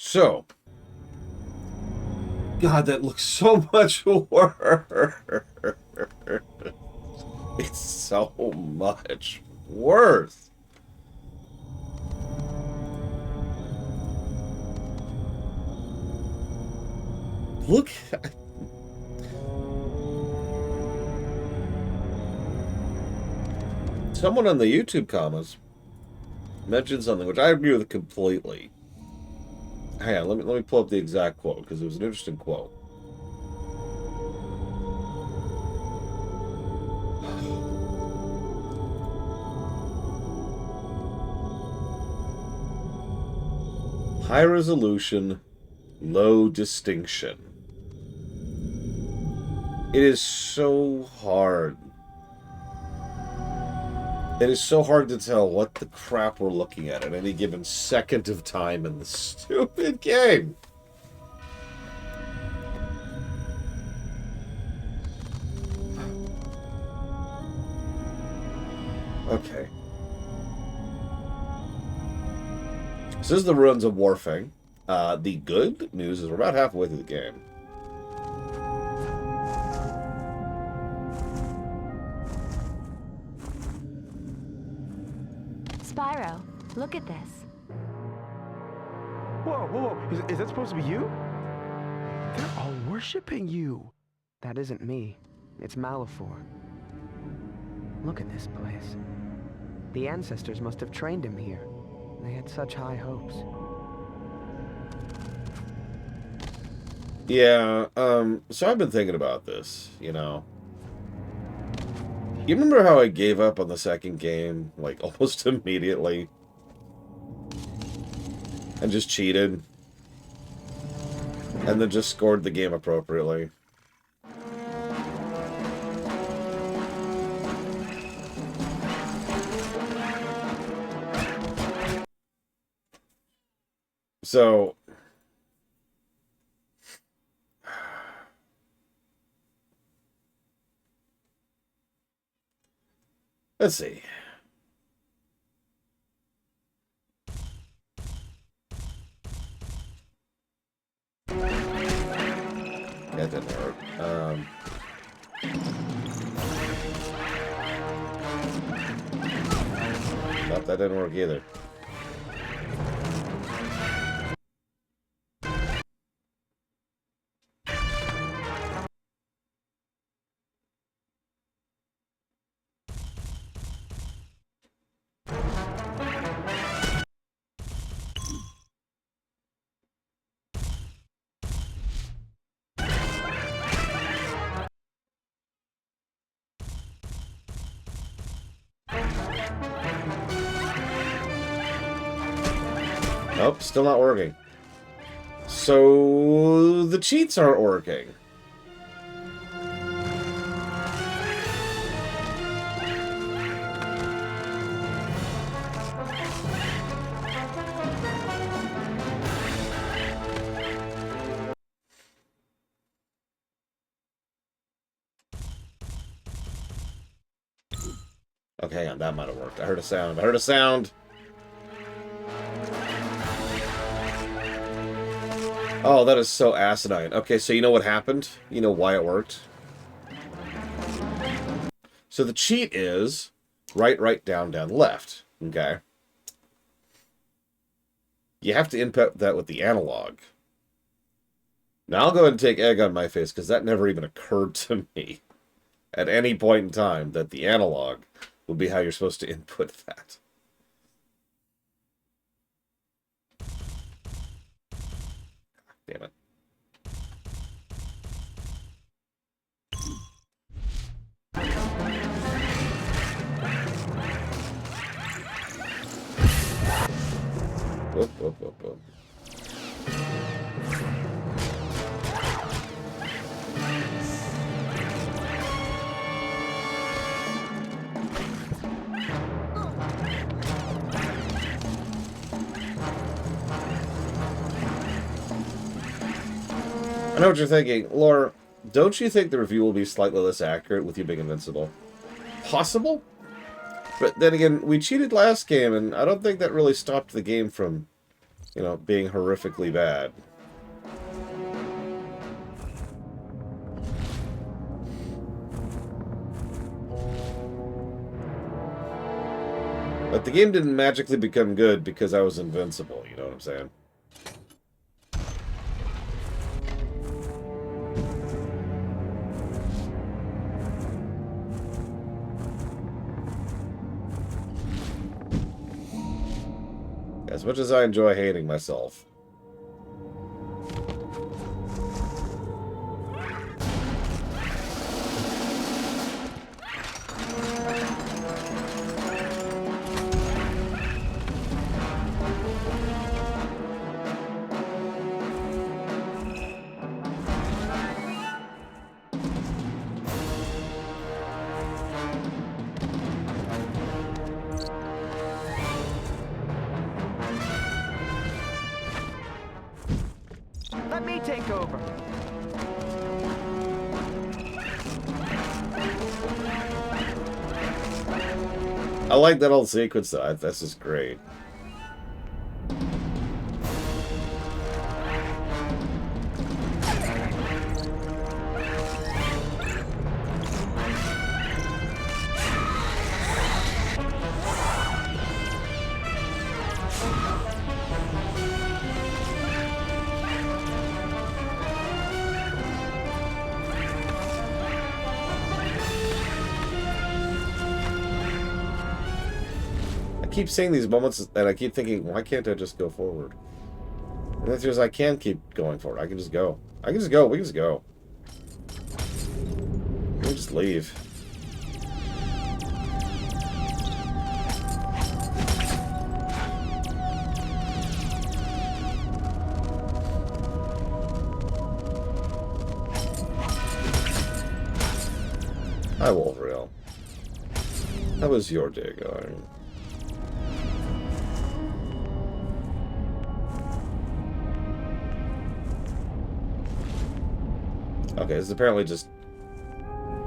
So, God, that looks so much worse. It's so much worse. Look. Someone on the YouTube comments mentioned something which I agree with completely. Hang on, let me pull up the exact quote because it was an interesting quote. High resolution, low distinction. It is so hard. It is so hard to tell what the crap we're looking at any given second of time in the stupid game. Okay. So this is the Ruins of Warfang. The good news is we're about halfway through the game. Spyro, look at this. Whoa, whoa, whoa. Is that supposed to be you? They're all worshipping you. That isn't me. It's Malifor. Look at this place. The ancestors must have trained him here. They had such high hopes. Yeah, so I've been thinking about this, you know. You remember how I gave up on the second game, like, almost immediately? And just cheated? And then just scored the game appropriately? So... let's see. That didn't work. Nope, that didn't work either. Nope, still not working. So the cheats aren't working. Okay, hang on, that might have worked. I heard a sound. I heard a sound. Oh, that is so asinine. Okay, so you know what happened? You know why it worked? So the cheat is right, right, down, down, left. Okay? You have to input that with the analog. Now I'll go ahead and take egg on my face, because that never even occurred to me at any point in time that the analog would be how you're supposed to input that. Damn it. Whoop, whoop, whoop, whoop. I know what you're thinking. Laura, don't you think the review will be slightly less accurate with you being invincible? Possible? But then again, we cheated last game, and I don't think that really stopped the game from you know, being horrifically bad. But the game didn't magically become good because I was invincible, you know what I'm saying? As much as I enjoy hating myself. Let me take over. I like that old sequence though. That's just great. I keep seeing these moments and I keep thinking, why can't I just go forward? And the answer is I can keep going forward. I can just go. I can just go. We can just go. We can just leave. Hi, Wolverine. How was your day going? Okay, this is apparently just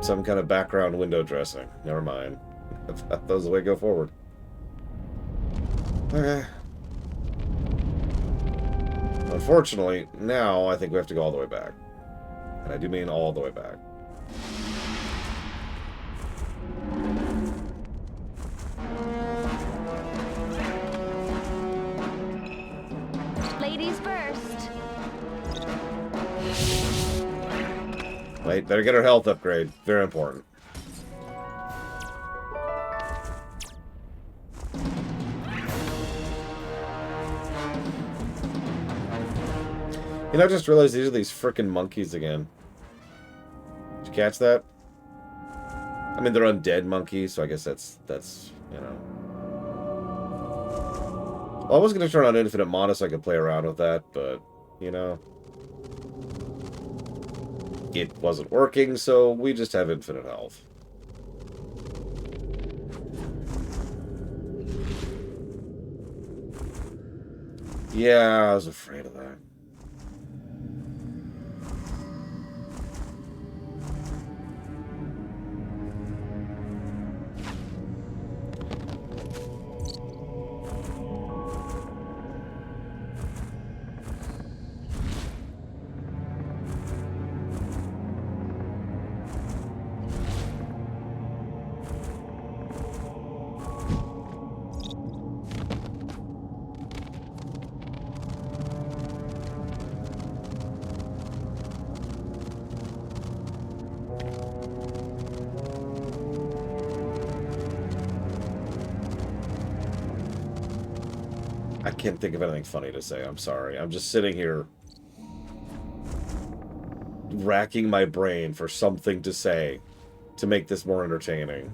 some kind of background window dressing. Never mind. That was the way to go forward. Okay. Unfortunately, now I think we have to go all the way back. And I do mean all the way back. Ladies first. Wait, better get her health upgrade. Very important. You know, I just realized these are these frickin' monkeys again. Did you catch that? I mean, they're undead monkeys, so I guess that's you know. Well, I was going to turn on Infinite Mana so I could play around with that, but, you know. It wasn't working, so we just have infinite health. Yeah, I was afraid of that. I can't think of anything funny to say. I'm sorry. I'm just sitting here racking my brain for something to say to make this more entertaining.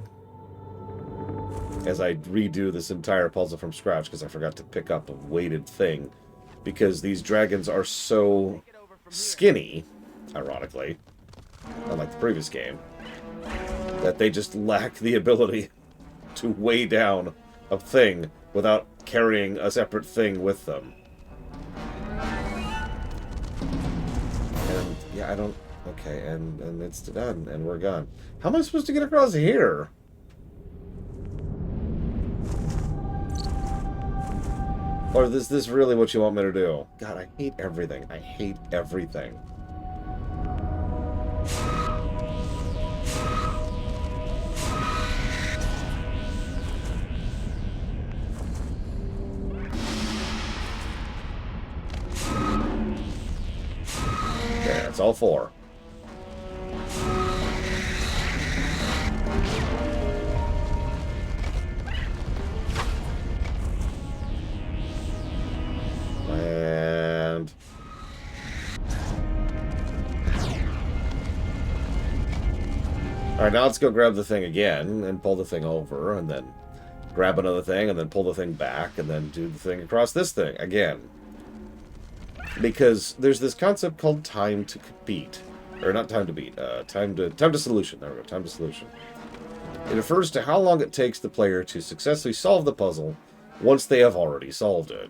As I redo this entire puzzle from scratch because I forgot to pick up a weighted thing. Because these dragons are so skinny, ironically, unlike the previous game, that they just lack the ability to weigh down a thing without carrying a separate thing with them. And, yeah, I don't... Okay, and it's done, and we're gone. How am I supposed to get across here? Or is this really what you want me to do? God, I hate everything. I hate everything. Okay, that's all 4. And... Alright, now let's go grab the thing again and pull the thing over, and then grab another thing, and then pull the thing back, and then do the thing across this thing again. Because there's this concept called time to beat. Or not time to beat, time to solution. There we go, time to solution. It refers to how long it takes the player to successfully solve the puzzle once they have already solved it.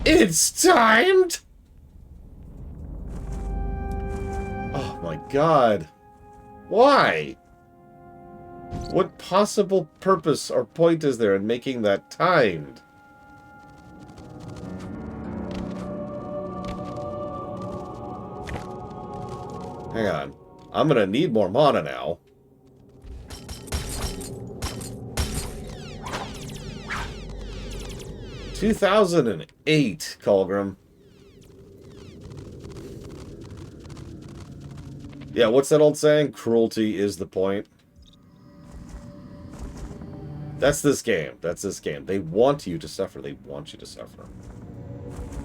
It's timed! Oh my god. Why? What possible purpose or point is there in making that timed? Hang on. I'm gonna need more mana now. "2008, Colgrim." Yeah, what's that old saying? Cruelty is the point. That's this game. That's this game. They want you to suffer. They want you to suffer.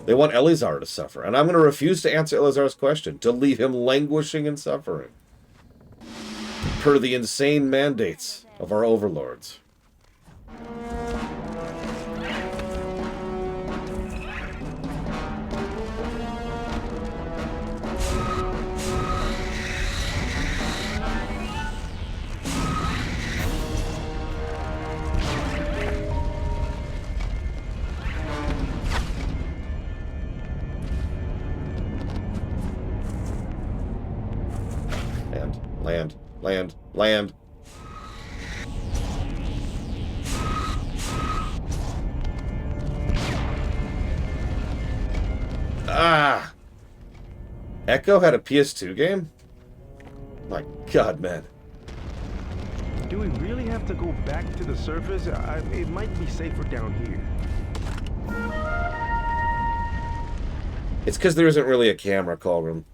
They want Elizar to suffer. And I'm going to refuse to answer Elizar's question, to leave him languishing and suffering. Per the insane mandates of our overlords. Land. Ah! Echo had a PS2 game? My god, man. Do we really have to go back to the surface? It might be safer down here. It's because there isn't really a camera, Colgrim.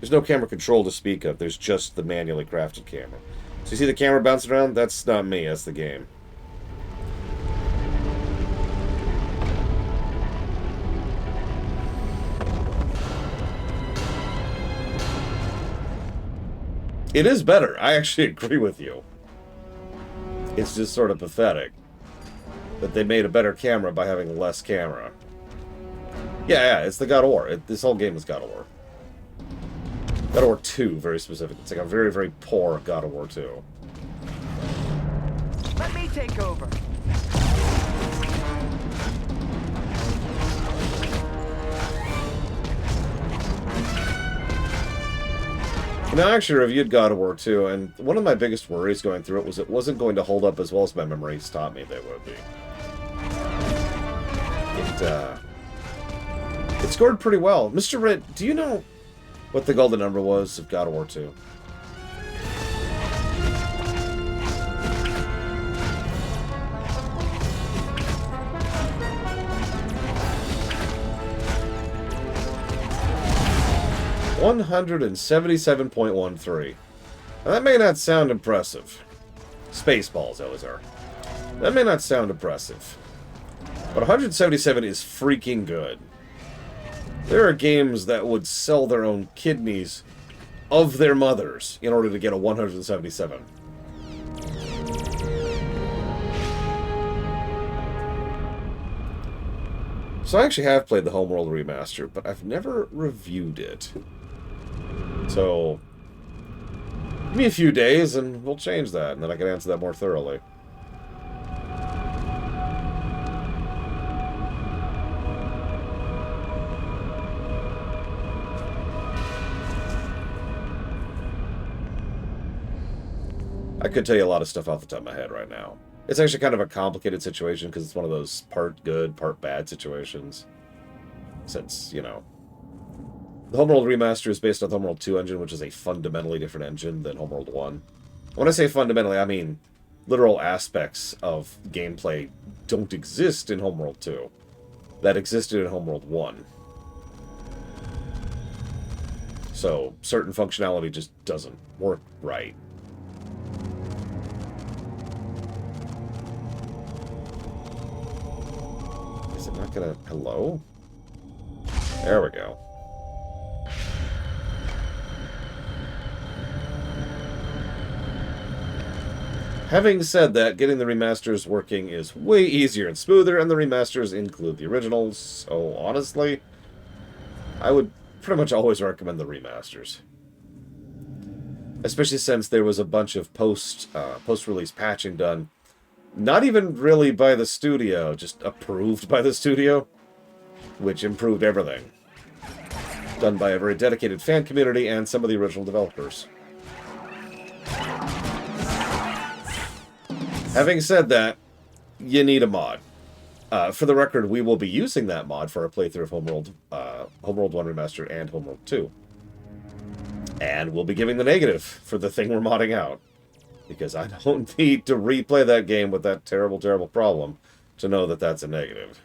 There's no camera control to speak of. There's just the manually crafted camera. So you see the camera bouncing around? That's not me. That's the game. It is better. I actually agree with you. It's just sort of pathetic that they made a better camera by having less camera. Yeah, it's the God of War. This whole game is God of War. God of War 2, very specific. It's like a very, very poor God of War 2. Let me take over. Now, I actually reviewed God of War 2, and one of my biggest worries going through it was it wasn't going to hold up as well as my memories taught me they would be. It scored pretty well. Mr. Ritt, do you know what the golden number was of God of War 2? $177.13. Now, that may not sound impressive. Spaceballs, Elizar. That may not sound impressive. But 177 is freaking good. There are games that would sell their own kidneys of their mothers in order to get a 177. So I actually have played the Homeworld Remaster, but I've never reviewed it. So, give me a few days and we'll change that, and then I can answer that more thoroughly. I could tell you a lot of stuff off the top of my head right now. It's actually kind of a complicated situation because it's one of those part good, part bad situations. Since, you know, the Homeworld Remaster is based on the Homeworld 2 engine, which is a fundamentally different engine than Homeworld 1. When I say fundamentally, I mean literal aspects of gameplay don't exist in Homeworld 2 that existed in Homeworld 1. So, certain functionality just doesn't work right. Is it not gonna... Hello? There we go. Having said that, getting the remasters working is way easier and smoother, and the remasters include the originals, so honestly, I would pretty much always recommend the remasters. Especially since there was a bunch of post-release patching done, not even really by the studio, just approved by the studio, which improved everything. Done by a very dedicated fan community and some of the original developers. Having said that, you need a mod. For the record, we will be using that mod for our playthrough of Homeworld 1 Remastered and Homeworld 2. And we'll be giving the negative for the thing we're modding out. Because I don't need to replay that game with that terrible, terrible problem to know that that's a negative.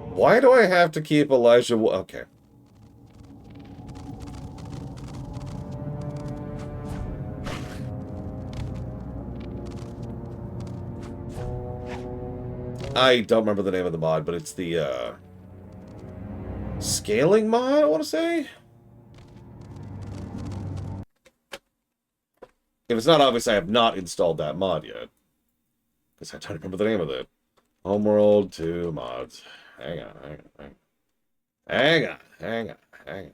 Why do I have to keep Elijah... Okay. I don't remember the name of the mod, but it's the, scaling mod, I want to say? If it's not obvious, I have not installed that mod yet. Because I don't remember the name of it. Homeworld 2 mods. Hang on. Hang on.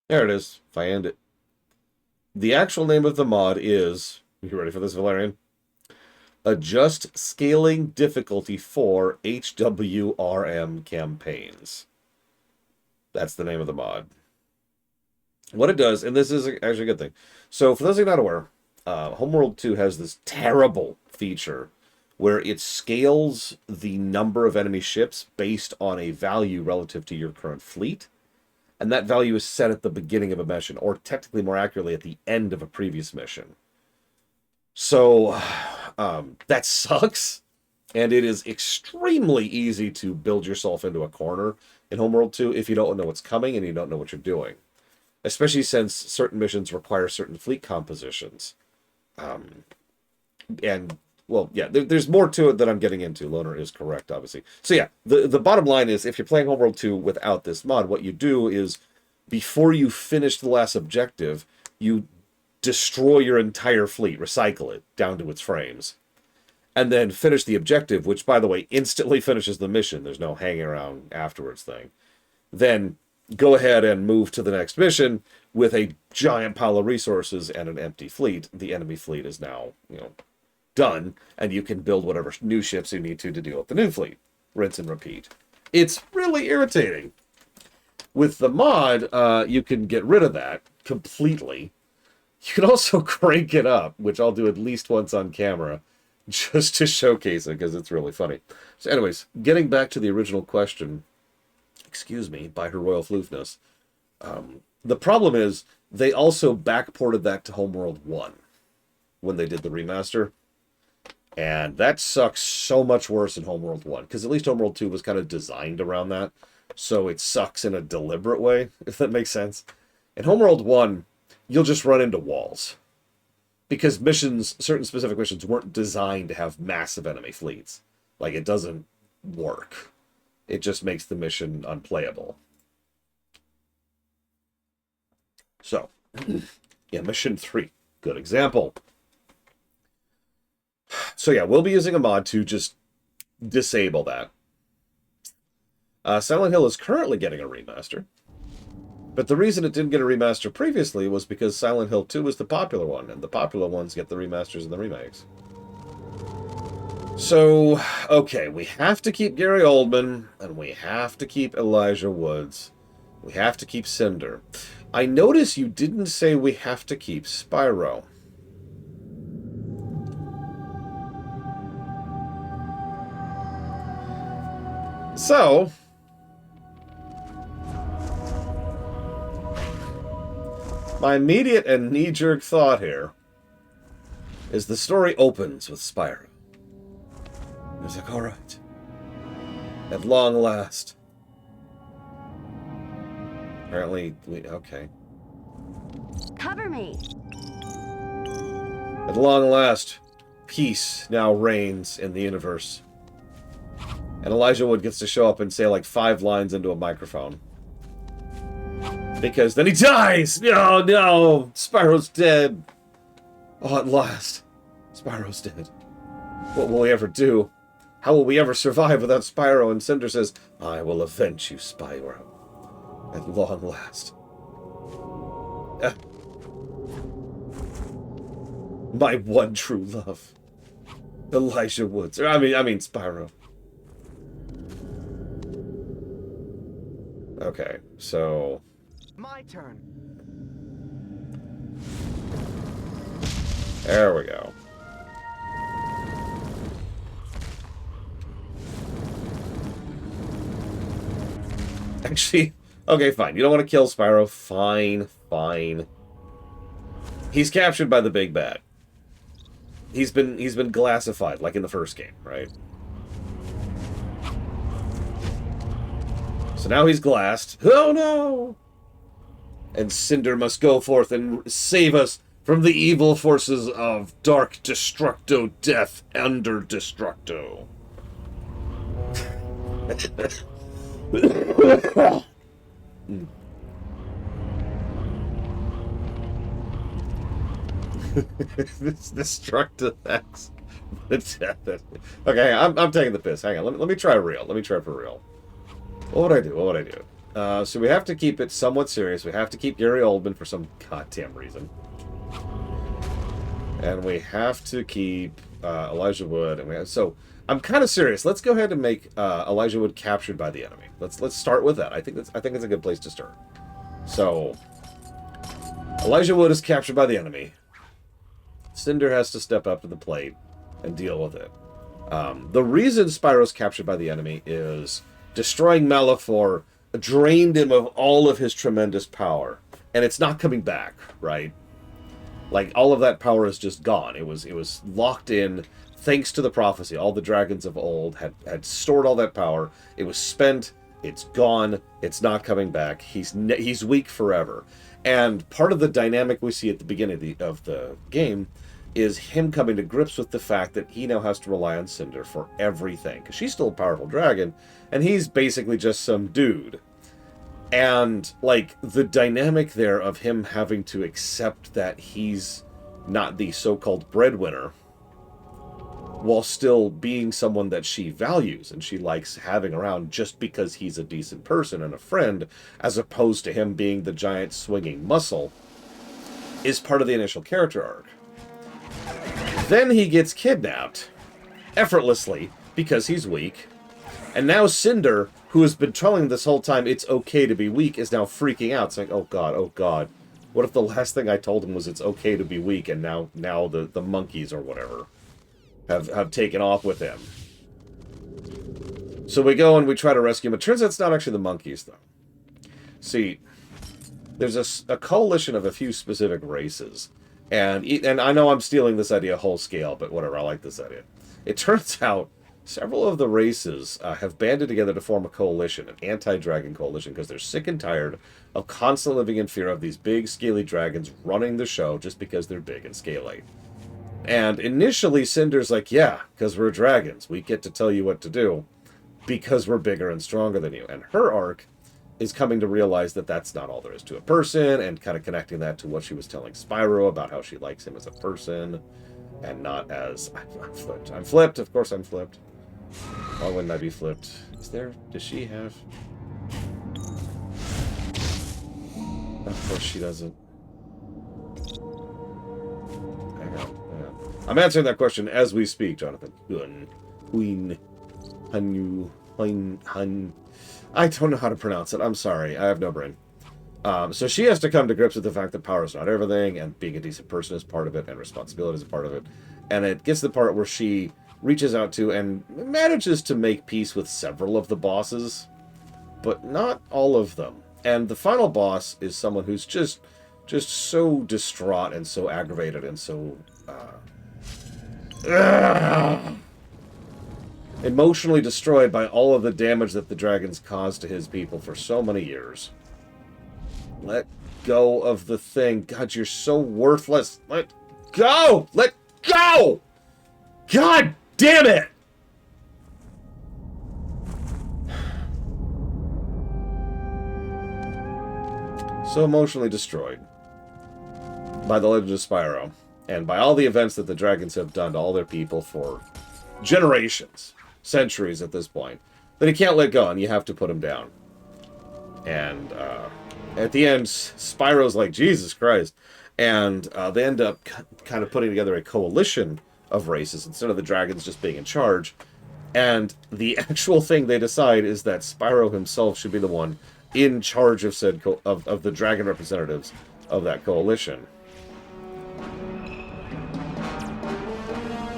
There it is. Find it. The actual name of the mod is... You ready for this, Valerian? Adjust Scaling Difficulty for HWRM Campaigns. That's the name of the mod. What it does, and this is actually a good thing. So, for those who are not aware, Homeworld 2 has this terrible feature where it scales the number of enemy ships based on a value relative to your current fleet. And that value is set at the beginning of a mission, or technically more accurately at the end of a previous mission. So, that sucks. And it is extremely easy to build yourself into a corner in Homeworld 2 if you don't know what's coming and you don't know what you're doing. Especially since certain missions require certain fleet compositions. And, well, yeah, there's more to it than I'm getting into. Loner is correct, obviously. So, yeah, the bottom line is, if you're playing Homeworld 2 without this mod, what you do is, before you finish the last objective, you destroy your entire fleet, recycle it down to its frames, and then finish the objective, which, by the way, instantly finishes the mission. There's no hanging around afterwards thing. Then go ahead and move to the next mission with a giant pile of resources and an empty fleet. The enemy fleet is now, done, and you can build whatever new ships you need to deal with the new fleet. Rinse and repeat. It's really irritating. With the mod, you can get rid of that completely. You can also crank it up, which I'll do at least once on camera, just to showcase it, because it's really funny. So anyways, getting back to the original question, excuse me, by Her Royal Floofness, the problem is, they also backported that to Homeworld 1 when they did the remaster. And that sucks so much worse in Homeworld 1, because at least Homeworld 2 was kind of designed around that, so it sucks in a deliberate way, if that makes sense. In Homeworld 1, you'll just run into walls. Because certain specific missions weren't designed to have massive enemy fleets. Like, it doesn't work. It just makes the mission unplayable. So, yeah, mission 3. Good example. So yeah, we'll be using a mod to just disable that. Silent Hill is currently getting a remaster. But the reason it didn't get a remaster previously was because Silent Hill 2 was the popular one, and the popular ones get the remasters and the remakes. So, okay, we have to keep Gary Oldman, and we have to keep Elijah Woods. We have to keep Cinder. I notice you didn't say we have to keep Spyro. So, my immediate and knee-jerk thought here is the story opens with Spyro. It's like, all right, at long last. Apparently, okay. Cover me. At long last, peace now reigns in the universe. And Elijah Wood gets to show up and say like 5 lines into a microphone. Because then he dies! No, no! Spyro's dead! Oh, at last. Spyro's dead. What will we ever do? How will we ever survive without Spyro? And Cinder says, I will avenge you, Spyro. At long last. My one true love. Elijah Woods. I mean Spyro. Okay, so... My turn. There we go. Actually, okay, fine. You don't want to kill Spyro. Fine, fine. He's captured by the big bad. He's been glassified, like in the first game, right? So now he's glassed. Oh no! And Cinder must go forth and save us from the evil forces of Dark Destructo Death Under Destructo. This Destructo X. Okay, I'm taking the piss. Hang on, let me try real. Let me try for real. What would I do? What would I do? So we have to keep it somewhat serious. We have to keep Gary Oldman for some goddamn reason. And we have to keep Elijah Wood. And so I'm kind of serious. Let's go ahead and make Elijah Wood captured by the enemy. Let's start with that. I think it's a good place to start. So Elijah Wood is captured by the enemy. Cinder has to step up to the plate and deal with it. The reason Spyro's captured by the enemy is destroying Malefor drained him of all of his tremendous power, and it's not coming back, right? Like, all of that power is just gone. It was locked in thanks to the prophecy. All the dragons of old had stored all that power. It was spent. It's gone. It's not coming back. He's weak forever. And part of the dynamic we see at the beginning of the game is him coming to grips with the fact that he now has to rely on Cinder for everything. Because she's still a powerful dragon, and he's basically just some dude. And, like, the dynamic there of him having to accept that he's not the so-called breadwinner, while still being someone that she values and she likes having around just because he's a decent person and a friend, as opposed to him being the giant swinging muscle, is part of the initial character arc. Then he gets kidnapped, effortlessly, because he's weak, and now Cinder, who has been telling this whole time it's okay to be weak, is now freaking out, saying, oh god, what if the last thing I told him was it's okay to be weak, and now the monkeys or whatever have taken off with him. So we go and we try to rescue him. It turns out it's not actually the monkeys, though. See, there's a coalition of a few specific races, and I know I'm stealing this idea whole scale, but whatever, I like this idea. It turns out several of the races have banded together to form a coalition, an anti-dragon coalition, because they're sick and tired of constantly living in fear of these big, scaly dragons running the show just because they're big and scaly. And initially, Cinder's like, yeah, because we're dragons. We get to tell you what to do because we're bigger and stronger than you. And her arc is coming to realize that that's not all there is to a person, and kind of connecting that to what she was telling Spyro about how she likes him as a person, and not as... I'm flipped. I'm flipped. Of course I'm flipped. Why wouldn't I be flipped? Does she have... Of course she doesn't. Hang on. I'm answering that question as we speak, Jonathan. Queen. Hun. I don't know how to pronounce it. I'm sorry. I have no brain. So she has to come to grips with the fact that power is not everything, and being a decent person is part of it, and responsibility is a part of it. And it gets to the part where she reaches out to and manages to make peace with several of the bosses, but not all of them. And the final boss is someone who's just so distraught and so aggravated and so emotionally destroyed by all of the damage that the dragons caused to his people for so many years. Let go of the thing. God, you're so worthless. Let go! Let go! God damn it! So emotionally destroyed by the Legend of Spyro, and by all the events that the dragons have done to all their people for generations, centuries at this point, that he can't let go, and you have to put him down. And at the end, Spyro's like, Jesus Christ. And they end up kind of putting together a coalition of races instead of the dragons just being in charge. And the actual thing they decide is that Spyro himself should be the one in charge of said of the dragon representatives of that coalition.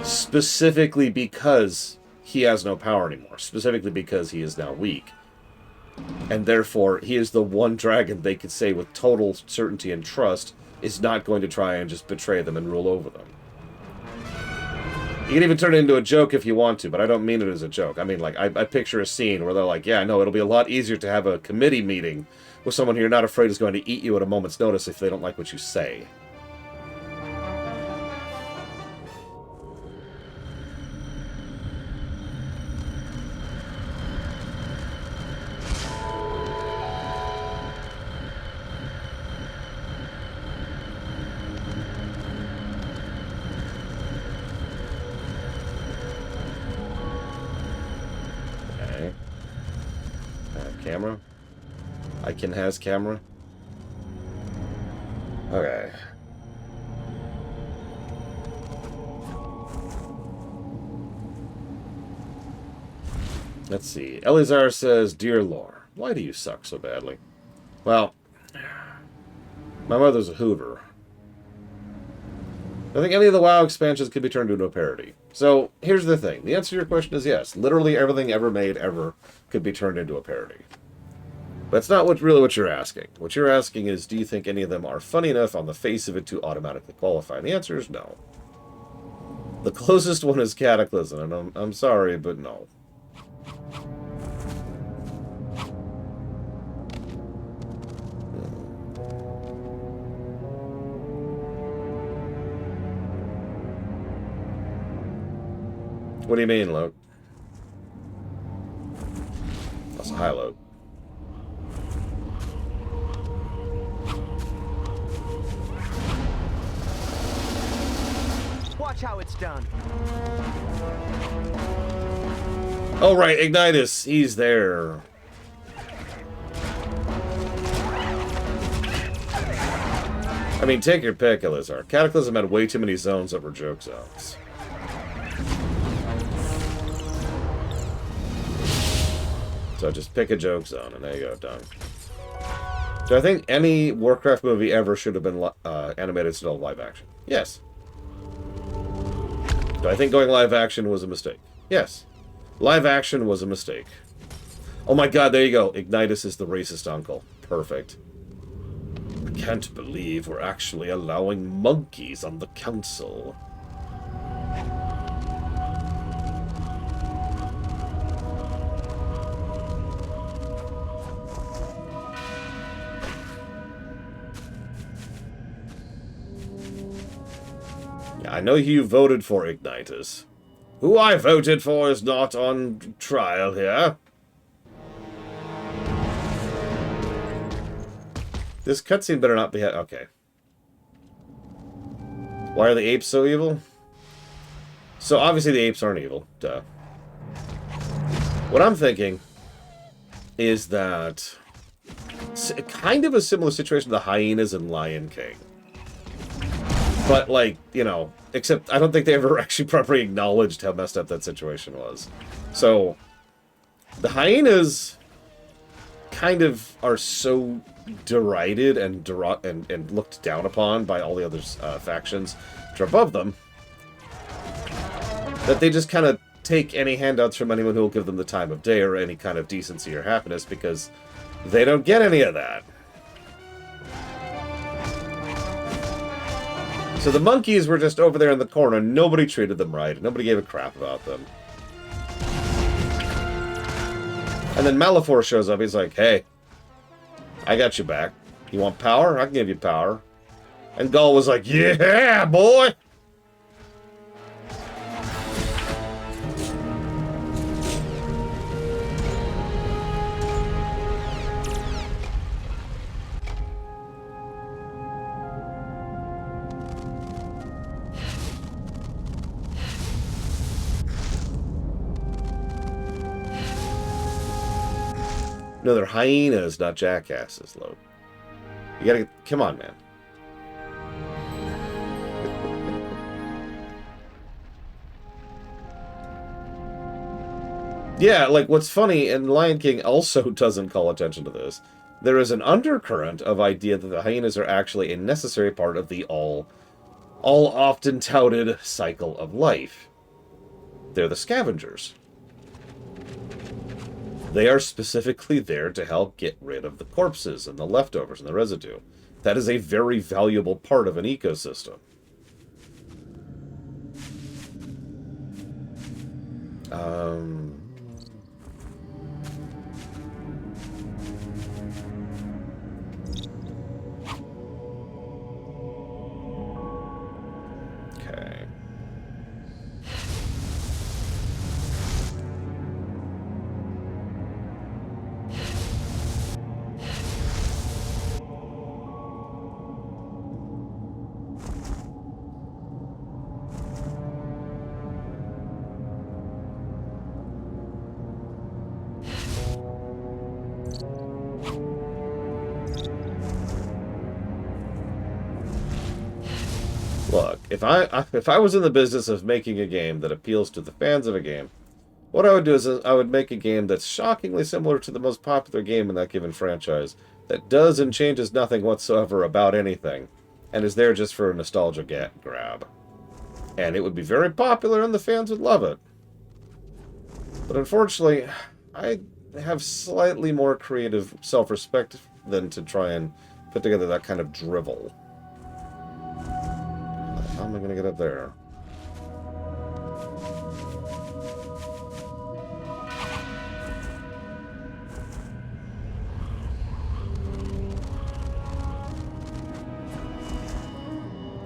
Specifically because he has no power anymore. Specifically because he is now weak. And therefore, he is the one dragon they could say with total certainty and trust is not going to try and just betray them and rule over them. You can even turn it into a joke if you want to, but I don't mean it as a joke. I mean, like, I picture a scene where they're like, yeah, no, it'll be a lot easier to have a committee meeting with someone who you're not afraid is going to eat you at a moment's notice if they don't like what you say. Camera? Iken has camera? Okay. Let's see. Elizar says, Dear Lore, why do you suck so badly? Well, my mother's a Hoover. I think any of the WoW expansions could be turned into a parody. So, here's the thing. The answer to your question is yes. Literally everything ever made, ever, could be turned into a parody. That's not really what you're asking. What you're asking is, do you think any of them are funny enough on the face of it to automatically qualify? And the answer is no. The closest one is Cataclysm, and I'm sorry, but no. What do you mean, Loke? That's a high Loke. Watch how it's done. Oh, right, Ignitus. He's there. I mean, take your pick, Elizar. Cataclysm had way too many zones that were joke zones. So just pick a joke zone, and there you go, done. Do I think any Warcraft movie ever should have been animated instead of live action? Yes. Do I think going live action was a mistake? Yes. Live action was a mistake. Oh my god, there you go. Ignitus is the racist uncle. Perfect. I can't believe we're actually allowing monkeys on the council. I know you voted for Ignitus. Who I voted for is not on trial here. This cutscene better not be... Okay. Why are the apes so evil? So obviously the apes aren't evil. Duh. What I'm thinking is that... kind of a similar situation to the hyenas in Lion King. But, like, you know, except I don't think they ever actually properly acknowledged how messed up that situation was. So, the hyenas kind of are so derided and looked down upon by all the other factions which are above them that they just kind of take any handouts from anyone who will give them the time of day or any kind of decency or happiness because they don't get any of that. So the monkeys were just over there in the corner. Nobody treated them right. Nobody gave a crap about them. And then Malefor shows up. He's like, hey, I got you back. You want power? I can give you power. And Gull was like, yeah, boy! No, they're hyenas, not jackasses, Lope. You gotta... Come on, man. Yeah, like, what's funny, and Lion King also doesn't call attention to this, there is an undercurrent of idea that the hyenas are actually a necessary part of the all often touted cycle of life. They're the scavengers. They are specifically there to help get rid of the corpses and the leftovers and the residue. That is a very valuable part of an ecosystem. Okay. Look, if I was in the business of making a game that appeals to the fans of a game, what I would do is I would make a game that's shockingly similar to the most popular game in that given franchise, that does and changes nothing whatsoever about anything, and is there just for a nostalgia grab. And it would be very popular and the fans would love it. But unfortunately, I have slightly more creative self-respect than to try and put together that kind of drivel. How am I going to get up there?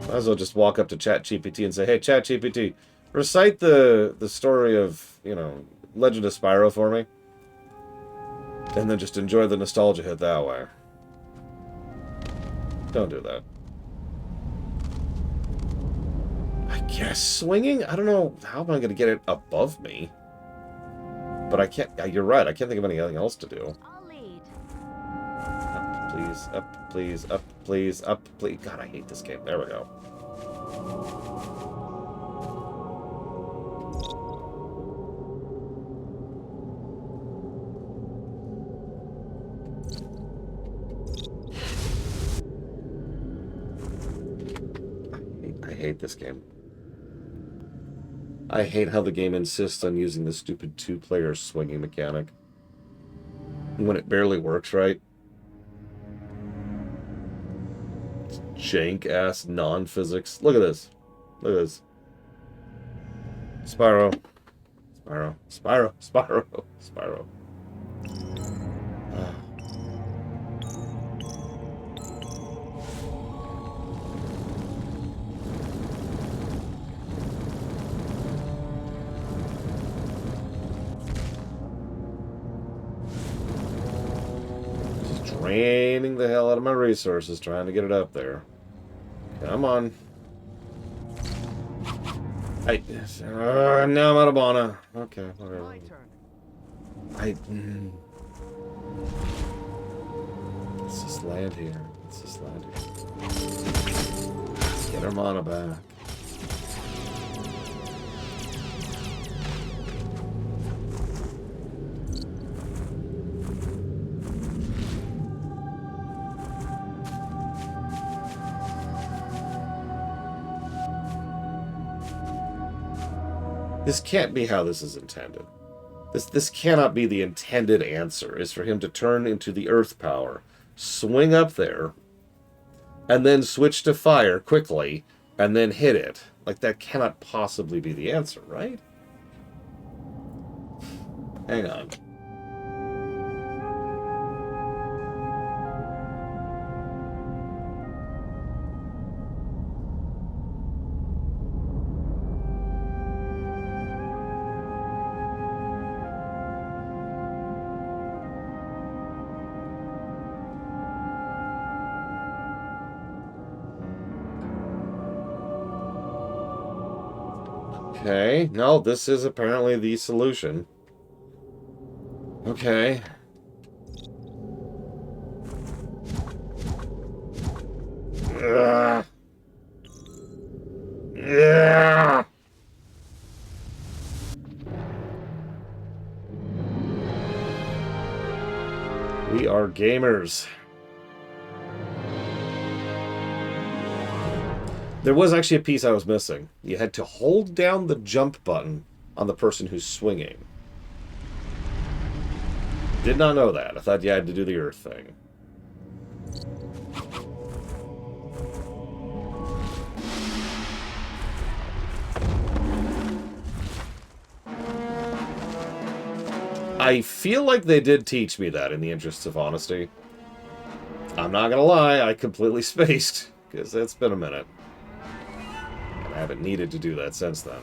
Might as well just walk up to ChatGPT and say, hey, ChatGPT, recite the story of, you know, Legend of Spyro for me. And then just enjoy the nostalgia hit that way. Don't do that. I guess swinging? I don't know. How am I going to get it above me? But I can't... You're right. I can't think of anything else to do. I'll lead. Up, please. Up, please. Up, please. Up, please. God, I hate this game. There we go. I hate this game. I hate how the game insists on using the stupid two-player swinging mechanic when it barely works right. It's jank-ass non-physics. Look at this. Look at this. Spyro. Spyro. Spyro. Spyro. Spyro. Draining wasting the hell out of my resources trying to get it up there. Come on. Hey, now I'm out of mana. Okay, whatever. My turn. Let's just land here. Let's just land here. Let's get our mana back. This can't be how this is intended. This cannot be the intended answer, is for him to turn into the earth power, swing up there, and then switch to fire quickly, and then hit it. Like, that cannot possibly be the answer, right? Hang on. Okay, no, this is apparently the solution. Okay. Ugh. Yeah. We are gamers. There was actually a piece I was missing. You had to hold down the jump button on the person who's swinging. Did not know that. I thought you had to do the earth thing. I feel like they did teach me that in the interests of honesty. I'm not gonna lie, I completely spaced, because it's been a minute. I haven't needed to do that since then.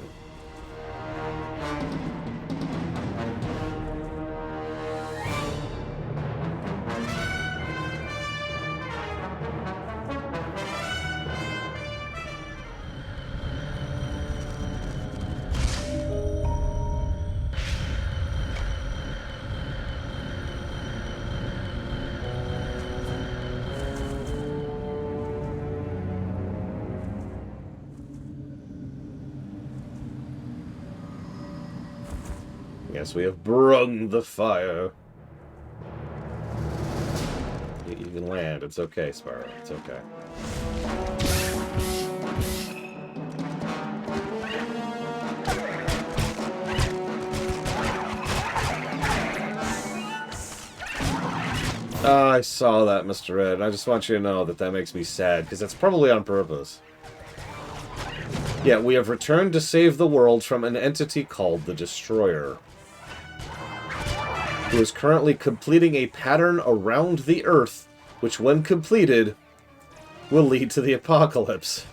Yes, we have brung the fire. You can land. It's okay, Spyro. It's okay. I saw that, Mr. Ed. I just want you to know that that makes me sad, because that's probably on purpose. Yeah, we have returned to save the world from an entity called the Destroyer, who is currently completing a pattern around the Earth, which, when completed, will lead to the apocalypse.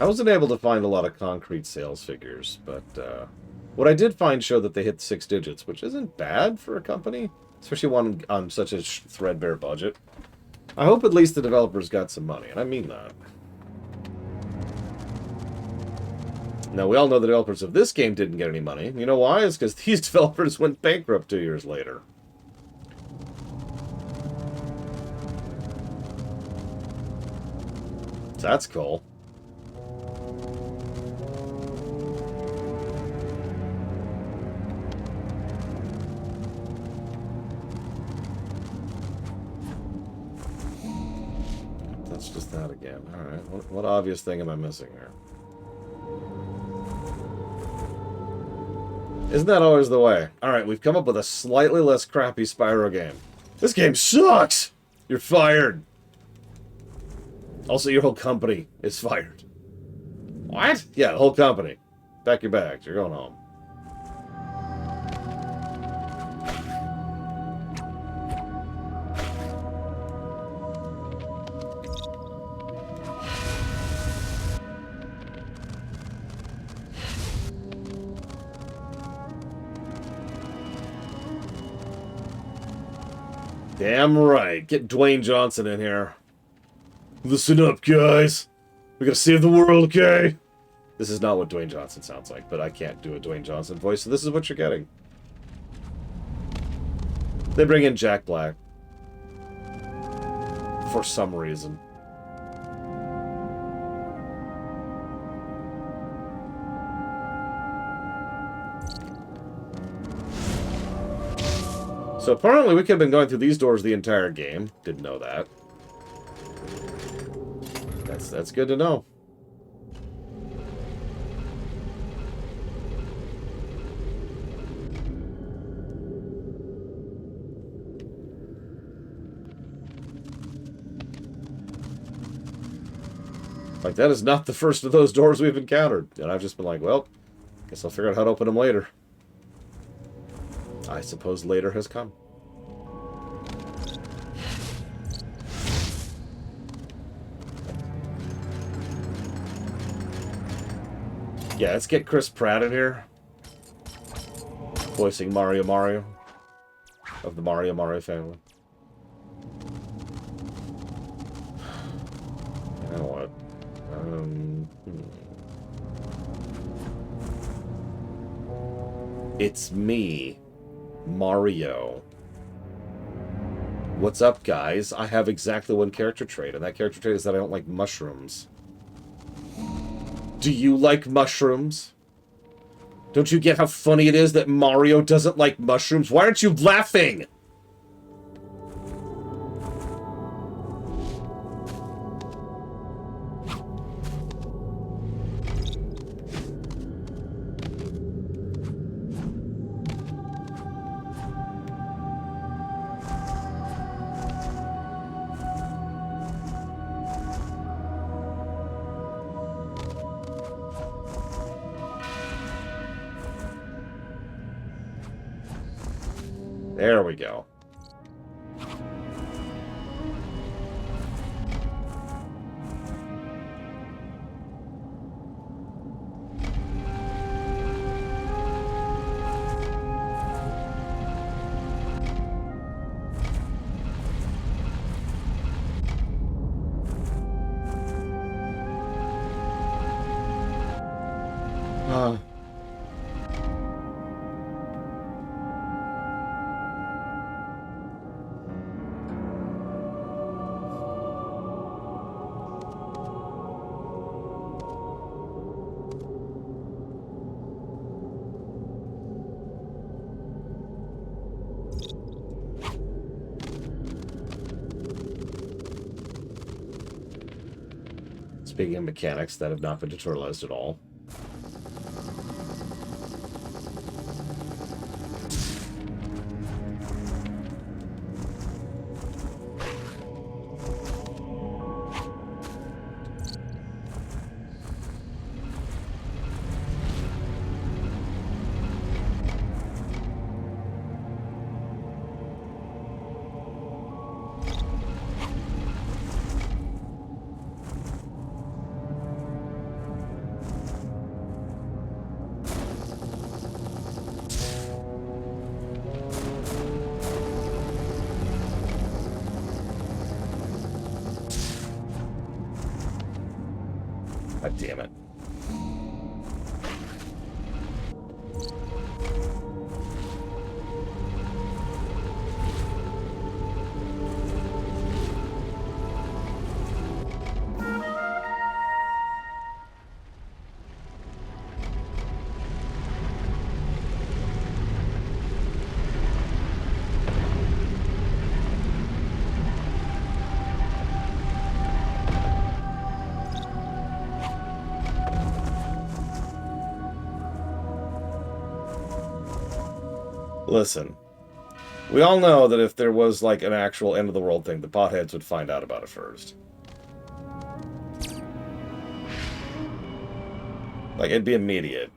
I wasn't able to find a lot of concrete sales figures, but what I did find showed that they hit 6 digits, which isn't bad for a company, especially one on such a threadbare budget. I hope at least the developers got some money, and I mean that. Now, we all know the developers of this game didn't get any money. You know why? It's because these developers went bankrupt 2 years later. So that's cool. That's just that again. Alright, what obvious thing am I missing here? Isn't that always the way? Alright, we've come up with a slightly less crappy Spyro game. This game sucks! You're fired! Also, your whole company is fired. What? Yeah, the whole company. Pack your bags. You're going home. Damn right. Get Dwayne Johnson in here. Listen up, guys. We gotta save the world, okay? This is not what Dwayne Johnson sounds like, but I can't do a Dwayne Johnson voice, so this is what you're getting. They bring in Jack Black. For some reason. So apparently we could have been going through these doors the entire game. Didn't know that. That's good to know. Like, that is not the first of those doors we've encountered. And I've just been like, well, guess I'll figure out how to open them later. I suppose later has come. Yeah, let's get Chris Pratt in here. Voicing Mario of the Mario family. You know what? It's me, Mario. What's up, guys? I have exactly one character trait, and that character trait is that I don't like mushrooms. Do you like mushrooms? Don't you get how funny it is that Mario doesn't like mushrooms? Why aren't you laughing? There we go. Speaking of mechanics that have not been tutorialized at all. God damn it. Listen, we all know that if there was, like, an actual end-of-the-world thing, the potheads would find out about it first. Like, it'd be immediate.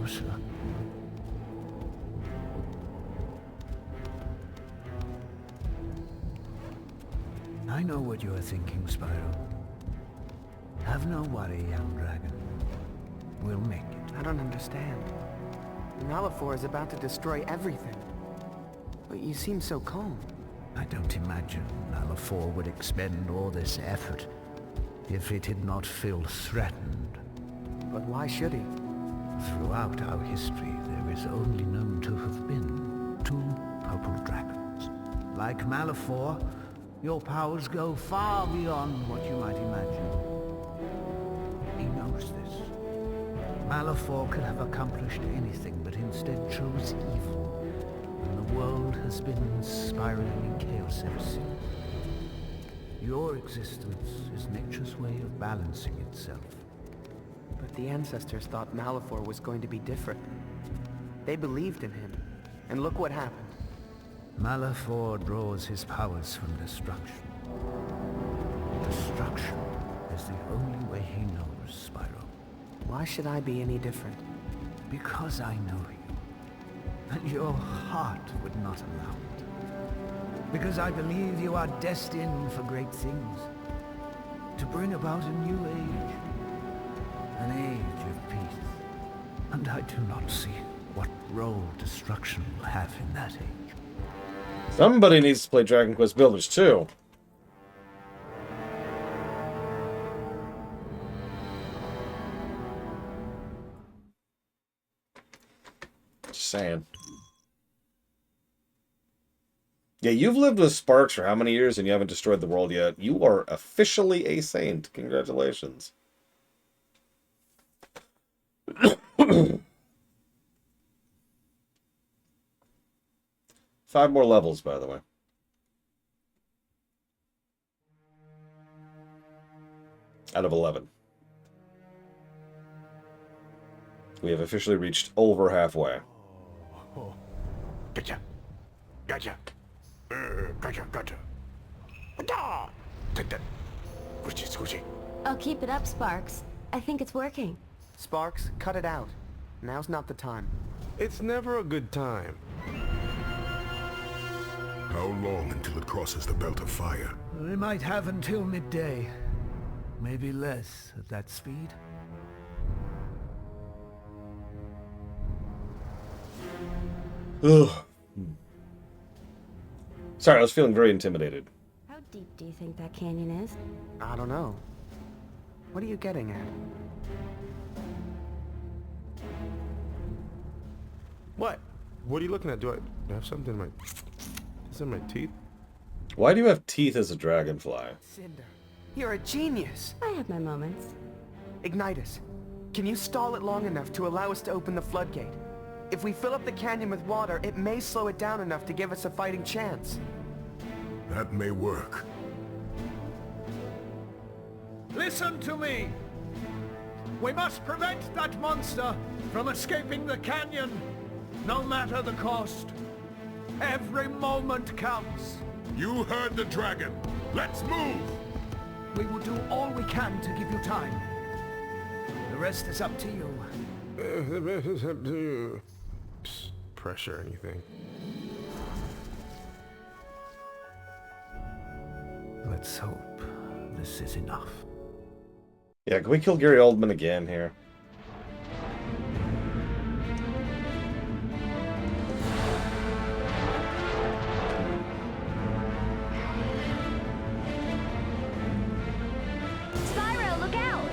closer. I know what you are thinking, Spyro. Have no worry, young dragon. We'll make it. I don't understand. Malifor is about to destroy everything. But you seem so calm. I don't imagine Malifor would expend all this effort if it did not feel threatened. But why should he? Throughout our history, there is only known to have been 2 purple dragons. Like Malifor, your powers go far beyond what you might imagine. He knows this. Malifor could have accomplished anything, but instead chose evil. And the world has been spiraling in chaos ever since. Your existence is nature's way of balancing itself. But the ancestors thought Malifor was going to be different. They believed in him. And look what happened. Malifor draws his powers from destruction. Destruction is the only way he knows, Spyro. Why should I be any different? Because I know you. And your heart would not allow it. Because I believe you are destined for great things. To bring about a new age. An age of peace. And I do not see what role destruction will have in that age. Somebody needs to play Dragon Quest Builders too. Just saying. Yeah, you've lived with Sparks for how many years and you haven't destroyed the world yet? You are officially a saint. Congratulations. 5 more levels, by the way. Out of 11. We have officially reached over halfway. Oh. Gotcha. Gotcha. Gotcha. Gotcha. I'll keep it up, Sparks. I think it's working. Sparks, cut it out. Now's not the time. It's never a good time. How long until it crosses the belt of fire? We might have until midday. Maybe less at that speed. Ugh. Sorry, I was feeling very intimidated. How deep do you think that canyon is? I don't know. What are you getting at? What? What are you looking at? Do I have something in my... Is it in my teeth? Why do you have teeth as a dragonfly? Cinder, you're a genius. I have my moments. Ignitus, can you stall it long enough to allow us to open the floodgate? If we fill up the canyon with water, it may slow it down enough to give us a fighting chance. That may work. Listen to me! We must prevent that monster from escaping the canyon, no matter the cost. Every moment counts. You heard the dragon. Let's move! We will do all we can to give you time. The rest is up to you. Pressure or anything. Let's hope this is enough. Yeah, can we kill Gary Oldman again here? Spyro, look out!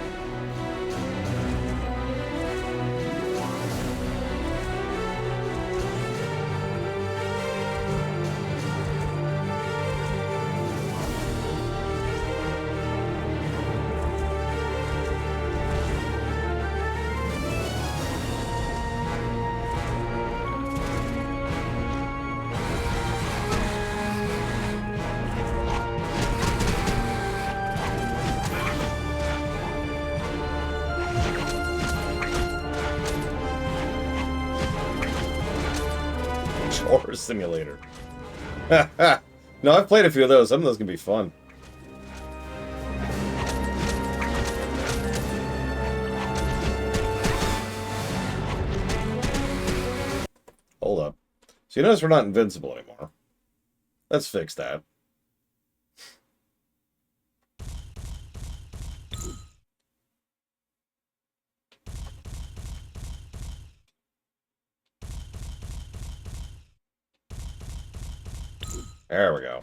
Horror Simulator. No, I've played a few of those. Some of those can be fun. Hold up. So you notice we're not invincible anymore. Let's fix that. There we go.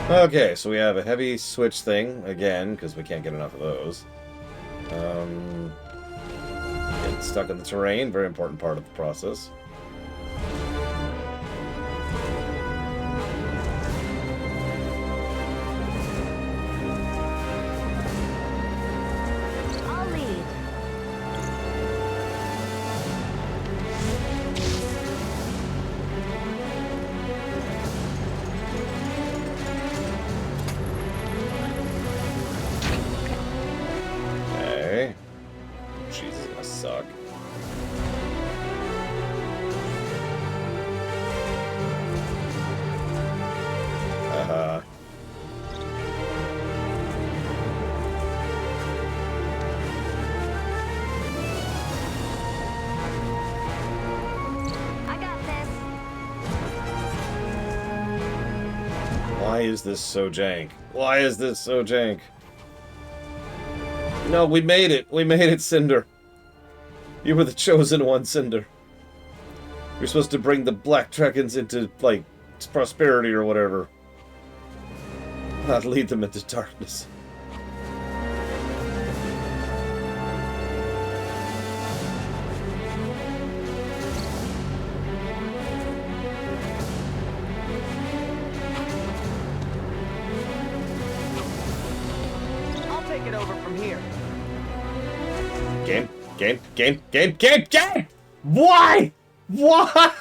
Okay, so we have a heavy switch thing, again, because we can't get enough of those. Get stuck in the terrain, very important part of the process. I'll lead. Okay. Jesus, gonna suck. Uh-huh. I got this. Why is this so jank? Why is this so jank? No, we made it. We made it, Cinder. You were the chosen one, Cinder. You're supposed to bring the Black Dragons into, like, prosperity or whatever. Not lead them into darkness. I'll take it over from here. Game. Why? Why?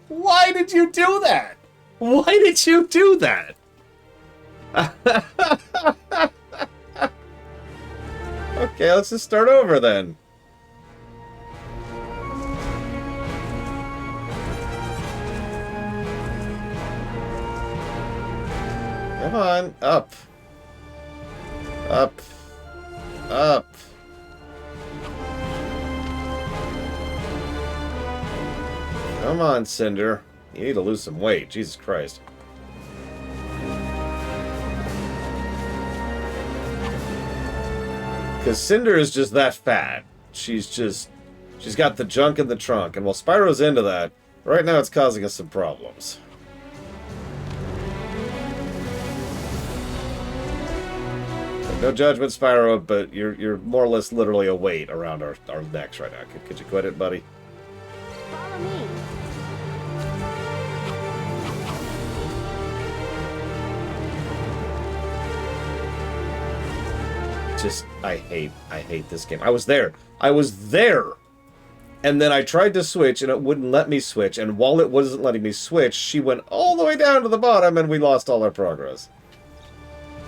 Why did you do that? Why did you do that? Okay, let's just start over then. Come on, up. Up. Up. Come on, Cinder. You need to lose some weight. Jesus Christ. Because Cinder is just that fat. She's got the junk in the trunk. And while Spyro's into that, right now it's causing us some problems. No judgment, Spyro, but you're more or less literally a weight around our necks right now. Could you quit it, buddy? Follow me. I hate this game. I was there. And then I tried to switch, and it wouldn't let me switch. And while it wasn't letting me switch, she went all the way down to the bottom, and we lost all our progress.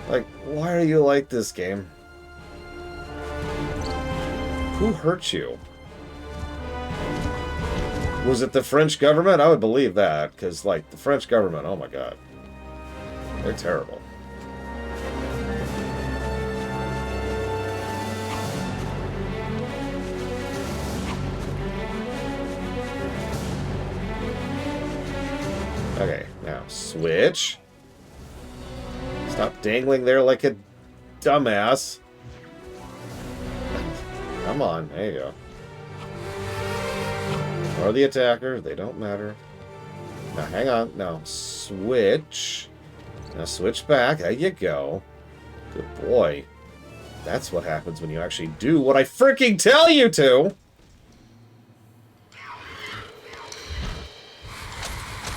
Like, why are you like this, game? Who hurt you? Was it the French government? I would believe that, because, like, the French government, oh my god. They're terrible. Okay, now switch. Stop dangling there like a dumbass. Come on, there you go. Or the attacker, they don't matter. Now hang on, now switch. Now switch back, there you go. Good boy. That's what happens when you actually do what I freaking tell you to!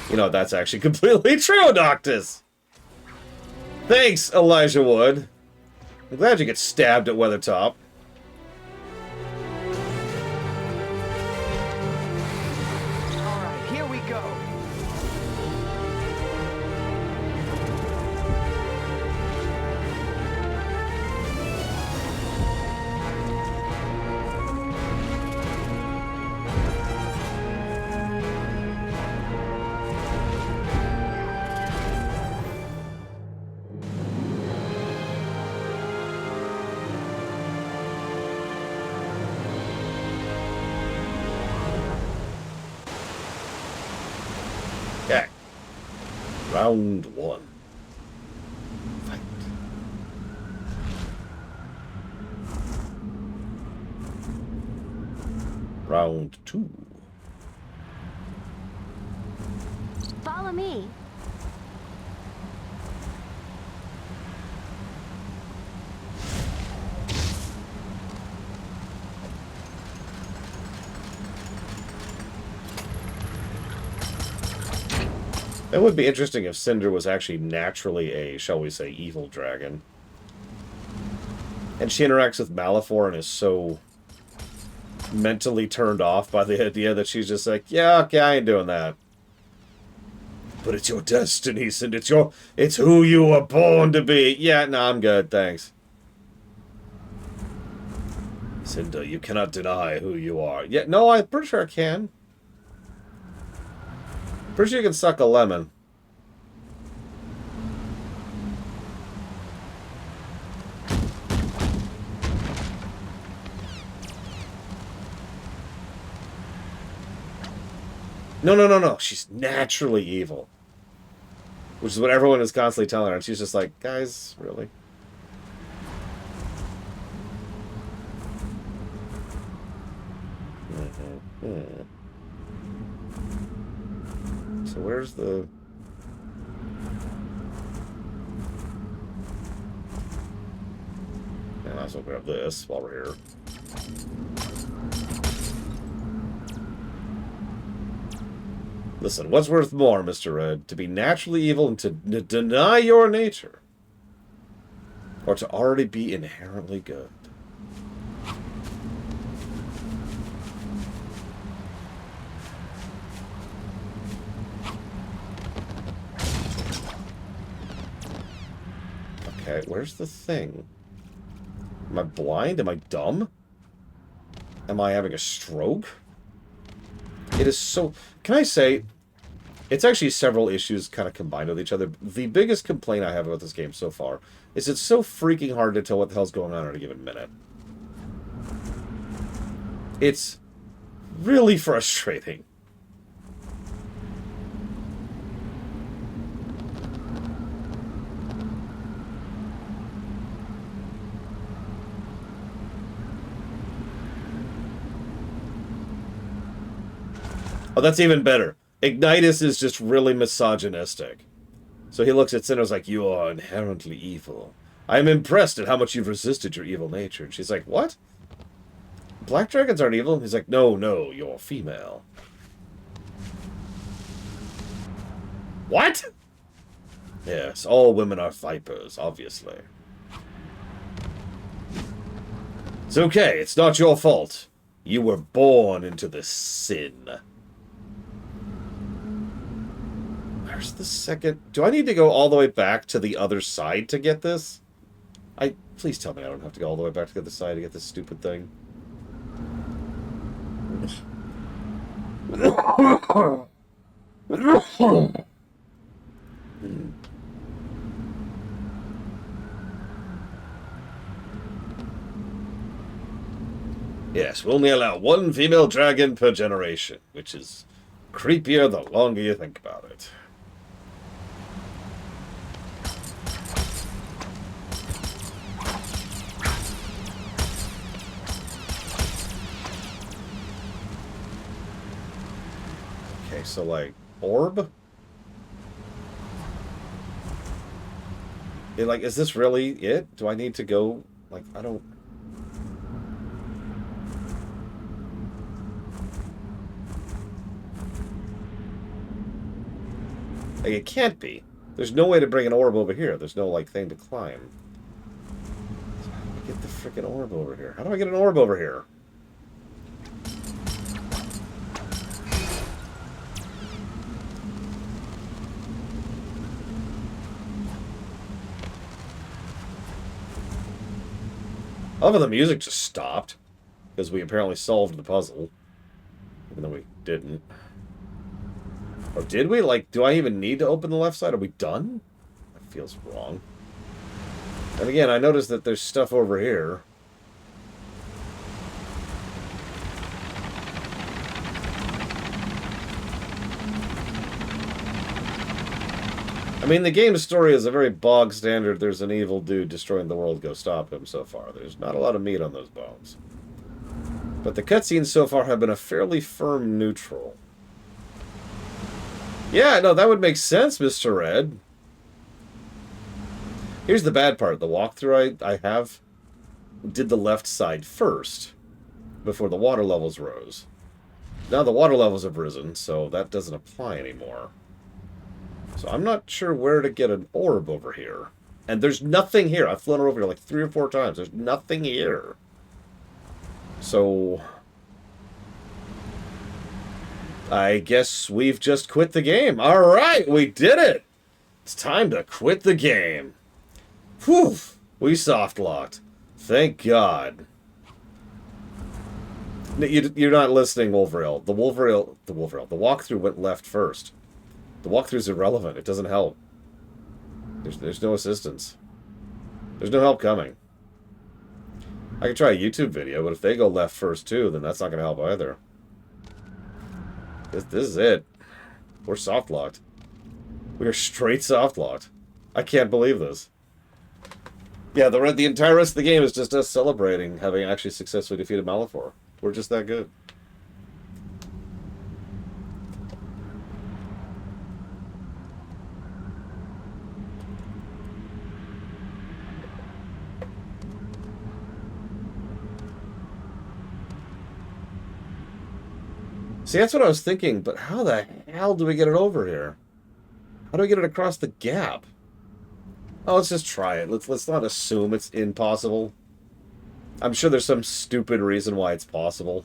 You know, that's actually completely true, Noctis! Thanks, Elijah Wood. I'm glad you get stabbed at Weathertop. Round 1. Fight. Round 2. Follow me. It would be interesting if Cinder was actually naturally a, shall we say, evil dragon. And she interacts with Malefor and is so mentally turned off by the idea that she's just like, yeah, okay, I ain't doing that. But it's your destiny, Cinder. It's who you were born to be. Yeah, no, I'm good, thanks. Cinder, you cannot deny who you are. Yeah, no, I'm pretty sure I can. Pretty sure you can suck a lemon. No. She's naturally evil. Which is what everyone is constantly telling her. And she's just like, guys, really? So where's the... I might as well grab this while we're here. Listen, what's worth more, Mr. Red? To be naturally evil and to deny your nature? Or to already be inherently good? Okay, where's the thing? Am I blind? Am I dumb? Am I having a stroke? It is so... Can I say... It's actually several issues kind of combined with each other. The biggest complaint I have about this game so far is it's so freaking hard to tell what the hell's going on in a given minute. It's really frustrating. Oh, that's even better. Ignitus is just really misogynistic. So he looks at Cinder's like, you are inherently evil. I am impressed at how much you've resisted your evil nature. And she's like, what? Black dragons aren't evil? He's like, no, you're female. What? Yes, all women are vipers, obviously. It's okay, it's not your fault. You were born into this sin. Where's the second... Do I need to go all the way back to the other side to get this? Please tell me I don't have to go all the way back to the other side to get this stupid thing. Yes, we only allow one female dragon per generation, which is creepier the longer you think about it. Okay, so like, orb? Like, is this really it? Do I need to go, like, I don't... Like, it can't be. There's no way to bring an orb over here. There's no, like, thing to climb. So how do I get the freaking orb over here? How do I get an orb over here? I love how the music just stopped. Because we apparently solved the puzzle. Even though we didn't. Or did we? Like, do I even need to open the left side? Are we done? That feels wrong. And again, I noticed that there's stuff over here. I mean, the game's story is a very bog standard. There's an evil dude destroying the world. Go stop him so far. There's not a lot of meat on those bones. But the cutscenes so far have been a fairly firm neutral. Yeah, no, that would make sense, Mr. Red. Here's the bad part. The walkthrough I have did the left side first, before the water levels rose. Now the water levels have risen, so that doesn't apply anymore. So I'm not sure where to get an orb over here. And there's nothing here. I've flown over here like 3 or 4 times. There's nothing here. So I guess we've just quit the game. Alright, we did it! It's time to quit the game. Whew! We soft-locked. Thank God. You're not listening, Wolverine. The walkthrough went left first. The walkthrough's irrelevant. It doesn't help. There's no assistance. There's no help coming. I could try a YouTube video, but if they go left first too, then that's not going to help either. This is it. We're soft-locked. We are straight soft-locked. I can't believe this. Yeah, the entire rest of the game is just us celebrating having actually successfully defeated Malefor. We're just that good. See, that's what I was thinking, but how the hell do we get it over here? How do we get it across the gap? Oh, let's just try it. Let's not assume it's impossible. I'm sure there's some stupid reason why it's possible.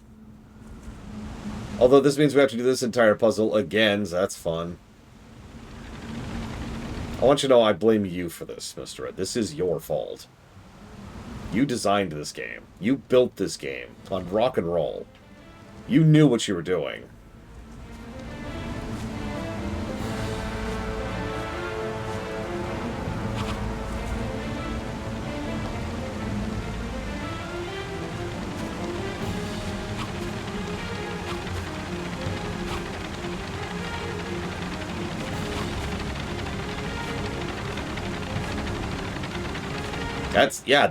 Although this means we have to do this entire puzzle again, so that's fun. I want you to know I blame you for this, Mr. Red. This is your fault. You designed this game. You built this game on rock and roll. You knew what you were doing.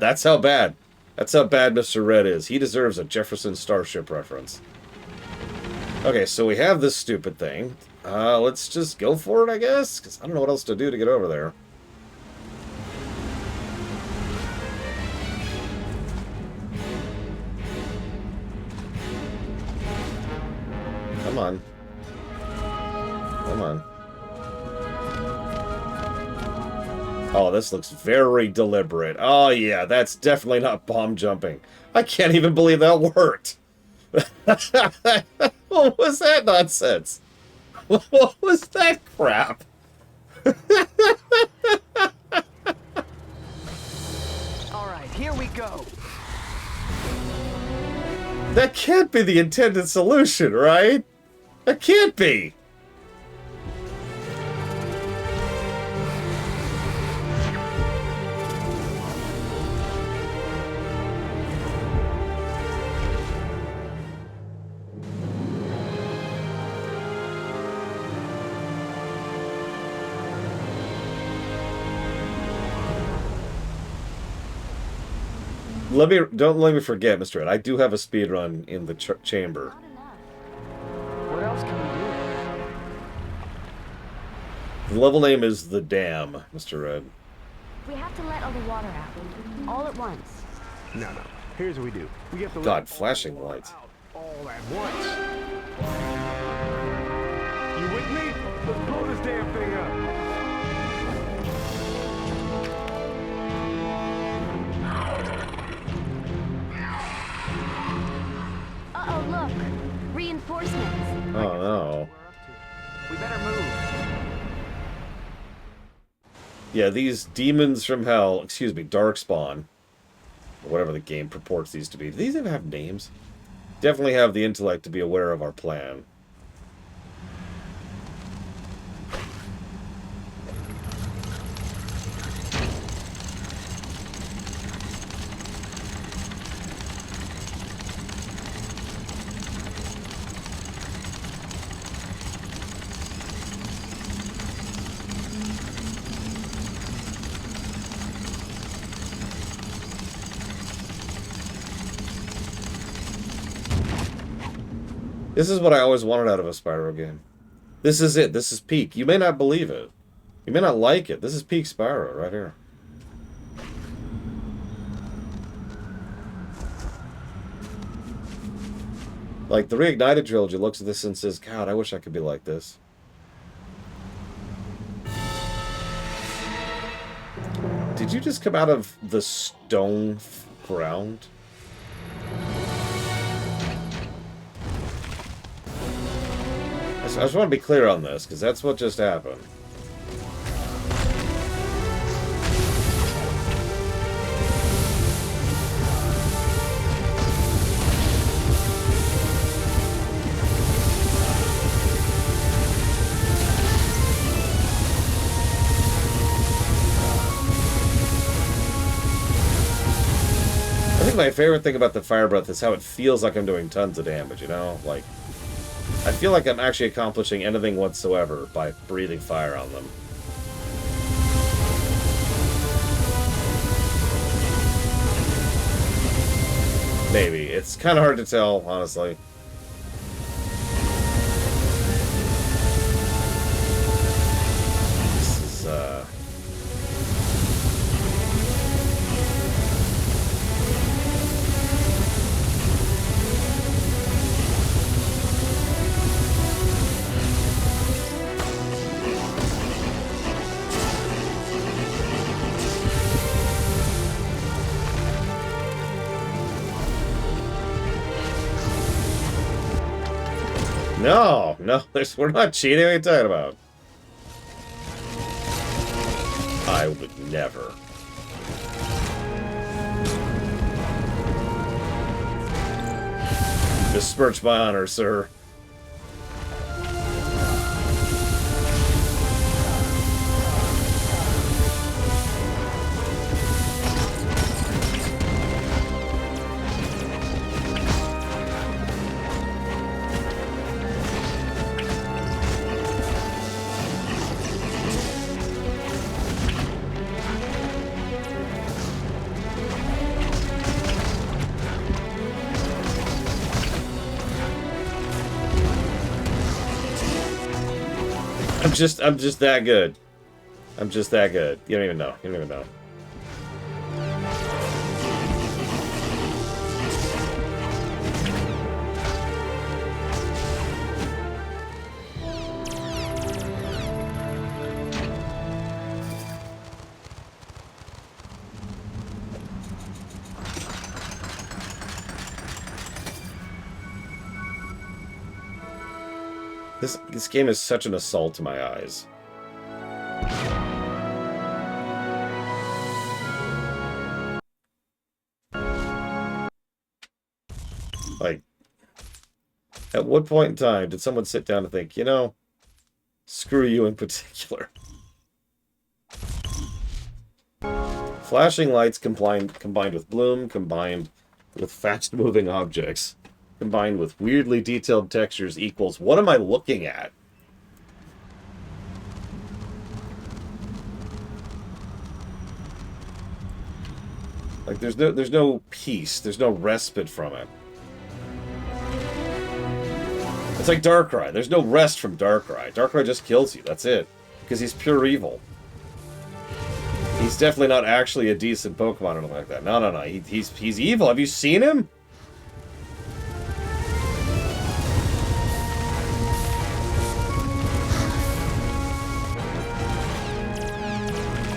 That's how bad. That's how bad Mr. Red is. He deserves a Jefferson Starship reference. Okay, so we have this stupid thing. Let's just go for it, I guess? Because I don't know what else to do to get over there. Come on. Come on. Oh, this looks very deliberate. Oh, yeah, that's definitely not bomb jumping. I can't even believe that worked. What was that nonsense? What was that crap? All right, here we go. That can't be the intended solution, right? That can't be. Don't let me forget, Mr. Ed. I do have a speed run in the chamber. Not enough. What else can we The level name is The Dam, Mr. Red. We have to let all the water out. All at once. No. Here's what we do. We have to let God, all flashing the water lights. out all at once. You with me? Let's blow this damn thing up. Uh-oh, look. Reinforcements. Oh, no. We better move. Yeah, these demons from hell, excuse me, Darkspawn, or whatever the game purports these to be. Do these even have names? Definitely have the intellect to be aware of our plan. This is what I always wanted out of a Spyro game. This is it. This is peak. You may not believe it. You may not like it. This is peak Spyro right here. Like, the Reignited trilogy looks at this and says, God, I wish I could be like this. Did you just come out of the stone ground? I just want to be clear on this, because that's what just happened. I think my favorite thing about the fire breath is how it feels like I'm doing tons of damage, you know? Like, I feel like I'm actually accomplishing anything whatsoever by breathing fire on them. Maybe. It's kind of hard to tell, honestly. This is, No, we're not cheating. What are you talking about? I would never. Besmirch my honor, sir. I'm just that good. I'm just that good. You don't even know. You don't even know. This game is such an assault to my eyes. Like, at what point in time did someone sit down and think, you know, screw you in particular? Flashing lights combined with bloom, combined with fast-moving objects, combined with weirdly detailed textures equals, what am I looking at? Like, there's no peace, there's no respite from it. It's like Darkrai. There's no rest from Darkrai. Darkrai just kills you, that's it. Because he's pure evil. He's definitely not actually a decent Pokemon or anything like that. No. He's evil. Have you seen him?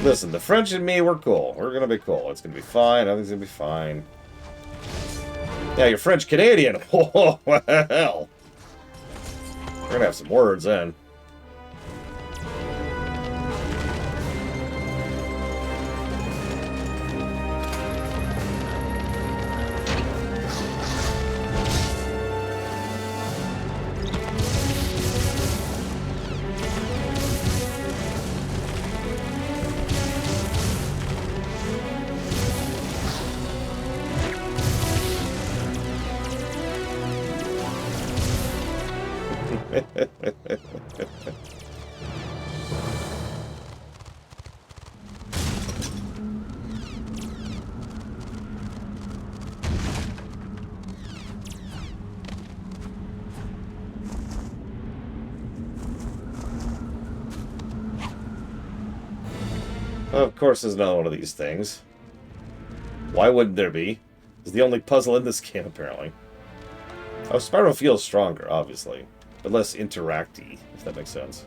Listen, the French and me, we're cool. We're gonna be cool. It's gonna be fine. Everything's gonna be fine. Yeah, you're French-Canadian. Oh, hell. We're gonna have some words then. Of course there's another one of these things. Why wouldn't there be? It's the only puzzle in this game, apparently. Oh, Spyro feels stronger, obviously. But less interacty, if that makes sense.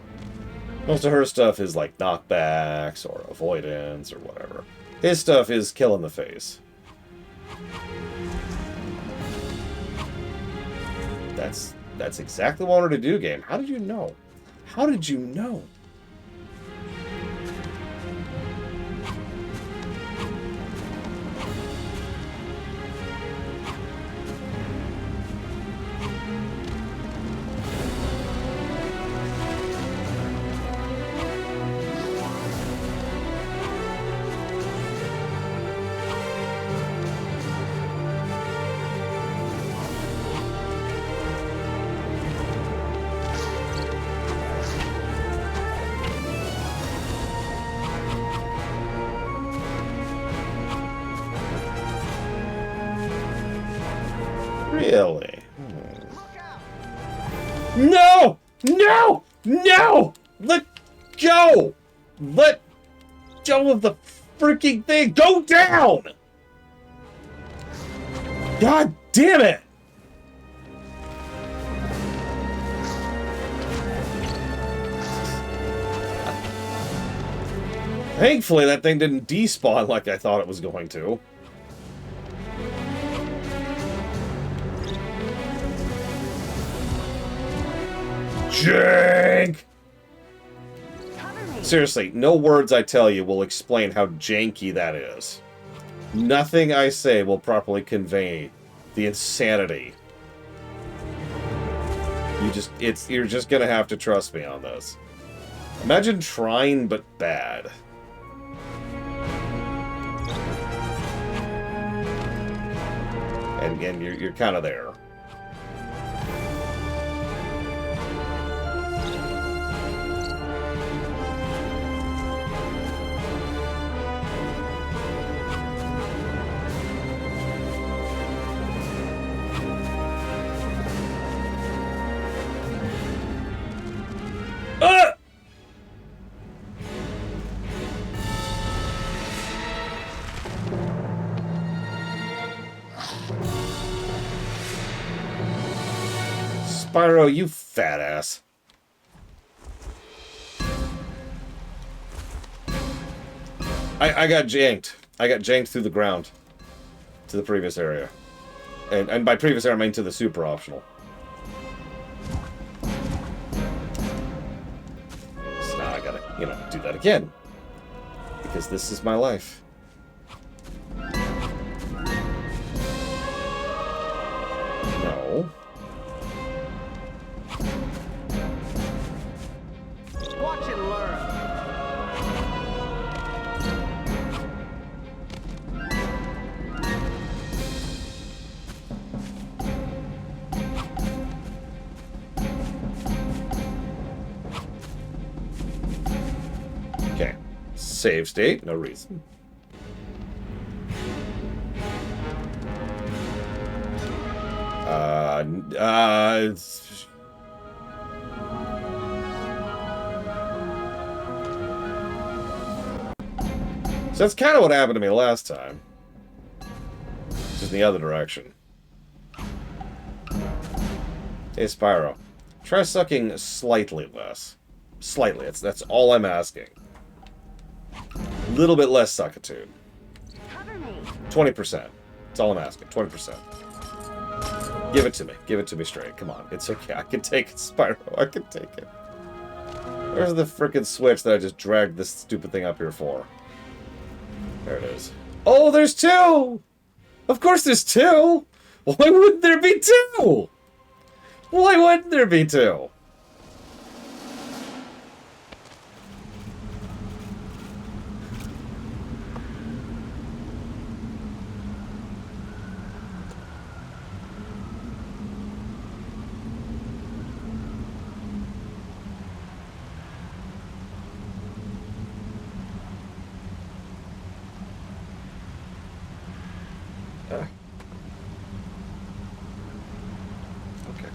Most of her stuff is like knockbacks or avoidance or whatever. His stuff is kill in the face. That's exactly what I wanted to do, game. How did you know? How did you know? Really? No! No! No! Let go! Let go of the freaking thing! Go down! God damn it! Thankfully, that thing didn't despawn like I thought it was going to. Jank! Seriously, no words I tell you will explain how janky that is. Nothing I say will properly convey the insanity. You're just gonna have to trust me on this. Imagine trying but bad. And you're kind of there. Spyro, you fat ass. I got janked. I got janked through the ground to the previous area. And by previous area, I mean to the super optional. So now I gotta, do that again. Because this is my life. No. Watch and learn. Okay. Save state, no reason. So that's kind of what happened to me last time. Just in the other direction. Hey, Spyro. Try sucking slightly less. Slightly. That's all I'm asking. A little bit less suckitude. Cover me. 20%. That's all I'm asking. 20%. Give it to me. Give it to me straight. Come on. It's okay. I can take it, Spyro. I can take it. Where's the frickin' switch that I just dragged this stupid thing up here for? There it is. Oh, there's two! Of course there's two! Why wouldn't there be two? Why wouldn't there be two? Okay.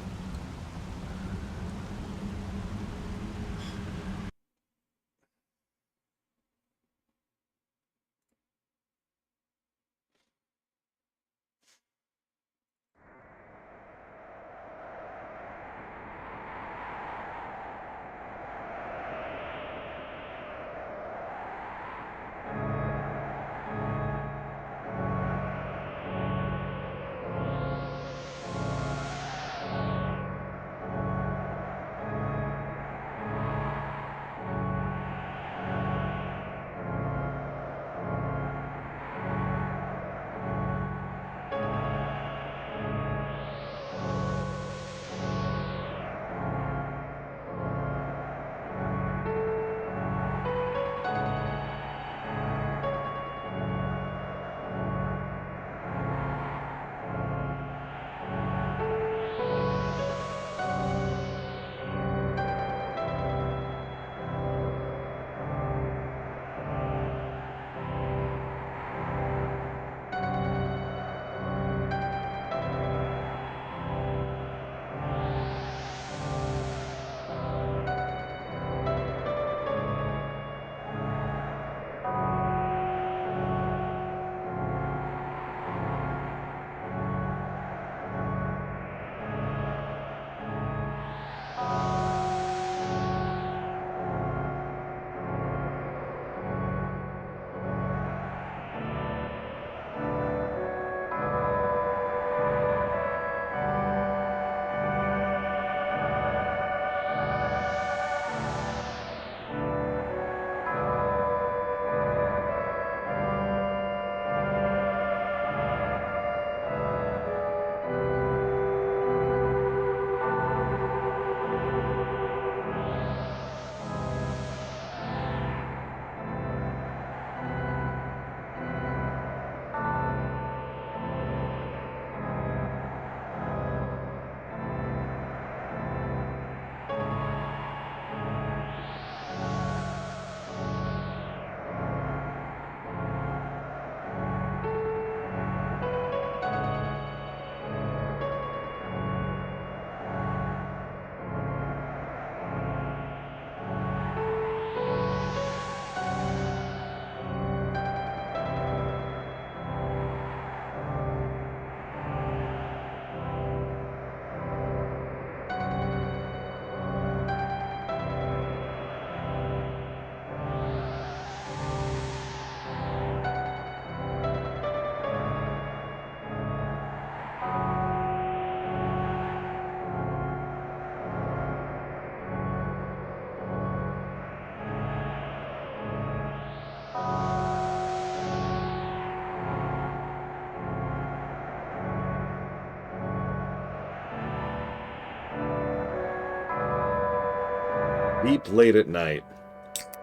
Beep late at night.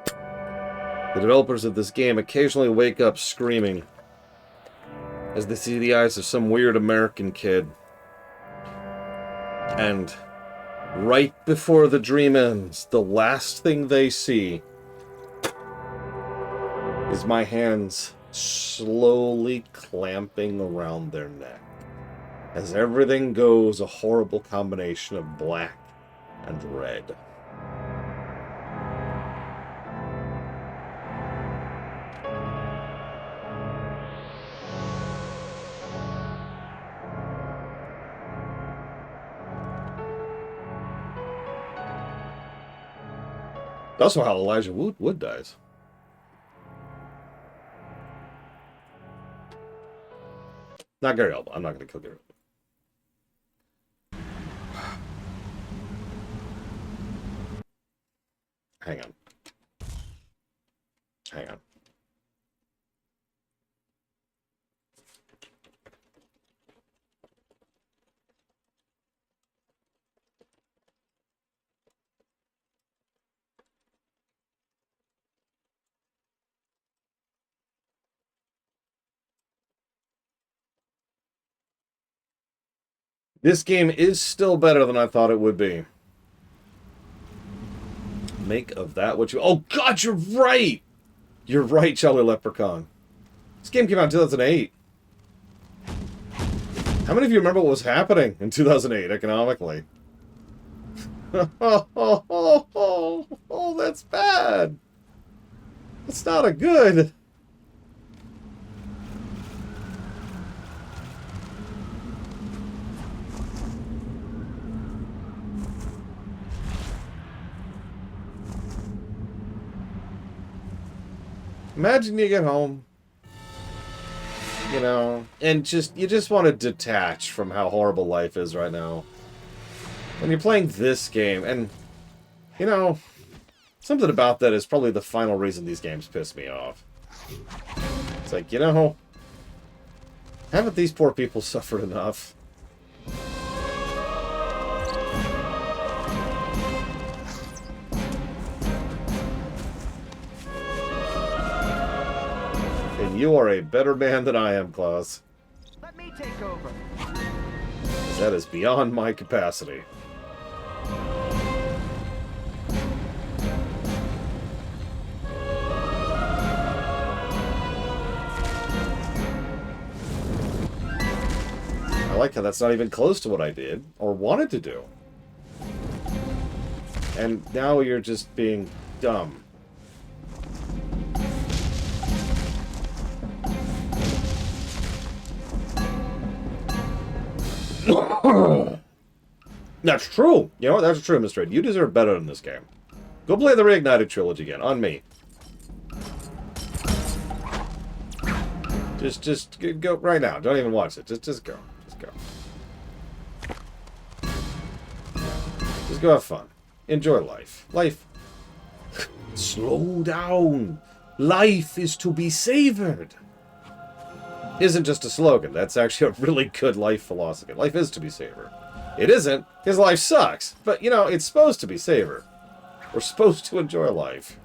The developers of this game occasionally wake up screaming as they see the eyes of some weird American kid. And right before the dream ends, the last thing they see is my hands slowly clamping around their neck as everything goes a horrible combination of black and red. That's also how Elijah Wood dies. Not Gary Oldman. I'm not going to kill Gary Oldman. Hang on. Hang on. This game is still better than I thought it would be. Make of that what you... Oh, God, you're right! You're right, Charlie Leprechaun. This game came out in 2008. How many of you remember what was happening in 2008 economically? Oh, that's bad. That's not a good... Imagine you get home, you know, and you just want to detach from how horrible life is right now. When you're playing this game, and, you know, something about that is probably the final reason these games piss me off. It's like, you know, haven't these poor people suffered enough? And you are a better man than I am, Klaus. Let me take over. That is beyond my capacity. I like how that's not even close to what I did or wanted to do. And now you're just being dumb. That's true. You know what? That's true, Mr. Ed. You deserve better than this game. Go play the Reignited trilogy again. On me. Just go right now. Don't even watch it. Just go. Just go. Just go have fun. Enjoy life. Life. Slow down. Life is to be savored. Isn't just a slogan. That's actually a really good life philosophy. Life is to be savored. It isn't, because life sucks. But, you know, it's supposed to be savored. We're supposed to enjoy life.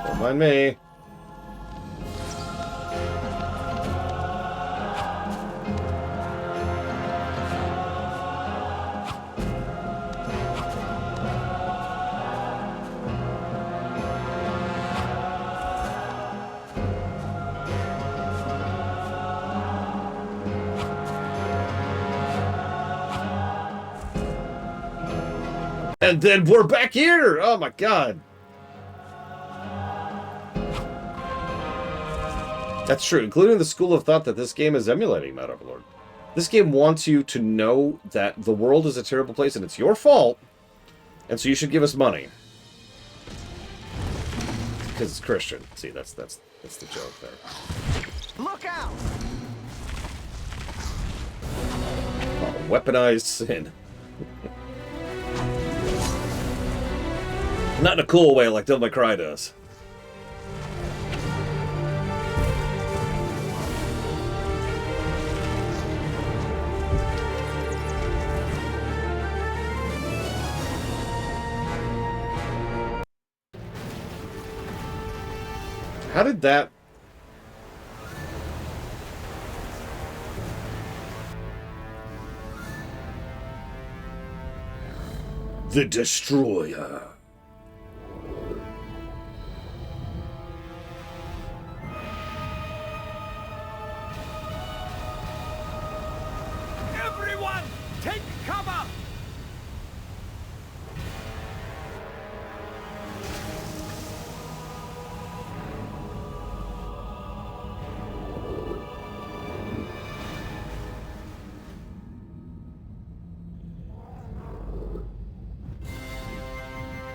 Don't mind me. And then we're back here! Oh my god. That's true, including the school of thought that this game is emulating Mad Overlord. This game wants you to know that the world is a terrible place and it's your fault, and so you should give us money. Because it's Christian. See, that's the joke there. Look out! Oh, weaponized sin. Not in a cool way like Devil May Cry does. How did that... The Destroyer. Everyone, take cover!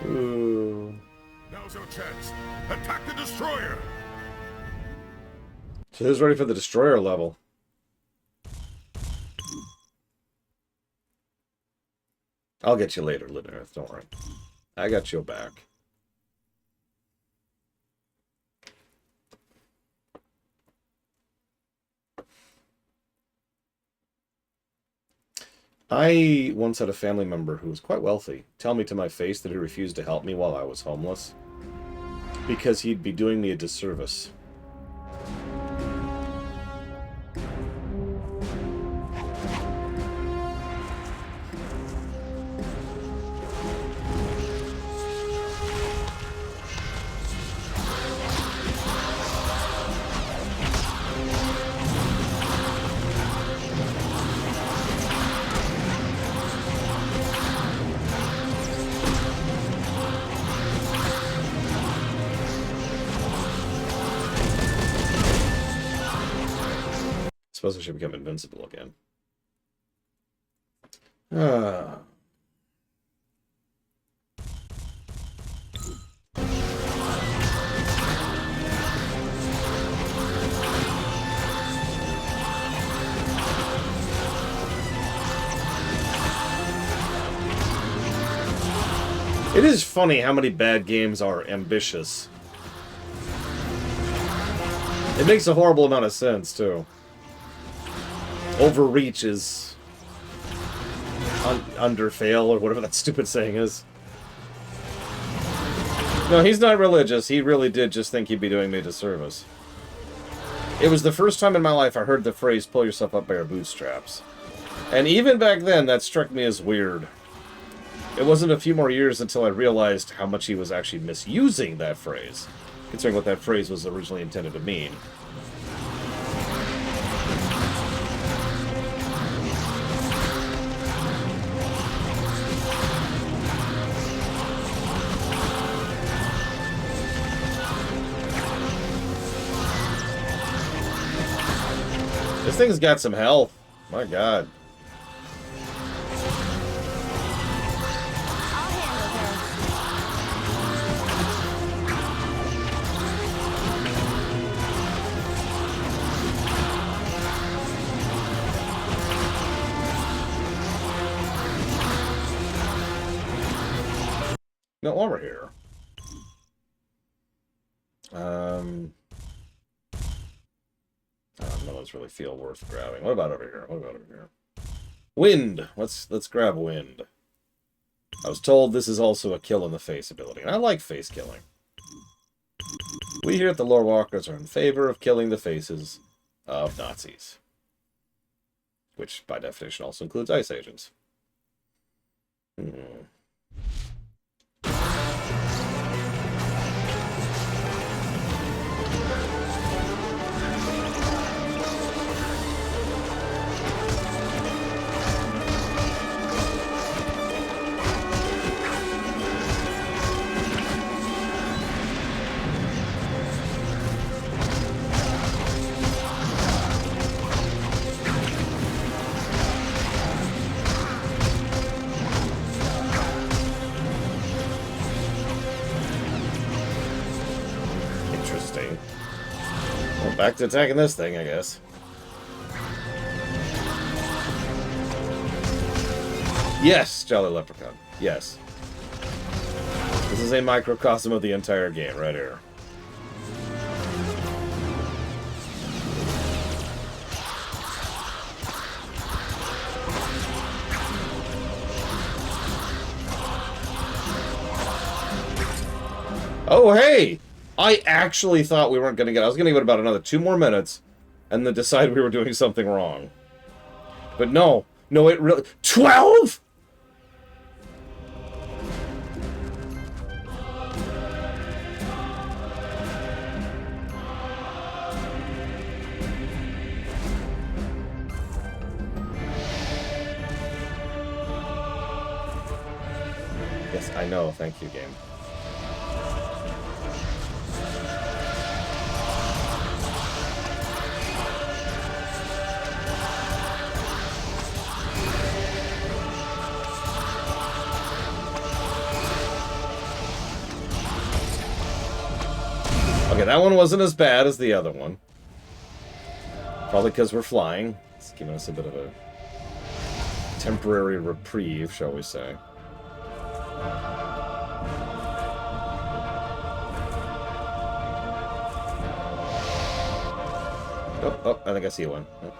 Ooh. Now's our chance. Attack the destroyer. So who's ready for the Destroyer level? I'll get you later, Lidnerth. Don't worry. I got your back. I once had a family member who was quite wealthy tell me to my face that he refused to help me while I was homeless because he'd be doing me a disservice. Suppose I should become invincible again. Ah. It is funny how many bad games are ambitious. It makes a horrible amount of sense, too. Overreach is under fail, or whatever that stupid saying is. No, he's not religious. He really did just think he'd be doing me a disservice. It was the first time in my life I heard the phrase, pull yourself up by your bootstraps. And even back then, that struck me as weird. It wasn't a few more years until I realized how much he was actually misusing that phrase, considering what that phrase was originally intended to mean. This thing's got some health. My god. I'll handle No, while we're here. None of those really feel worth grabbing. What about over here? What about over here? Wind! Let's grab wind. I was told this is also a kill in the face ability, and I like face killing. We here at the Lore Walkers are in favor of killing the faces of Nazis. Which, by definition, also includes ICE agents. Interesting. Well, back to attacking this thing, I guess. Yes, Jolly Leprechaun. Yes. This is a microcosm of the entire game, right here. Oh, hey! I actually thought we weren't going to get... I was going to give it about another 2 more minutes and then decide we were doing something wrong. But no. No, it really... 12?! Yes, I know. Thank you, game. Okay, that one wasn't as bad as the other one. Probably because we're flying. It's giving us a bit of a temporary reprieve, shall we say. Oh, I think I see one. Oh,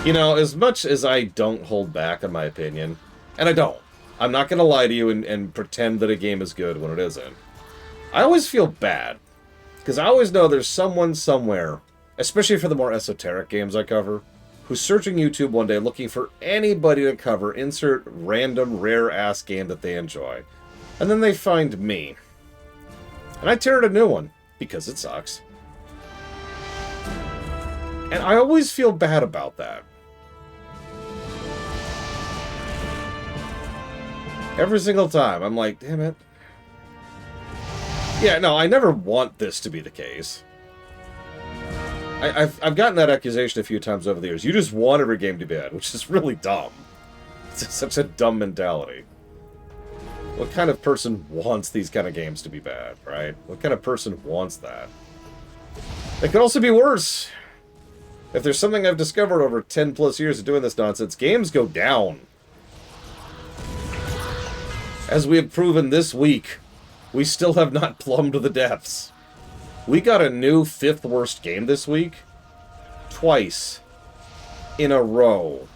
okay. You know, as much as I don't hold back on my opinion, and I don't, I'm not going to lie to you and pretend that a game is good when it isn't. I always feel bad, because I always know there's someone somewhere, especially for the more esoteric games I cover, who's searching YouTube one day looking for anybody to cover insert random rare-ass game that they enjoy. And then they find me. And I tear it a new one, because it sucks. And I always feel bad about that. Every single time, I'm like, damn it. Yeah, no, I never want this to be the case. I've gotten that accusation a few times over the years. You just want every game to be bad, which is really dumb. It's such a dumb mentality. What kind of person wants these kind of games to be bad, right? What kind of person wants that? It could also be worse. If there's something I've discovered over 10 plus years of doing this nonsense, games go down. As we have proven this week, we still have not plumbed the depths. We got a new 5th worst game this week. Twice. In a row.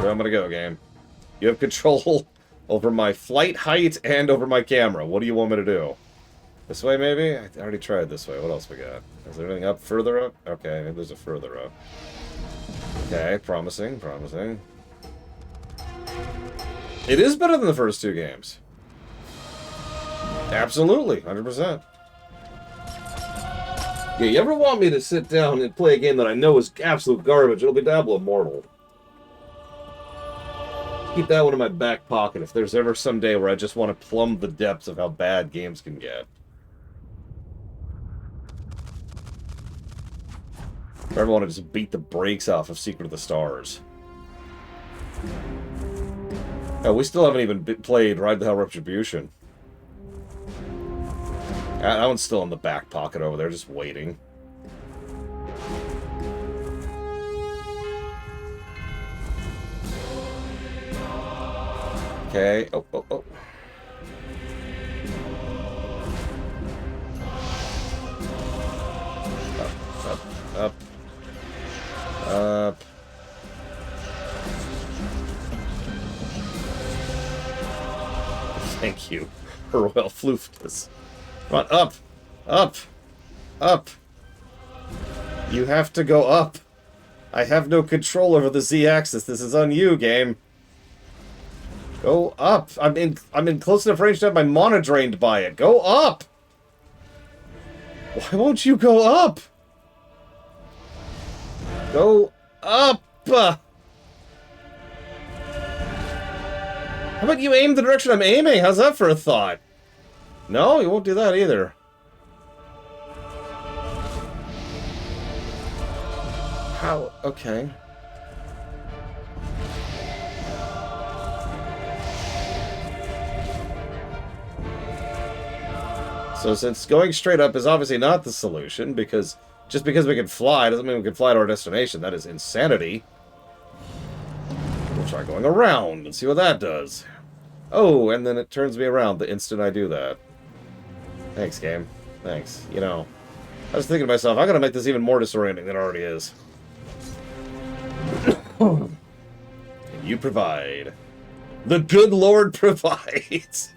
I'm gonna go, game. You have control over my flight height and over my camera. What do you want me to do? This way, maybe? I already tried this way. What else we got? Is there anything up, further up? Okay, maybe there's a further up. Okay, promising, promising. It is better than the first 2 games. Absolutely, 100%. Yeah, you ever want me to sit down and play a game that I know is absolute garbage? It'll be Diablo Immortal. Keep that one in my back pocket if there's ever some day where I just want to plumb the depths of how bad games can get. If I ever want to just beat the brakes off of Secret of the Stars. Oh, we still haven't even played Ride the Hell Retribution. That one's still in the back pocket over there, just waiting. Okay. Oh, oh, oh. Up, up, up. Thank you, Herwell Flooftus. Come on, up, up, up. You have to go up. I have no control over the Z-axis. This is on you, game. Go up. I'm in close enough range to have my mana drained by it. Go up. Why won't you go up? Go up. How about you aim the direction I'm aiming? How's that for a thought? No, you won't do that either. How? Okay. So since going straight up is obviously not the solution, because just because we can fly doesn't mean we can fly to our destination. That is insanity. We'll try going around and see what that does. Oh, and then it turns me around the instant I do that. Thanks, game. Thanks. You know, I was thinking to myself, I gotta make this even more disorienting than it already is. And you provide. The good Lord provides.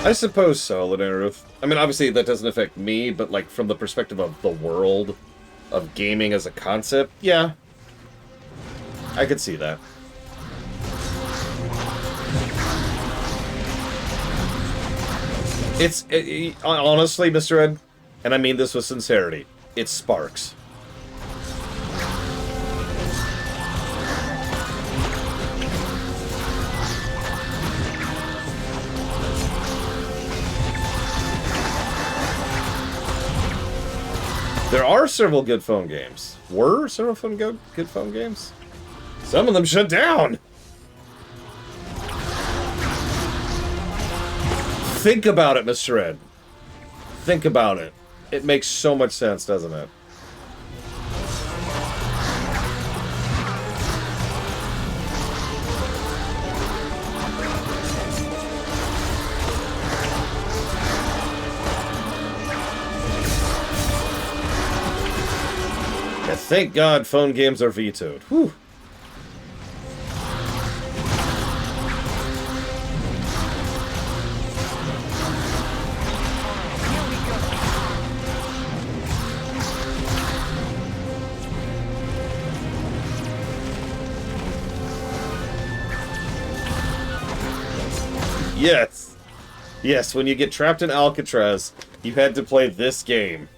I suppose so, Linearoof. I mean, obviously that doesn't affect me, but like from the perspective of the world of gaming as a concept, yeah. I could see that. Honestly, Mr. Ed, and I mean this with sincerity, it sparks. There are several good phone games. Were several good phone games? Some of them shut down! Think about it, Mr. Ed. Think about it. It makes so much sense, doesn't it? Yeah, thank God phone games are vetoed. Whew. Yes. Yes, when you get trapped in Alcatraz, you had to play this game.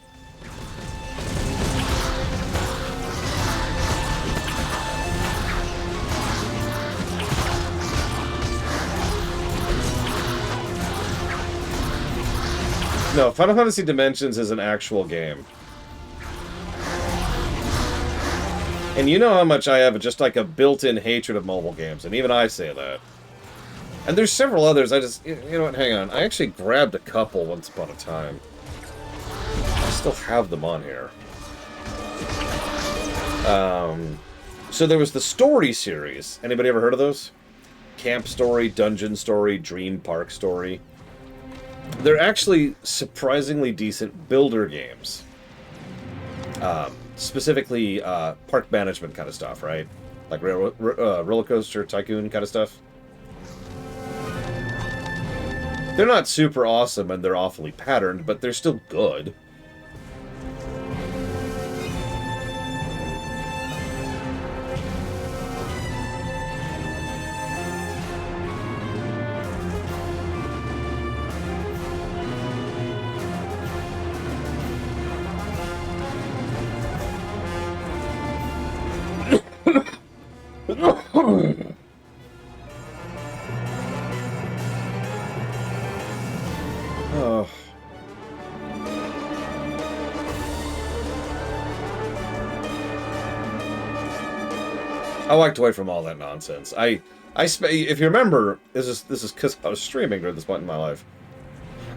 No, Final Fantasy Dimensions is an actual game. And you know how much I have just like a built-in hatred of mobile games, and even I say that. And there's several others, you know what, hang on. I actually grabbed a couple once upon a time. I still have them on here. So there was the Story series. Anybody ever heard of those? Camp Story, Dungeon Story, Dream Park Story. They're actually surprisingly decent builder games. Specifically, park management kind of stuff, right? Like roller coaster tycoon kind of stuff. They're not super awesome and they're awfully patterned, but they're still good. Oh. I walked away from all that nonsense. If you remember, this is because I was streaming during this point in my life.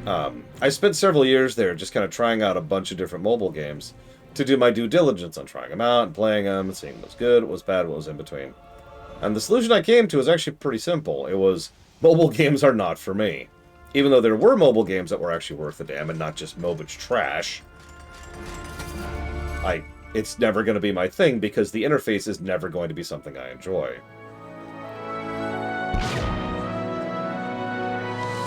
I spent several years there just kind of trying out a bunch of different mobile games to do my due diligence on trying them out and playing them and seeing what was good, what was bad, what was in between. And the solution I came to was actually pretty simple. It was, mobile games are not for me. Even though there were mobile games that were actually worth a damn and not just mobile trash, it's never going to be my thing because the interface is never going to be something I enjoy.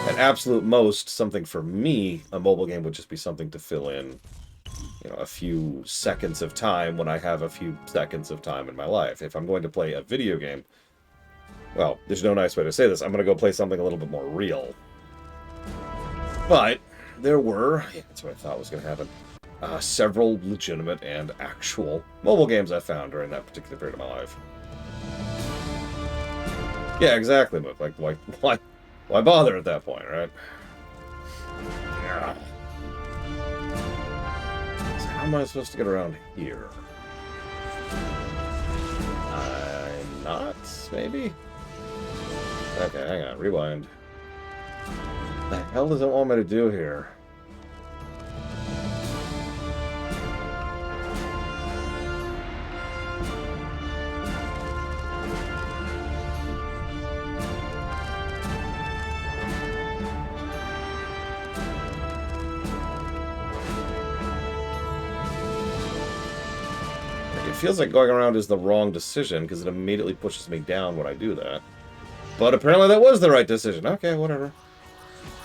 At absolute most, something for me, a mobile game would just be something to fill in, you know, a few seconds of time when I have a few seconds of time in my life. If I'm going to play a video game, well, there's no nice way to say this. I'm going to go play something a little bit more real. But there were, yeah, that's what I thought was going to happen, several legitimate and actual mobile games I found during that particular period of my life. Yeah, exactly, Mook. Like, why bother at that point, right? Yeah. So how am I supposed to get around here? I'm not, maybe? Okay, hang on, rewind. What the hell does it want me to do here? It feels like going around is the wrong decision because it immediately pushes me down when I do that. But apparently that was the right decision. Okay, whatever.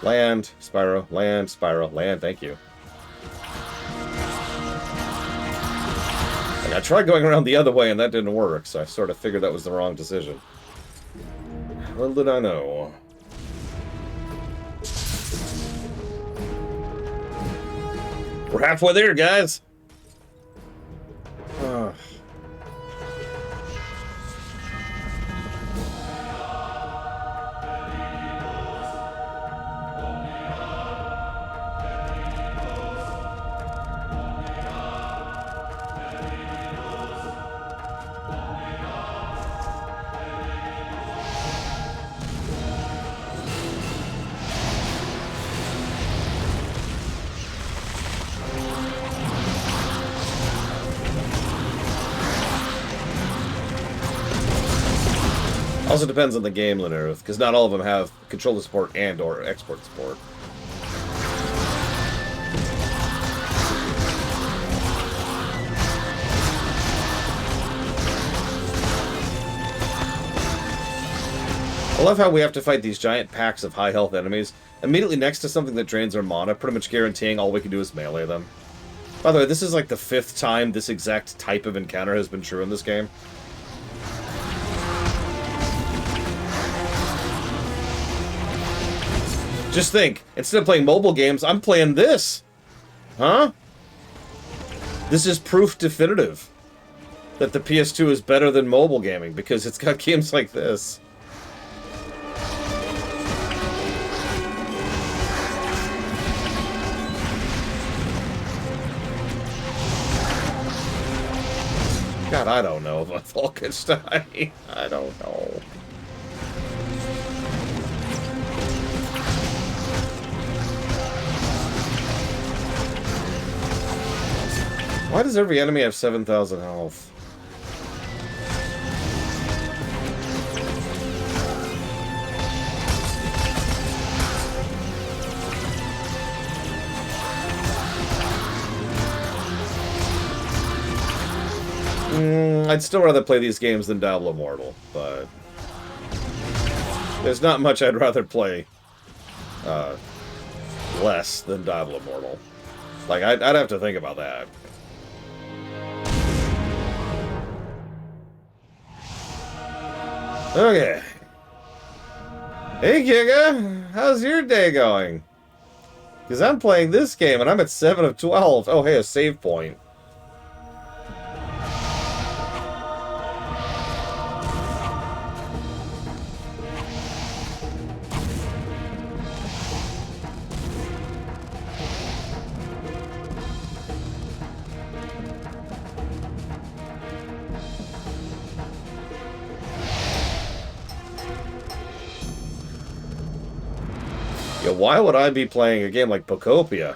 Land, Spyro, land, thank you. Like, I tried going around the other way and that didn't work, so I sort of figured that was the wrong decision. Little did I know. We're halfway there, guys! Also depends on the game, Linear, because not all of them have controller support and or export support. I love how we have to fight these giant packs of high health enemies immediately next to something that drains our mana, pretty much guaranteeing all we can do is melee them. By the way, this is like the 5th time this exact type of encounter has been true in this game. Just think, instead of playing mobile games, I'm playing this! Huh? This is proof definitive that the PS2 is better than mobile gaming, because it's got games like this. God, I don't know about Falkenstein. I don't know. Why does every enemy have 7,000 health? I'd still rather play these games than Diablo Immortal, but there's not much I'd rather play less than Diablo Immortal. Like, I'd have to think about that. Okay. Hey, Giga! How's your day going? Because I'm playing this game and I'm at 7 of 12. Oh, hey, a save point. Why would I be playing a game like Pocopia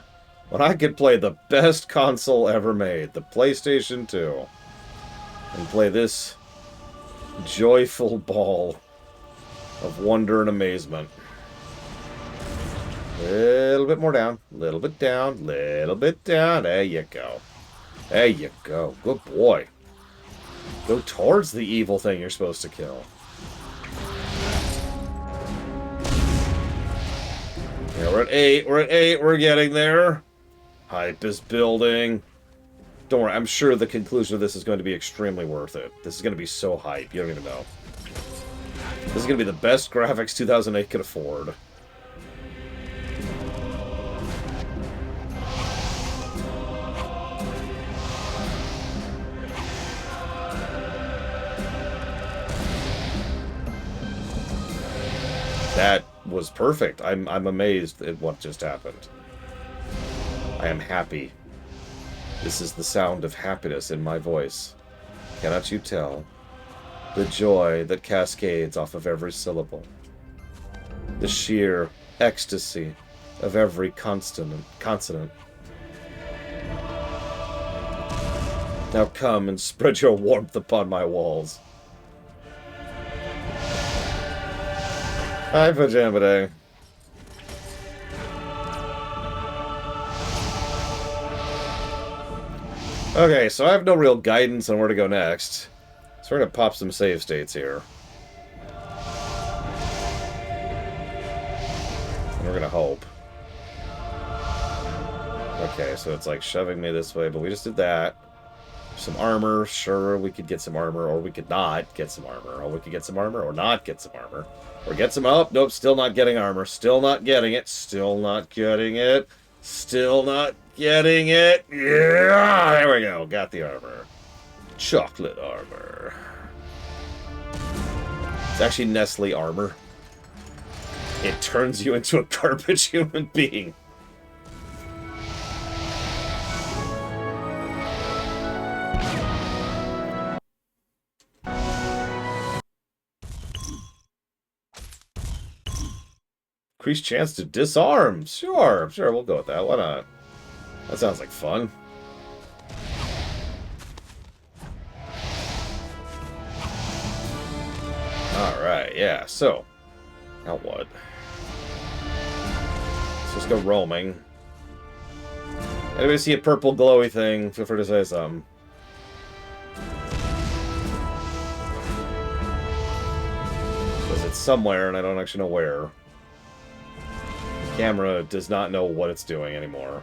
when I could play the best console ever made, the PlayStation 2, and play this joyful ball of wonder and amazement? Little bit more down, little bit down, little bit down. There you go. There you go. Good boy. Go towards the evil thing you're supposed to kill. Yeah, we're at 8, we're at 8, we're getting there. Hype is building. Don't worry, I'm sure the conclusion of this is going to be extremely worth it. This is going to be so hype, you don't even know. This is going to be the best graphics 2008 could afford. That was perfect. I'm amazed at what just happened. I am happy. This is the sound of happiness in my voice. Cannot you tell? The joy that cascades off of every syllable. The sheer ecstasy of every consonant. Now come and spread your warmth upon my walls. Hi, Pajama Day. Okay, so I have no real guidance on where to go next. So we're going to pop some save states here. And we're going to hope. Okay, so it's like shoving me this way, but we just did that. Some armor, sure, we could get some armor, or we could not get some armor. Or we could get some armor, or not get some armor. Or get some... Oh, nope, still not getting armor. Still not getting it. Still not getting it. Still not getting it. Yeah, there we go. Got the armor. Chocolate armor. It's actually Nestle armor. It turns you into a garbage human being. Increased chance to disarm. Sure, we'll go with that. Why not? That sounds like fun. Alright, yeah, so. Now what? Let's just go roaming. Anybody see a purple glowy thing? Feel free to say something. Because it's somewhere and I don't actually know where. Camera does not know what it's doing anymore.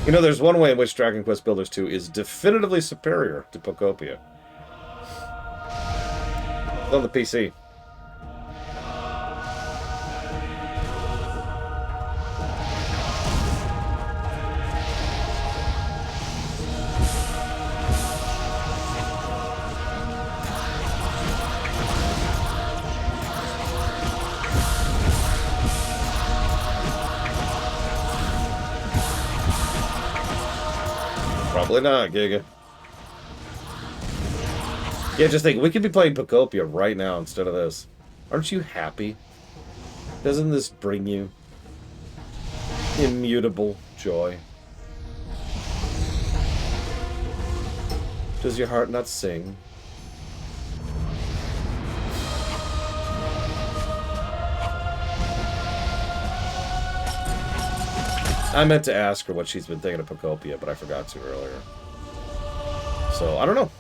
You know, there's one way in which Dragon Quest Builders 2 is definitively superior to Pocopia. It's on the PC. Probably not, Giga. Yeah, just think, we could be playing Pocopia right now instead of this. Aren't you happy? Doesn't this bring you immutable joy? Does your heart not sing? I meant to ask her what she's been thinking of Pocopia, but I forgot to earlier. So, I don't know.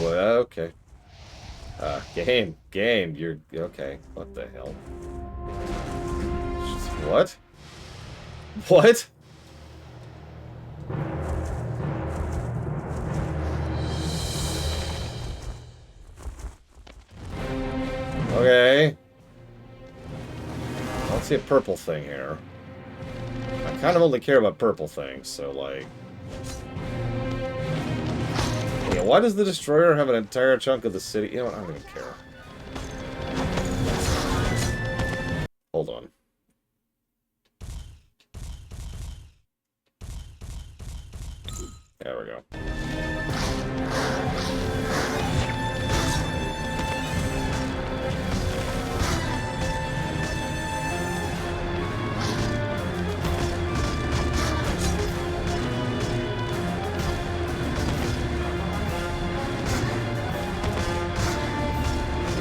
Well, okay. Game, you're... Okay, what the hell? What? What? Okay. I don't see a purple thing here. I kind of only care about purple things, so, like... Yeah, why does the Destroyer have an entire chunk of the city? You know what? I don't even care. Hold on. There we go.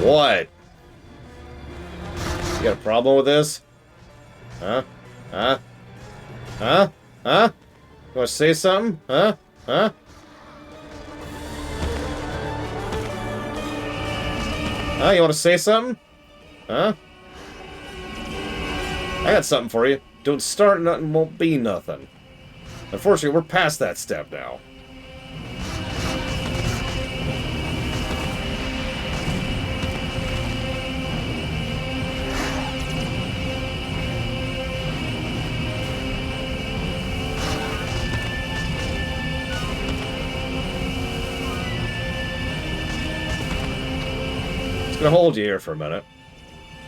What? You got a problem with this? Huh? Huh? Huh? Huh? You want to say something? Huh? Huh? Huh? You want to say something? Huh? I got something for you. Don't start nothing, won't be nothing. Unfortunately, we're past that step now. It's gonna hold you here for a minute.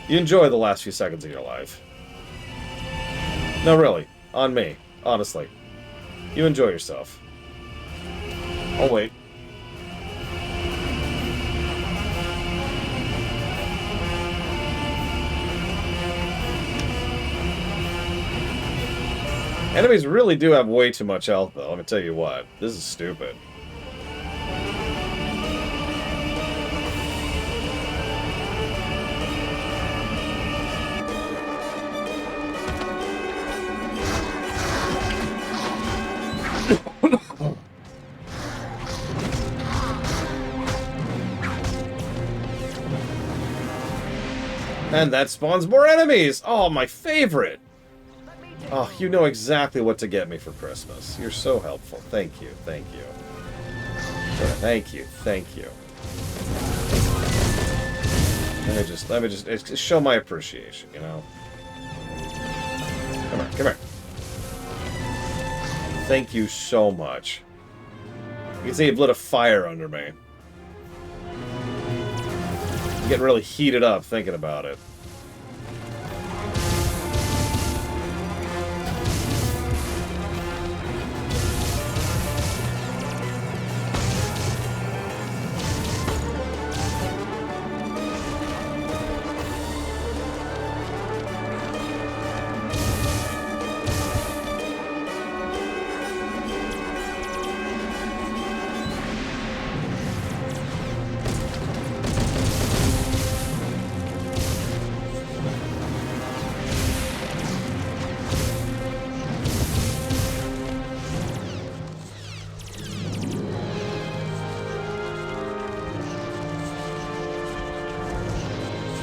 You enjoy the last few seconds of your life. No, really. On me. Honestly. You enjoy yourself. I'll wait. Enemies really do have way too much health, though. Let me tell you what. This is stupid. And that spawns more enemies! Oh, my favorite! Oh, you know exactly what to get me for Christmas. You're so helpful. Thank you, thank you. Thank you, thank you. Let me just show my appreciation, you know? Come here, come here. Thank you so much. You can see you've lit a fire under me. I'm getting really heated up thinking about it.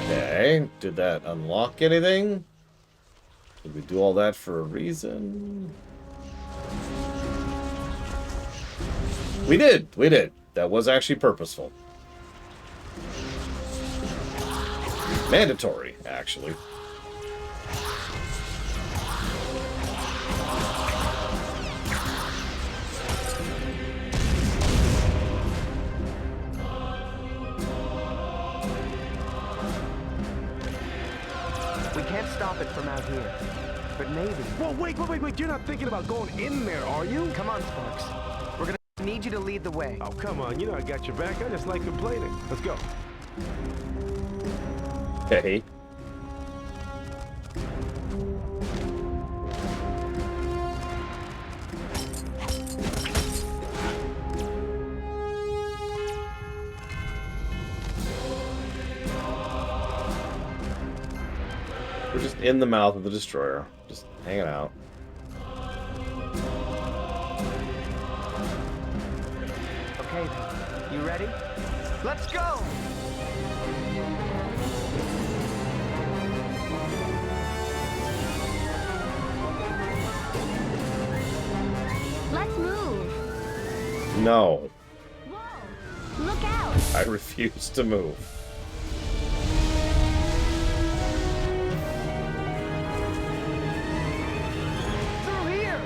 Okay, did that unlock anything? Did we do all that for a reason? We did! We did. That was actually purposeful. Mandatory, actually. We can't stop it from out here. But maybe. Whoa, wait. You're not thinking about going in there, are you? Come on, Sparks. We're gonna need you to lead the way. Oh, come on. You know I got your back. I just like complaining. Let's go. Okay. We're just in the mouth of the destroyer, just hanging out. Okay then. You ready? Let's go! Let's move. No, Whoa! Look out! I refuse to move. Through here!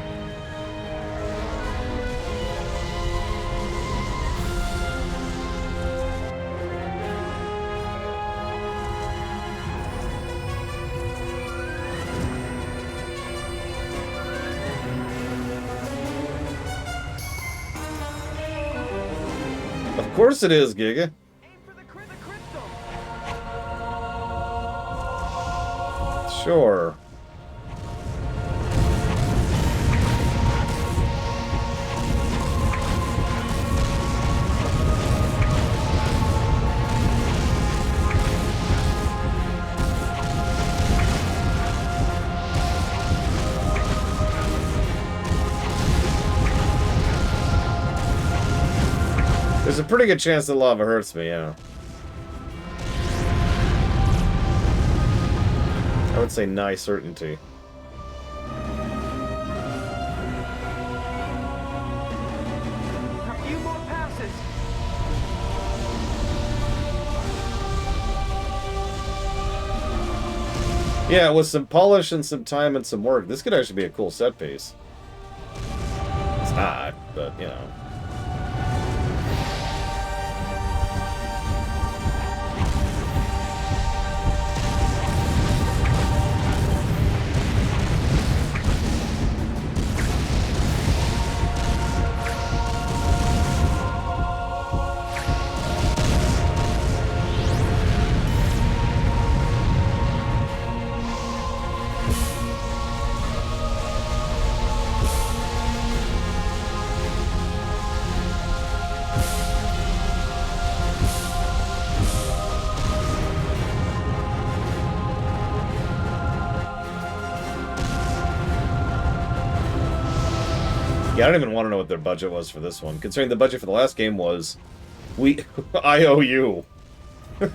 Of course it is, Giga. Aim for the crystal! Sure. There's a pretty good chance the lava hurts me, yeah. I would say nigh certainty. A few more passes. Yeah, with some polish and some time and some work, this could actually be a cool set piece. It's not, but, you know. Yeah, I don't even want to know what their budget was for this one, considering the budget for the last game was IOU. Let's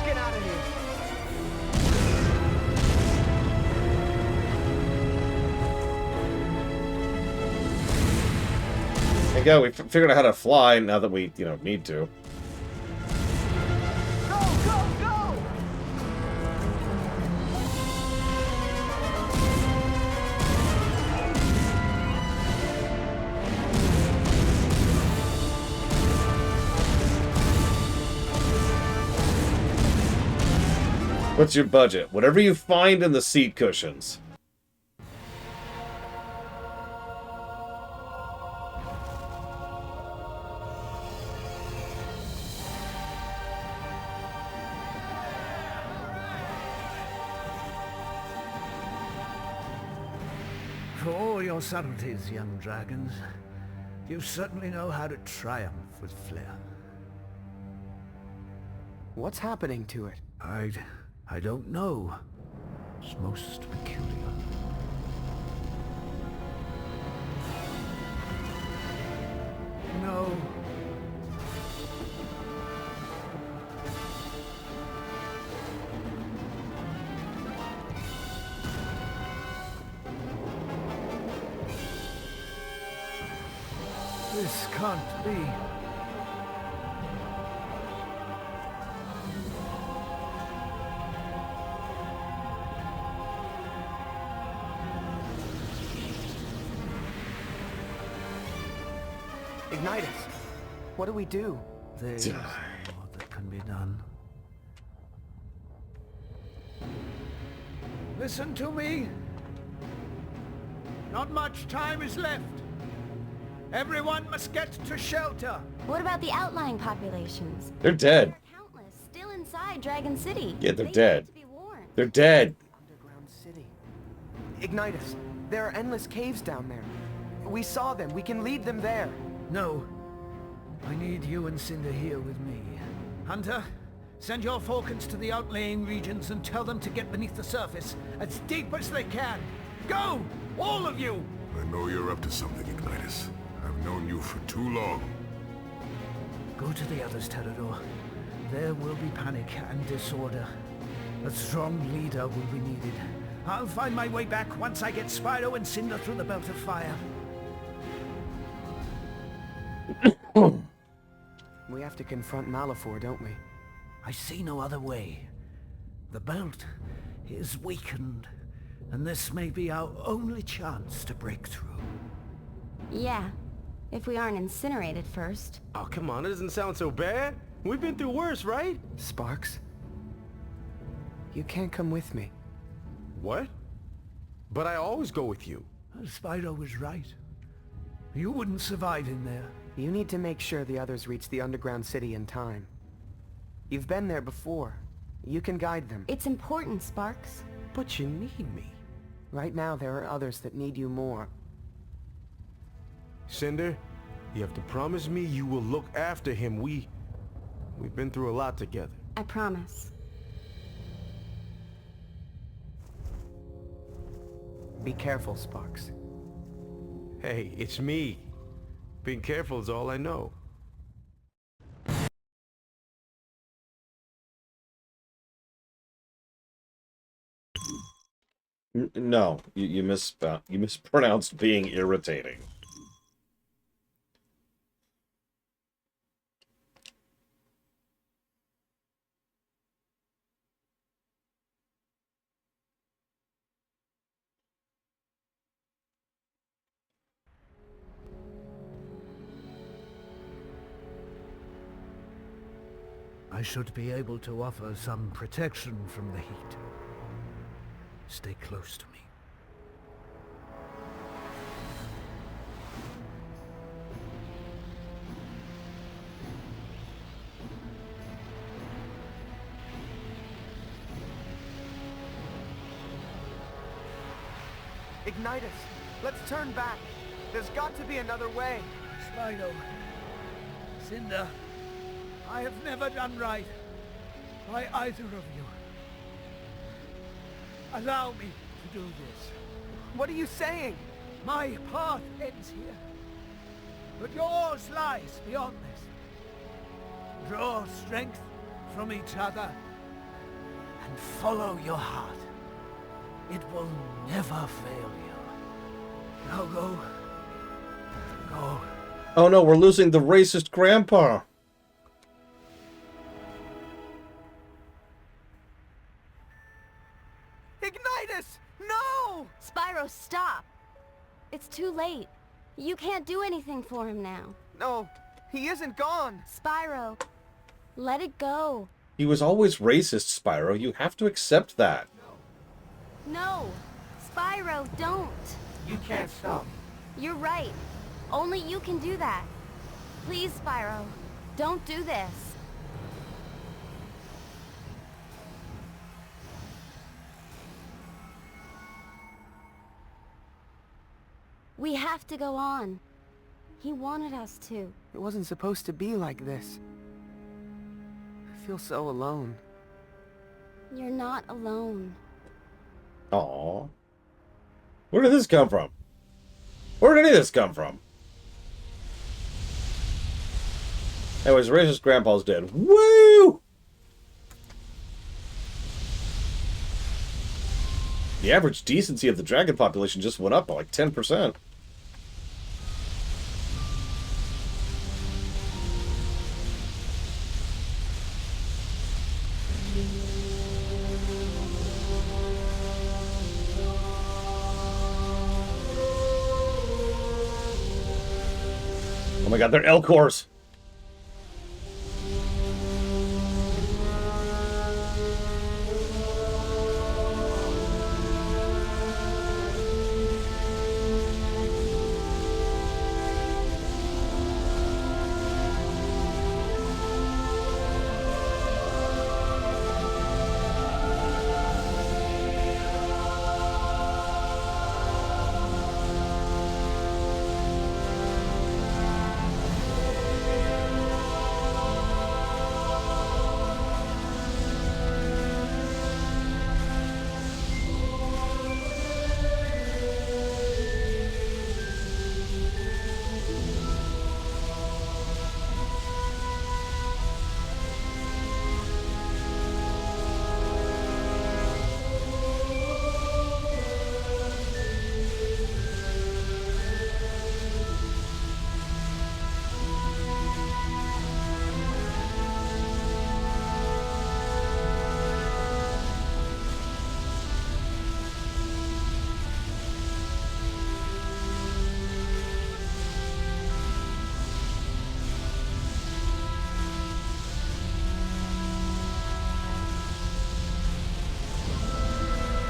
get out of here. And yeah, we figured out how to fly now that we, you know, need to. Go, go, go! What's your budget? Whatever you find in the seat cushions. For all your subtleties, young dragons, you certainly know how to triumph with flair. What's happening to it? I don't know. It's most peculiar. No. This can't be. Ignite us. What do we do? There's more that can be done. Listen to me. Not much time is left. Everyone must get to shelter. What about the outlying populations? They're dead. They're countless, still inside Dragon City. Yeah, they're They dead. need to be warned. They're dead. Underground city. Ignite us. There are endless caves down there. We saw them. We can lead them there. No. I need you and Cinder here with me. Hunter, send your falcons to the outlying regions and tell them to get beneath the surface, as deep as they can. Go! All of you! I know you're up to something, Ignitus. I've known you for too long. Go to the others, Terador. There will be panic and disorder. A strong leader will be needed. I'll find my way back once I get Spyro and Cinder through the belt of fire. We have to confront Malefor, don't we? I see no other way. The belt is weakened, and this may be our only chance to break through. Yeah, if we aren't incinerated first. Oh, come on, it doesn't sound so bad. We've been through worse, right? Sparks? You can't come with me. What? But I always go with you. Spyro was right. You wouldn't survive in there. You need to make sure the others reach the underground city in time. You've been there before. You can guide them. It's important, Sparks. But you need me. Right now, there are others that need you more. Cinder, you have to promise me you will look after him. We've been through a lot together. I promise. Be careful, Sparks. Hey, it's me. Being careful is all I know. No, you mispronounced being irritating. I should be able to offer some protection from the heat. Stay close to me. Ignite us! Let's turn back! There's got to be another way! Spyro, Cinder, I have never done right by either of you. Allow me to do this. What are you saying? My path ends here, but yours lies beyond this. Draw strength from each other and follow your heart. It will never fail you. Now go. Go. Oh no, we're losing the racist grandpa. Ignite us! No! Spyro, stop! It's too late. You can't do anything for him now. No, he isn't gone! Spyro, let it go. He was always racist, Spyro. You have to accept that. No! Spyro, don't! You can't stop. You're right. Only you can do that. Please, Spyro, don't do this. We have to go on. He wanted us to. It wasn't supposed to be like this. I feel so alone. You're not alone. Aww. Where did this come from? Where did any of this come from? Anyways, racist grandpa's dead. Woo! The average decency of the dragon population just went up by like 10%. Oh my god, they're Elcors!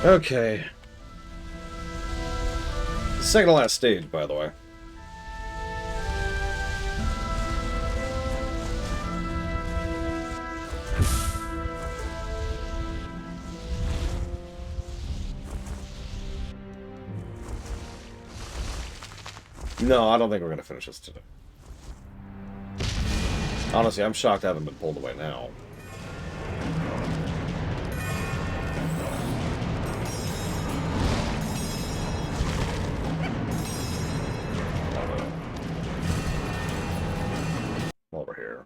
Okay. Second to last stage, by the way. No, I don't think we're going to finish this today. Honestly, I'm shocked I haven't been pulled away now. While we're here.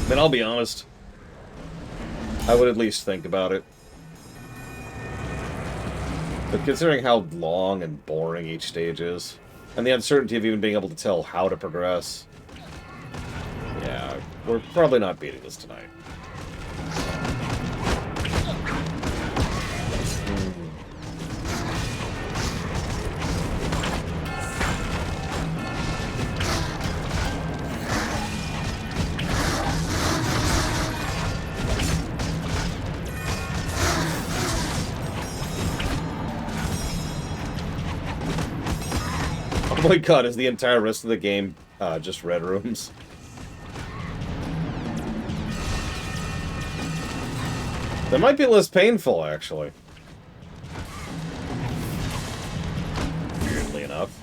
I mean, I'll be honest. I would at least think about it. But considering how long and boring each stage is, and the uncertainty of even being able to tell how to progress, yeah, we're probably not beating this tonight. Oh my god, is the entire rest of the game just red rooms? That might be less painful, actually. Weirdly enough.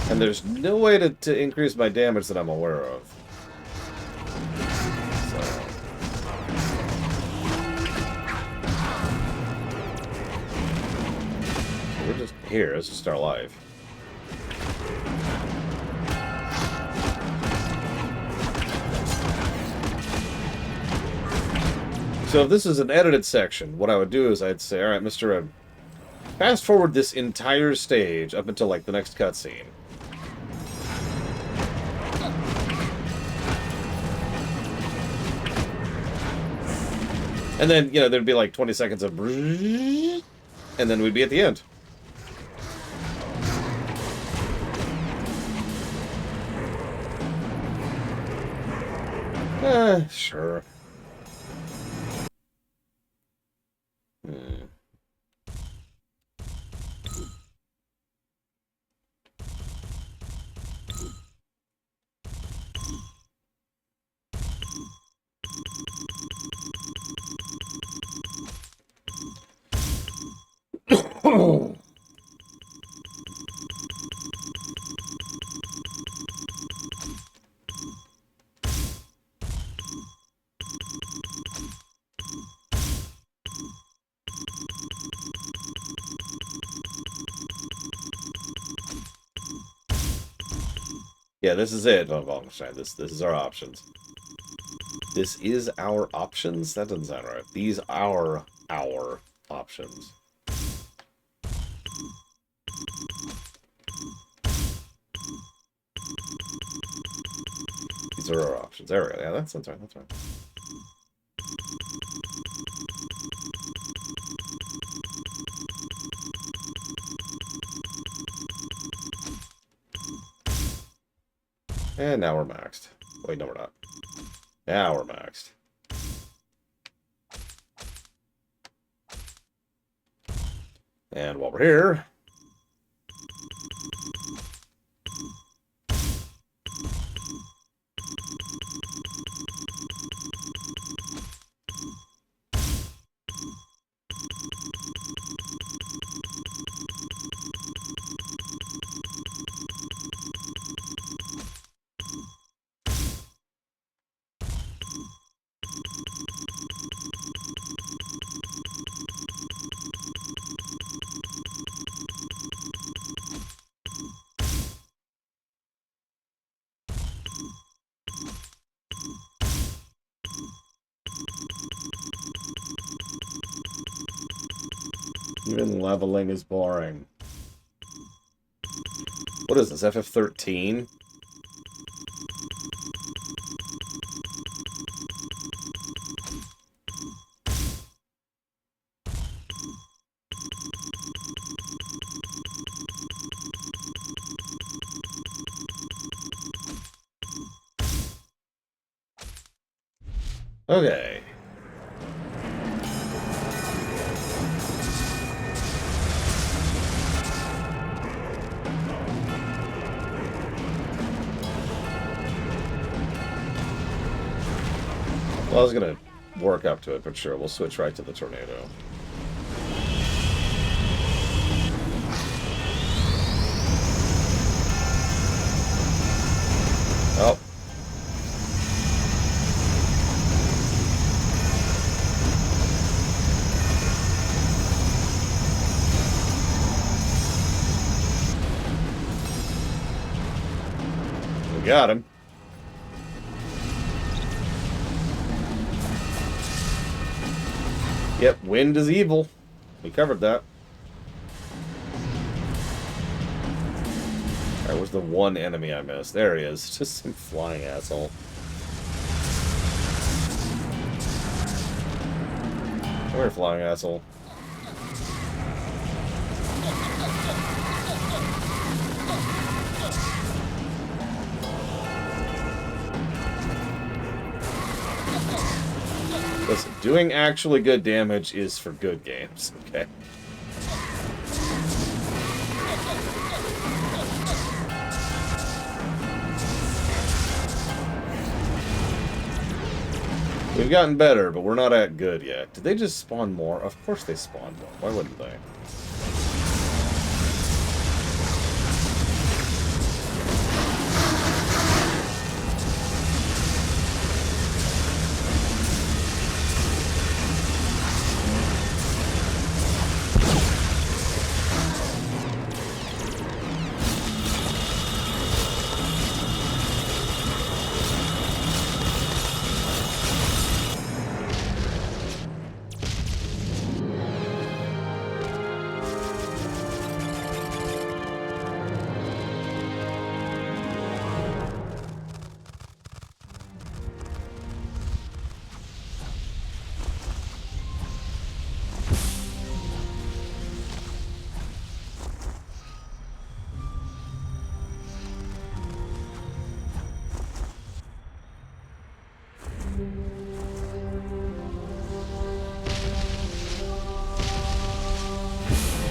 And there's no way to increase my damage that I'm aware of. So. We're just here. Let's just start live. So if this is an edited section, what I would do is I'd say, alright, Mr. Red, fast forward this entire stage up until, like, the next cutscene. And then, you know, there'd be like 20 seconds of... And then we'd be at the end. Sure. Yeah, this is it. This is our options. This is our options? That doesn't sound right. These are our options. These are our options. There we go. Yeah, that's right. That's right. And now we're maxed. Wait, no, we're not. Now we're maxed. And while we're here... Even leveling is boring. What is this, FF13? Okay. Well, I was gonna work up to it, but sure, we'll switch right to the tornado. Oh. We got him. Yep, wind is evil. We covered that. Alright, where's the one enemy I missed? There he is. Just some flying asshole. Come here, flying asshole. Listen, doing actually good damage is for good games, okay? We've gotten better, but we're not at good yet. Did they just spawn more? Of course they spawned more. Why wouldn't they?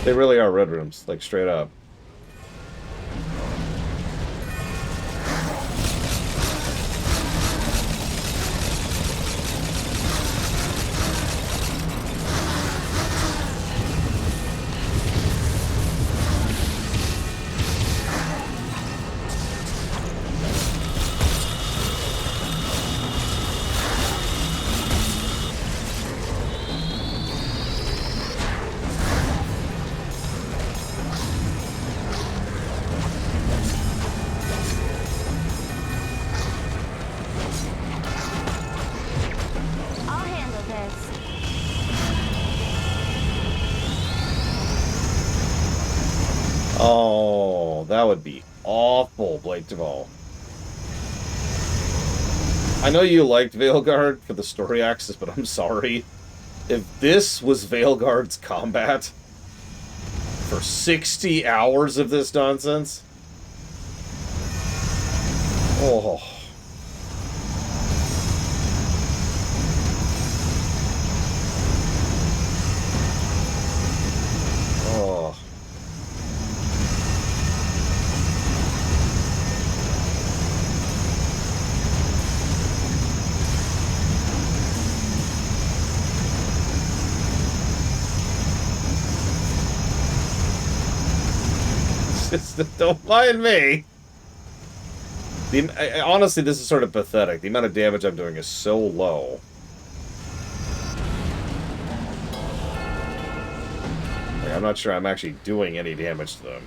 They really are red rooms, like straight up. I'll handle this. Oh, that would be awful, Blake Duvall. I know you liked Veilguard for the story axis, but I'm sorry. If this was Veilguard's combat for 60 hours of this nonsense... Oh... Oh... Don't mind me. Honestly, this is sort of pathetic. The amount of damage I'm doing is so low. Like, I'm not sure I'm actually doing any damage to them.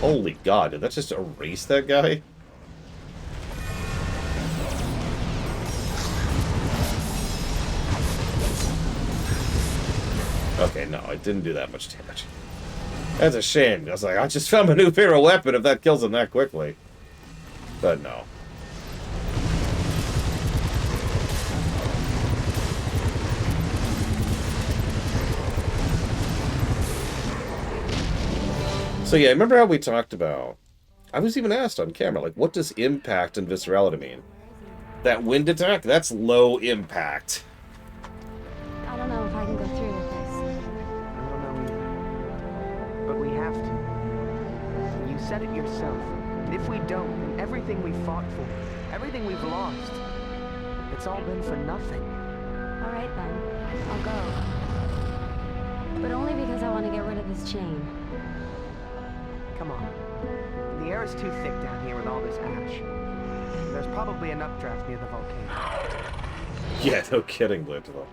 Holy God, did that just erase that guy? Okay, no, it didn't do that much damage. That's a shame. I was like, I just found a new favorite weapon if that kills him that quickly. But no. So yeah, remember how we talked about... I was even asked on camera, like, what does impact and viscerality mean? That wind attack? That's low impact. I don't know if I can go through with this. I don't know either. But we have to. You said it yourself. If we don't, then everything we fought for, everything we've lost, it's all been for nothing. All right then, I'll go. But only because I want to get rid of this chain. Come on. The air is too thick down here with all this ash. There's probably an updraft near the volcano. Yeah, no kidding, Blitzel.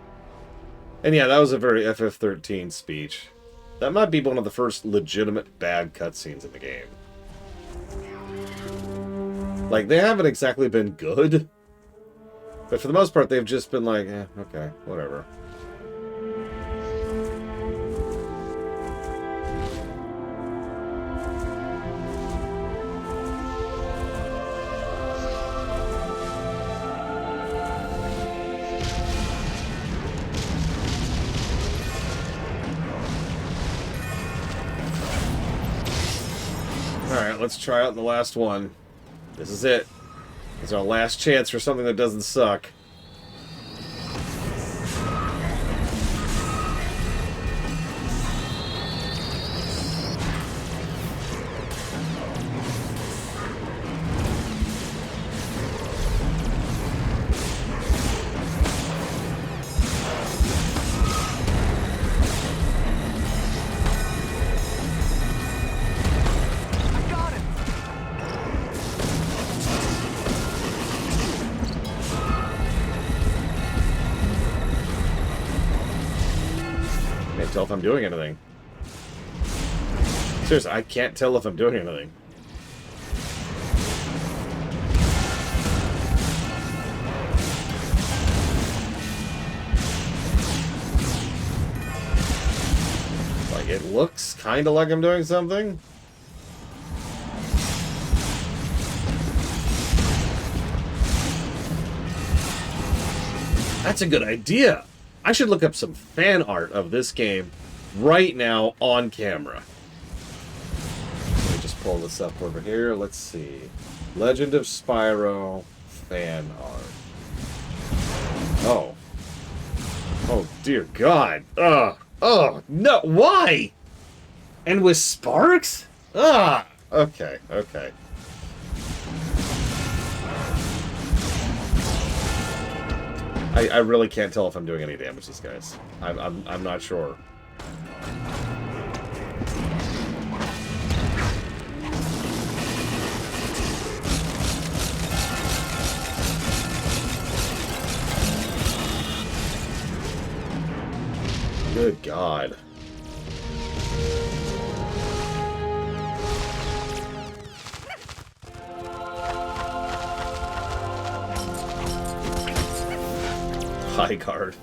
And yeah, that was a very FF13 speech. That might be one of the first legitimate bad cutscenes in the game. Like, they haven't exactly been good, but for the most part, they've just been like, eh, okay, whatever. Alright, let's try out the last one. This is it. It's our last chance for something that doesn't suck. Can't tell if I'm doing anything. Seriously, I can't tell if I'm doing anything. Like, it looks kind of like I'm doing something. That's a good idea. I should look up some fan art of this game right now on camera. Let me just pull this up over here. Let's see. Legend of Spyro fan art. Oh. Oh, dear God. Ugh. Oh, no. Why? And with sparks? Ah. Okay, okay. I really can't tell if I'm doing any damage to these guys. I'm not sure. Good God. High guard.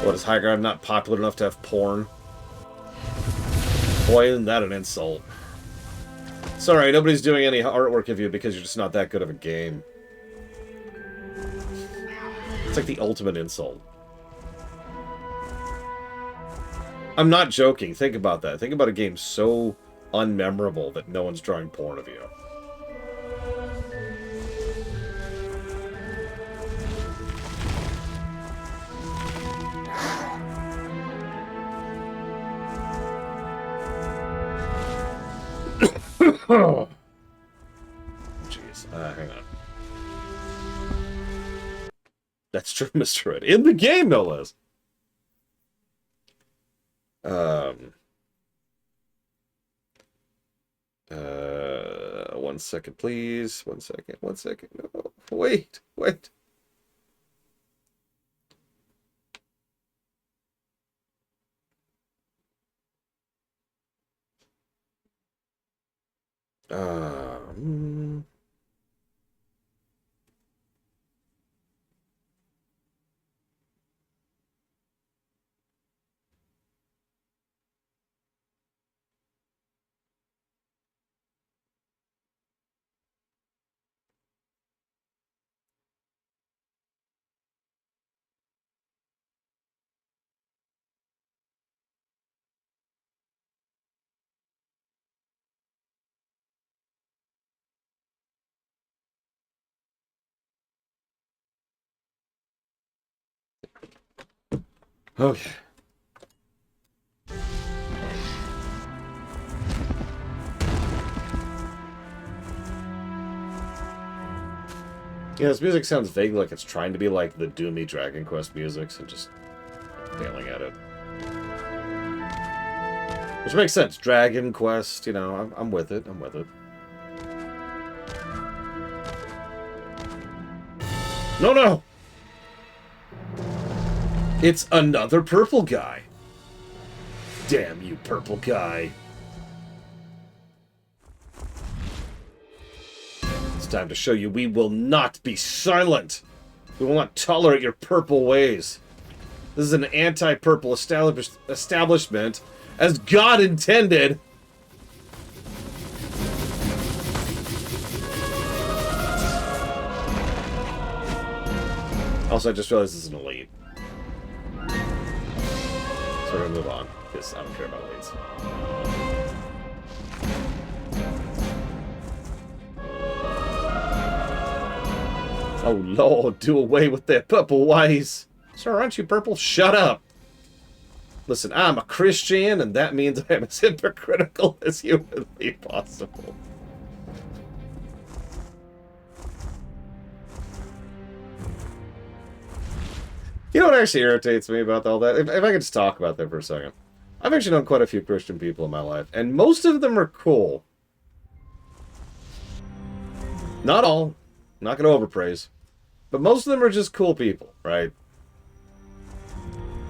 What, is high guard not popular enough to have porn? Boy, isn't that an insult. Sorry, nobody's doing any artwork of you because you're just not that good of a game. It's like the ultimate insult. I'm not joking. Think about that. Think about a game so unmemorable that no one's drawing porn of you. Oh, jeez. Hang on. That's true, Mr. Red. In the game, no less. 1 second, please. 1 second. 1 second. No, wait, wait. Um. Okay. Yeah, this music sounds vaguely like it's trying to be like the doomy Dragon Quest music, so just failing at it. Which makes sense. Dragon Quest, you know, I'm with it. I'm with it. No, no! It's another purple guy. Damn you, purple guy. It's time to show you we will not be silent. We will not tolerate your purple ways. This is an anti-purple establishment, as God intended. Also, I just realized this is an elite. So we're gonna move on, because I don't care about elites. Oh Lord, do away with their purple ways. Sir, aren't you purple? Shut up. Listen, I'm a Christian, and that means I am as hypocritical as humanly possible. You know what actually irritates me about all that? If I could just talk about that for a second. I've actually known quite a few Christian people in my life, and most of them are cool. Not all. Not going to overpraise. But most of them are just cool people, right?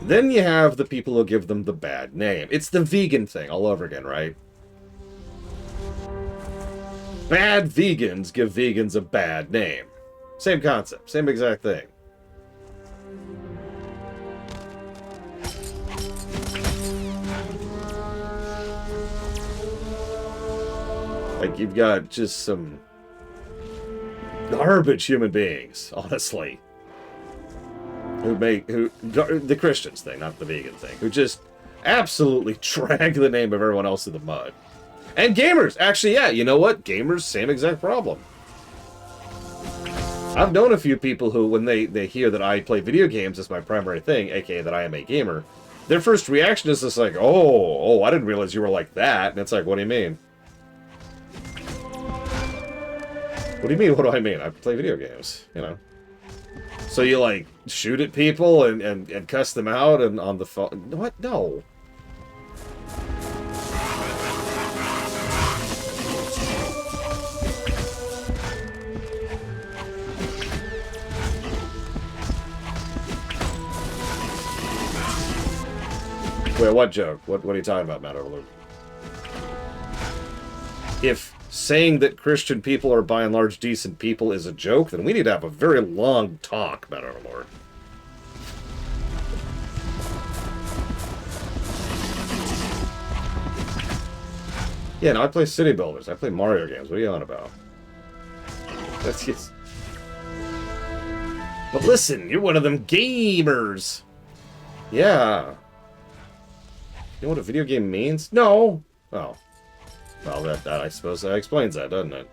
Then you have the people who give them the bad name. It's the vegan thing all over again, right? Bad vegans give vegans a bad name. Same concept. Same exact thing. Like, you've got just some garbage human beings, honestly. The Christians thing, not the vegan thing, who just absolutely drag the name of everyone else in the mud. And gamers! Actually, yeah, you know what? Gamers, same exact problem. I've known a few people who, when they hear that I play video games as my primary thing, aka that I am a gamer, their first reaction is just like, oh, I didn't realize you were like that. And it's like, what do you mean? What do you mean, what do I mean? I play video games, you know. So you, like, shoot at people and cuss them out and on the phone? What? No. Wait, what joke? What are you talking about, Matt Overlord? If saying that Christian people are by and large decent people is a joke, then we need to have a very long talk, Matt Overlord. Yeah, no, I play city builders. I play Mario games. What are you on about? That's just... But listen, you're one of them gamers. Yeah. You know what a video game means? No. Oh. Well, that I suppose that explains that, doesn't it?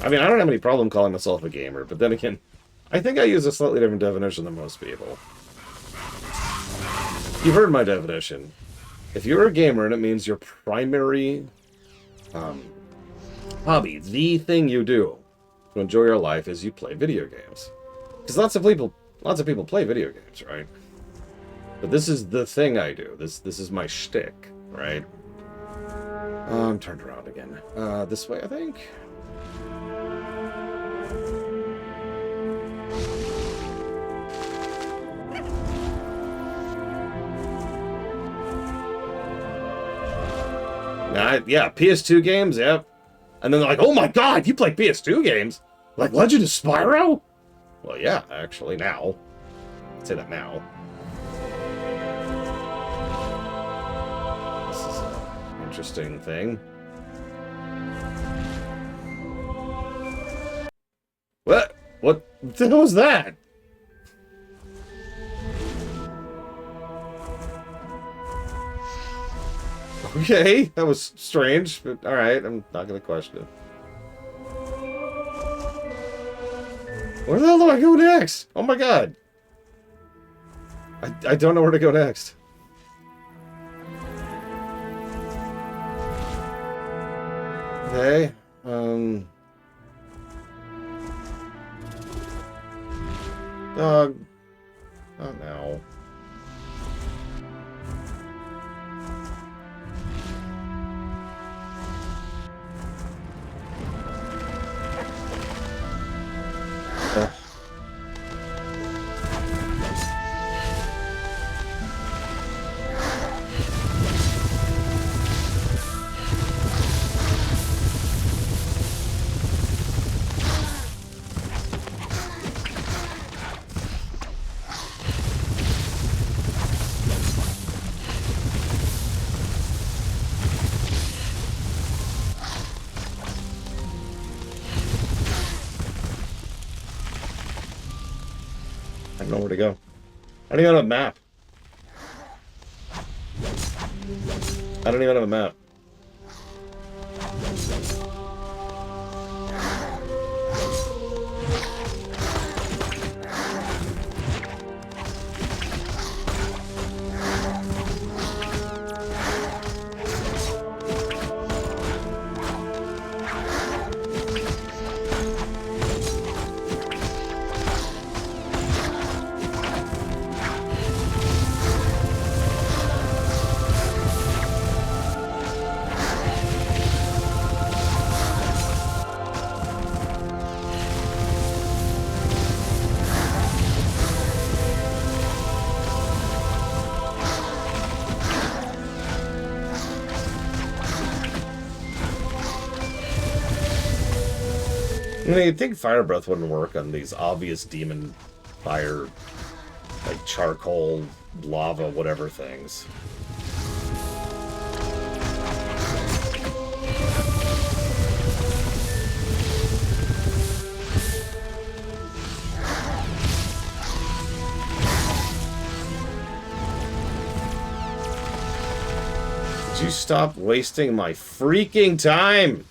I mean, I don't have any problem calling myself a gamer, but then again, I think I use a slightly different definition than most people. You've heard my definition. If you're a gamer and it means your primary hobby, the thing you do to enjoy your life is you play video games. Because lots of people play video games, right? But this is the thing I do. This is my shtick, right? I'm turned around again. This way, I think. Yeah, PS2 games, yep. And then they're like, oh my god, you play PS2 games? Like Legend of Spyro? Well, yeah, actually, now. I'd say that now. This is an interesting thing. What? What the hell was that? Okay, that was strange, but alright, I'm not gonna question it. Where the hell do I go next? Oh my god. I don't know where to go next. Okay, Dog. Oh no. Ugh. I don't know where to go. I don't even have a map. I don't even have a map. I mean, you'd think fire breath wouldn't work on these obvious demon fire, like charcoal, lava, whatever things. Would you stop wasting my freaking time?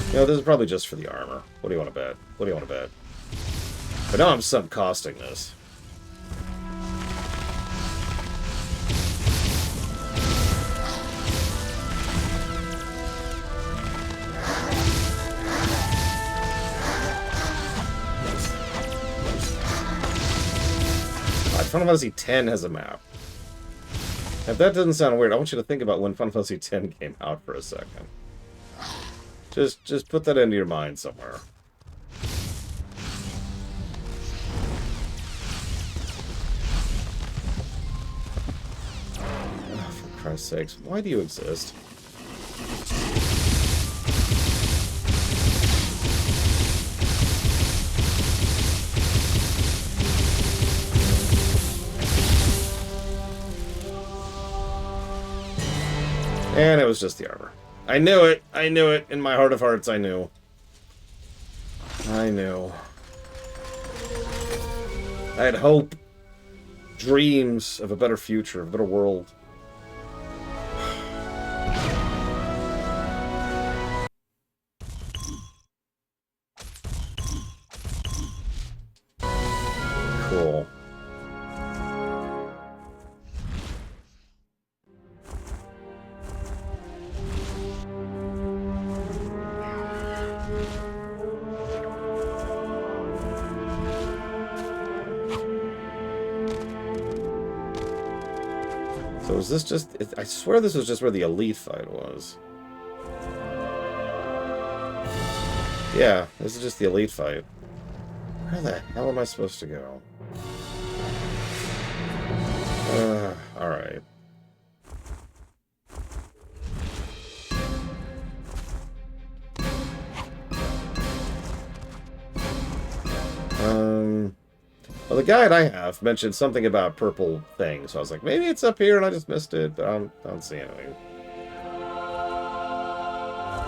You know, this is probably just for the armor. What do you want to bet? What do you want to bet? But now I'm sub-costing this. Final Fantasy X has a map. If that doesn't sound weird, I want you to think about when Final Fantasy X came out for a second. Just put that into your mind somewhere. Oh, for Christ's sakes, why do you exist? And it was just the armor. I knew it! I knew it! In my heart of hearts, I knew. I knew. I had hope. Dreams of a better future, of a better world. Cool. So is this just... I swear this was just where the elite fight was. Yeah, this is just the elite fight. Where the hell am I supposed to go? Alright. Well, the guide I have mentioned something about purple things, so I was like, maybe it's up here and I just missed it, but I don't see anything.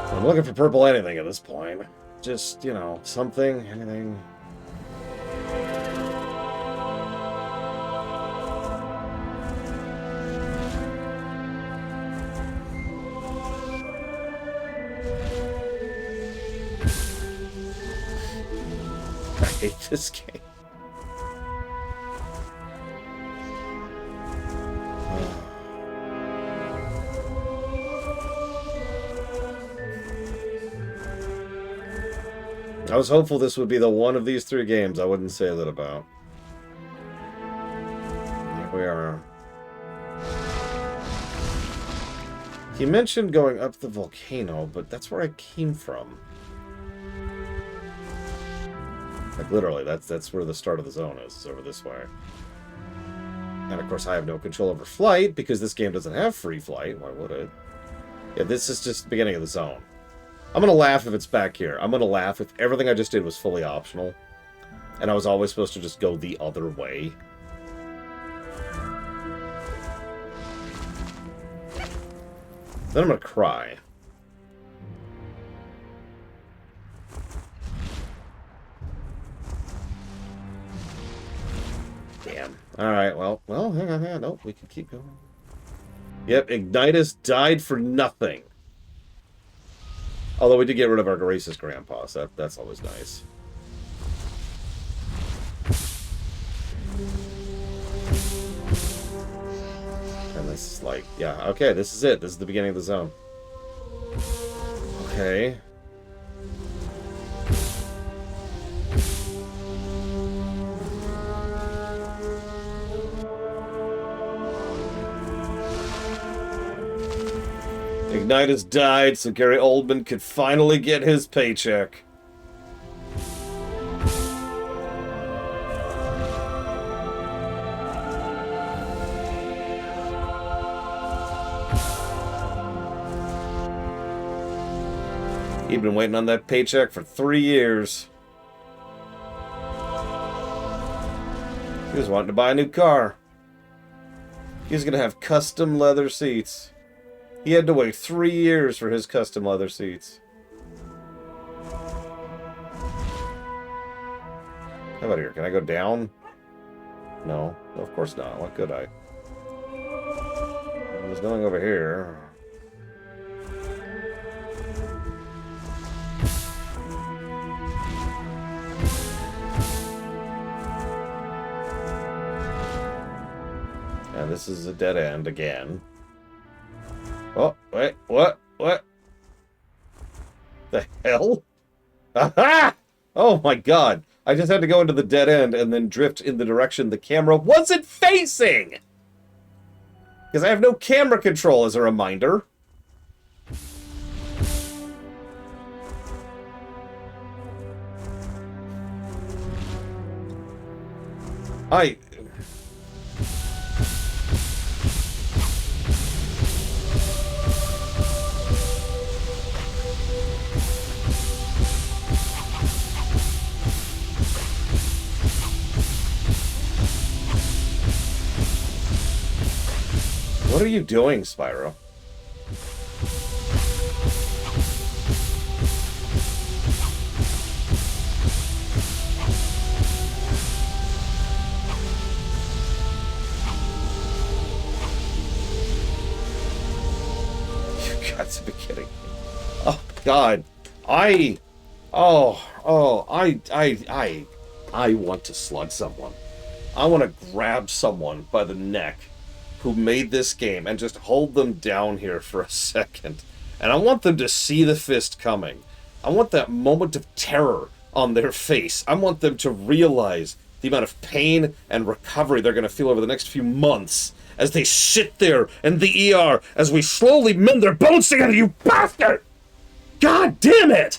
So I'm looking for purple anything at this point. Just, you know, something, anything. I hate this game. I was hopeful this would be the one of these 3 games I wouldn't say that about. Here we are. He mentioned going up the volcano, but that's where I came from. Like, literally, that's where the start of the zone is over this way. And, of course, I have no control over flight, because this game doesn't have free flight. Why would it? Yeah, this is just the beginning of the zone. I'm gonna laugh if it's back here. I'm gonna laugh if everything I just did was fully optional, and I was always supposed to just go the other way. Then I'm gonna cry. Damn. Alright, well, hang on. Nope, we can keep going. Yep, Ignitus died for nothing. Although we did get rid of our racist grandpa, so that's always nice. And this is like, yeah, okay, this is it. This is the beginning of the zone. Okay. Ignitus died so Gary Oldman could finally get his paycheck. He'd been waiting on that paycheck for 3 years. He was wanting to buy a new car. He was going to have custom leather seats. He had to wait 3 years for his custom leather seats. How about here? Can I go down? No. Of course not. What could I? There's nothing over here. And this is a dead end again. Oh, wait, what? The hell? Aha! Oh my god. I just had to go into the dead end and then drift in the direction the camera wasn't facing! Because I have no camera control, as a reminder. What are you doing, Spyro? You got to be kidding me. Oh, God. I want to slug someone. I want to grab someone by the neck who made this game and just hold them down here for a second. And I want them to see the fist coming. I want that moment of terror on their face. I want them to realize the amount of pain and recovery they're going to feel over the next few months as they sit there in the ER as we slowly mend their bones together, you bastard! God damn it!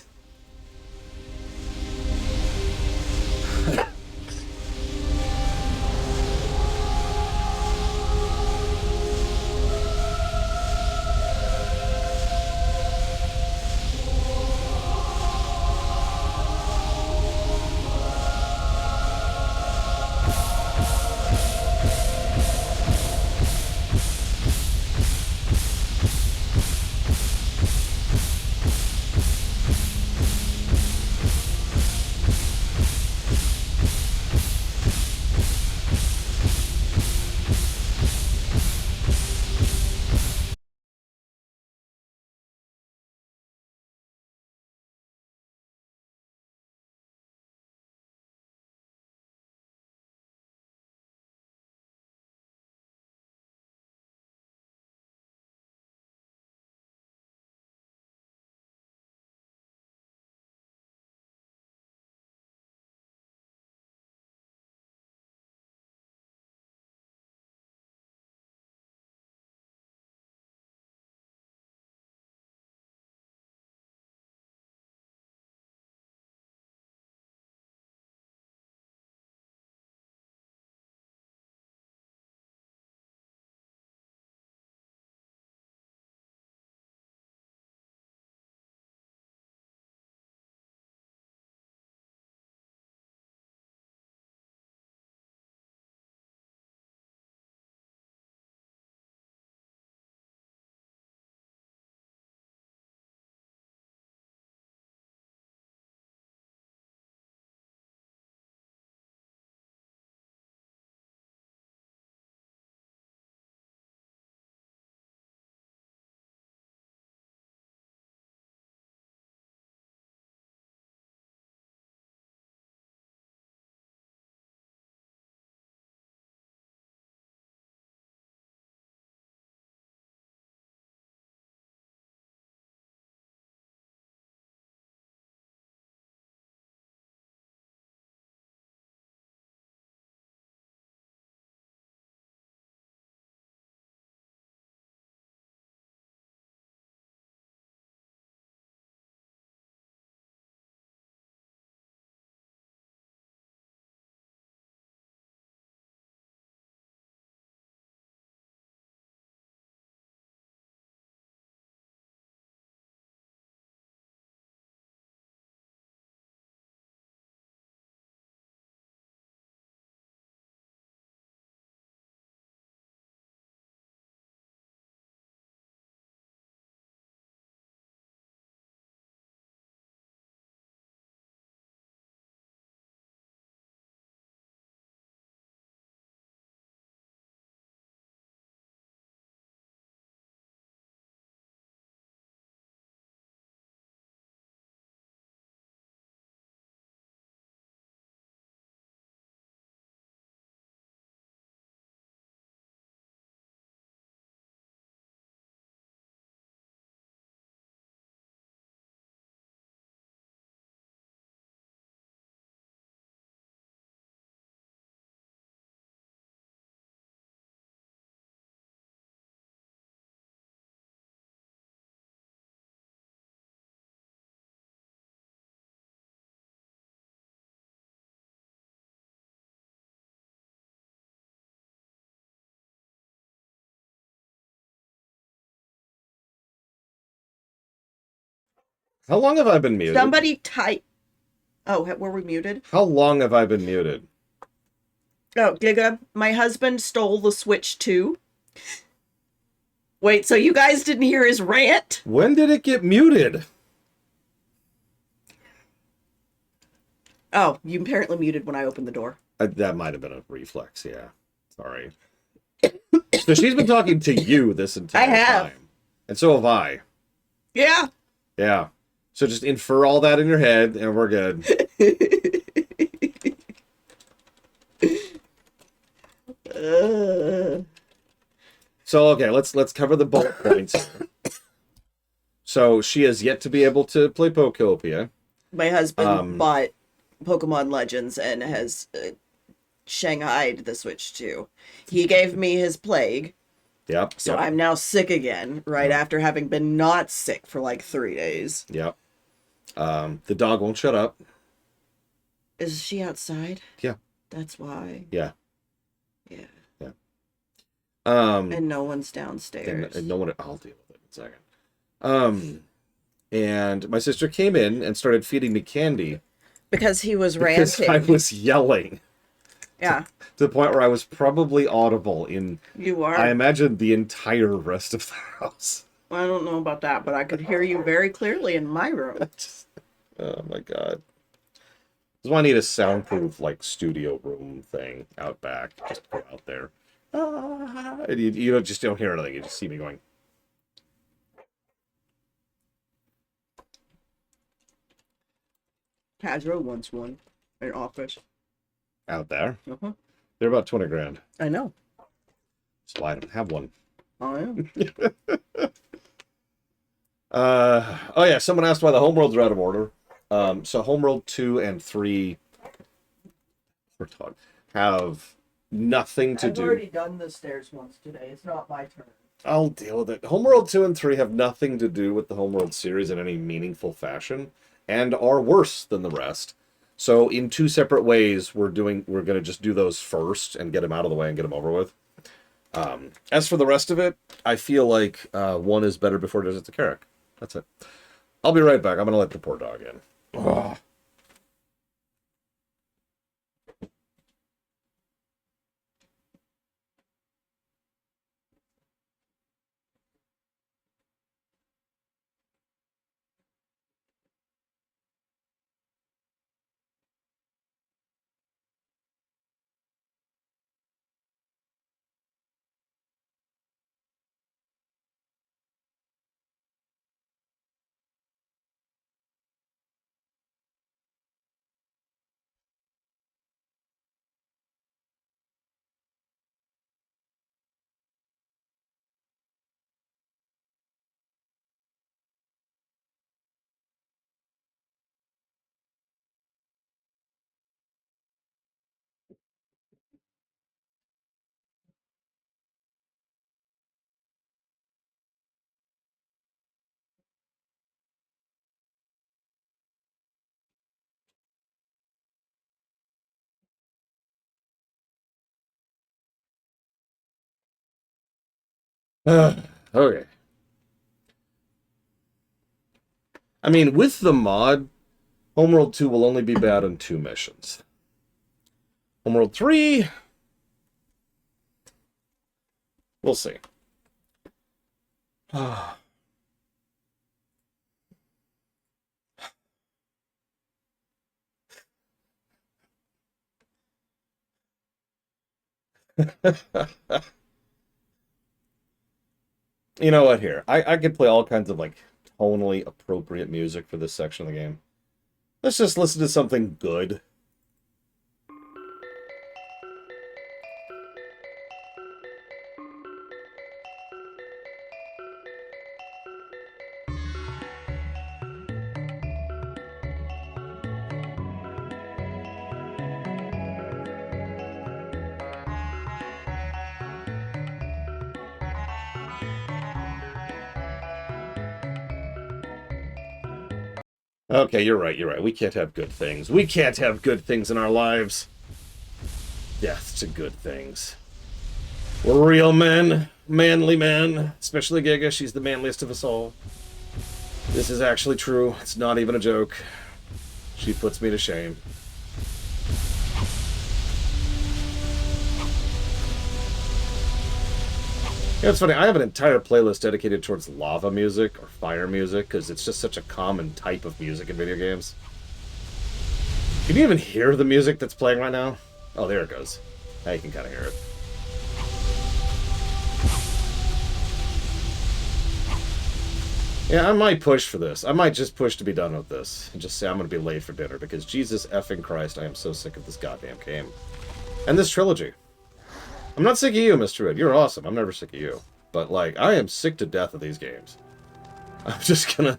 How long have I been muted? Somebody type. Oh, were we muted? How long have I been muted? Oh, Giga, my husband stole the Switch 2. Wait, so you guys didn't hear his rant? When did it get muted? Oh, you apparently muted when I opened the door. That might have been a reflex, yeah. Sorry. So she's been talking to you this entire time. And so have I. Yeah. Yeah. So just infer all that in your head, and we're good. So, okay, let's cover the bullet points. So she has yet to be able to play Pokopia. My husband bought Pokemon Legends and has shanghaied the Switch 2. He gave me his Plague. Yep. So I'm now sick again, right after having been not sick for like 3 days. Yep. The dog won't shut up. Is she outside? Yeah. That's why. Yeah. Yeah. Yeah. And no one's downstairs. And no one. I'll deal with it in a second. And my sister came in and started feeding me candy because he was because ranting. I was yelling. Yeah. To the point where I was probably audible in. You are. I imagine the entire rest of the house. I don't know about that, but I could hear you very clearly in my room. Oh my god. This is why I need a soundproof, like, studio room thing out back. Just go out there. And you just don't hear anything. You just see me going. Hasbro wants one. An office. Out there? Uh-huh. They're about 20 grand. I know. So I don't have one. I am. Oh yeah, someone asked why the homeworlds are out of order. So homeworld 2 and 3 have nothing to do. I've already done the stairs once today. It's not my turn. I'll deal with it. Homeworld 2 and 3 have nothing to do with the Homeworld series in any meaningful fashion, and are worse than the rest. So in 2 separate ways, we're gonna just do those first and get them out of the way and get them over with. As for the rest of it, I feel like 1 is better before Desert to Carrick. That's it. I'll be right back. I'm gonna let the poor dog in. Ugh. Okay. I mean, with the mod, Homeworld 2 will only be bad on 2 missions. Homeworld 3... we'll see. You know what, here. I could play all kinds of, like, tonally appropriate music for this section of the game. Let's just listen to something good. Okay, you're right, you're right. We can't have good things. We can't have good things in our lives. Death to good things. We're real men. Manly men. Especially Giga, she's the manliest of us all. This is actually true. It's not even a joke. She puts me to shame. You know, it's funny, I have an entire playlist dedicated towards lava music or fire music because it's just such a common type of music in video games. Can you even hear the music that's playing right now? Oh, there it goes. Now you can kind of hear it. Yeah, I might push for this. I might just push to be done with this and just say I'm going to be late for dinner because Jesus effing Christ, I am so sick of this goddamn game. And this trilogy. I'm not sick of you, Mr. Ed. You're awesome. I'm never sick of you. But, like, I am sick to death of these games. I'm just gonna...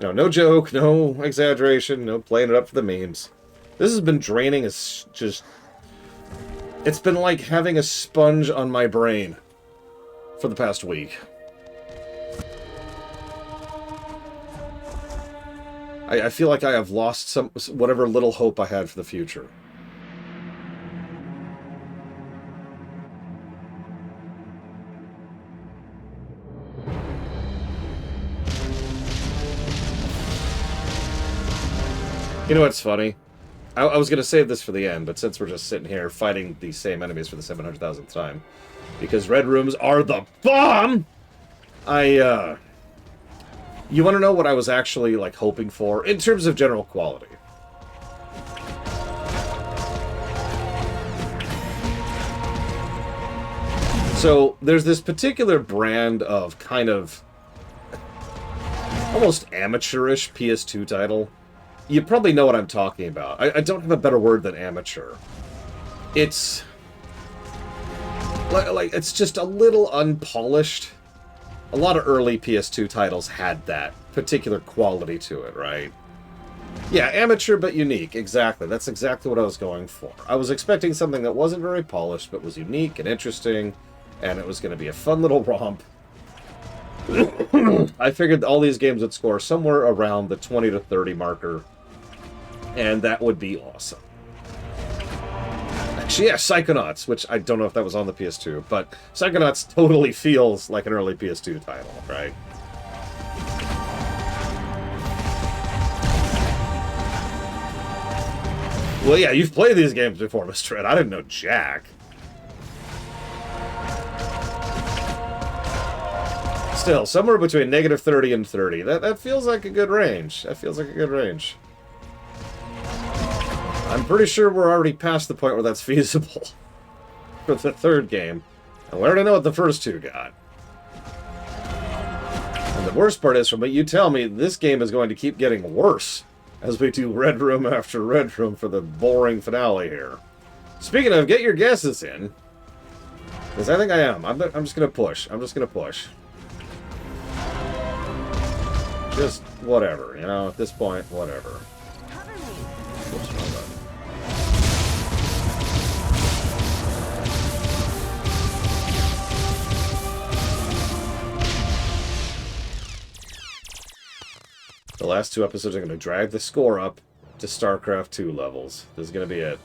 no joke, no exaggeration, no playing it up for the memes. This has been draining as just... It's been like having a sponge on my brain for the past week. I feel like I have lost whatever little hope I had for the future. You know what's funny? I was going to save this for the end, but since we're just sitting here fighting these same enemies for the 700,000th time, because red rooms are the bomb, you want to know what I was actually, like, hoping for in terms of general quality? So, there's this particular brand of kind of almost amateurish PS2 title. You probably know what I'm talking about. I don't have a better word than amateur. It's... like it's just a little unpolished. A lot of early PS2 titles had that particular quality to it, right? Yeah, amateur but unique, exactly. That's exactly what I was going for. I was expecting something that wasn't very polished, but was unique and interesting, and it was going to be a fun little romp. I figured all these games would score somewhere around the 20 to 30 marker, and that would be awesome. Actually, yeah, Psychonauts, which I don't know if that was on the PS2, but Psychonauts totally feels like an early PS2 title, right? Well, yeah, you've played these games before, Mr. Ed. I didn't know jack. Still, somewhere between negative 30 and 30. That feels like a good range. That feels like a good range. I'm pretty sure we're already past the point where that's feasible for the third game. And we already know what the first two got. And the worst part is, from what you tell me, this game is going to keep getting worse as we do Red Room after Red Room for the boring finale here. Speaking of, get your guesses in. Because I think I am. I'm just going to push. I'm just going to push. Just whatever, you know, at this point, whatever. Oops, wrong button. The last two episodes are going to drag the score up to StarCraft 2 levels. This is going to be it.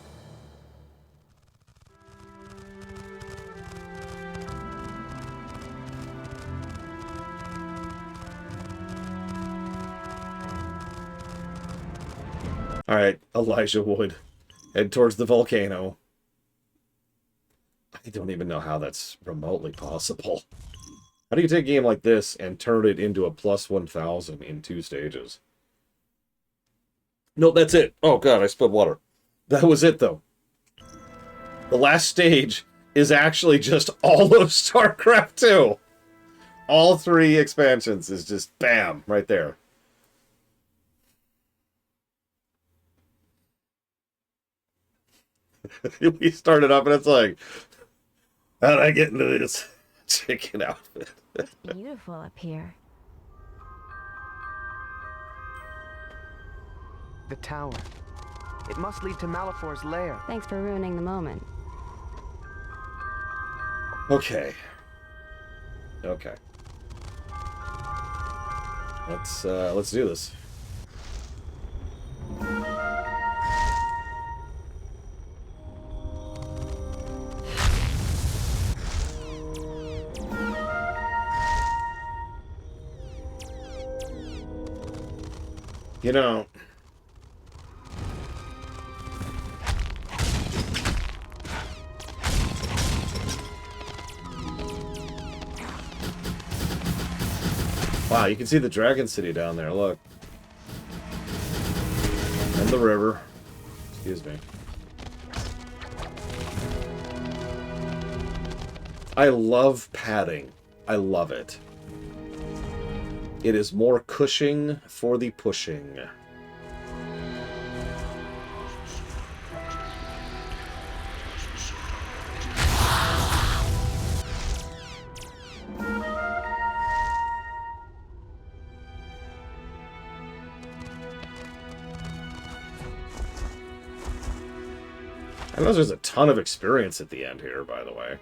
Alright, Elijah Wood. Head towards the volcano. I don't even know how that's remotely possible. How do you take a game like this and turn it into a plus 1,000 in 2 stages? No, that's it. Oh god, I spilled water. That was it, though. The last stage is actually just all of StarCraft 2. All 3 expansions is just bam, right there. We started up and it's like, how'd I get into this chicken outfit? Beautiful up here. The tower. It must lead to Malefor's lair. Thanks for ruining the moment. Okay. Okay. Let's do this. You know... Wow, you can see the Dragon City down there, look. And the river. Excuse me. I love padding. I love it. It is more cushing for the pushing. I know there's a ton of experience at the end here, by the way.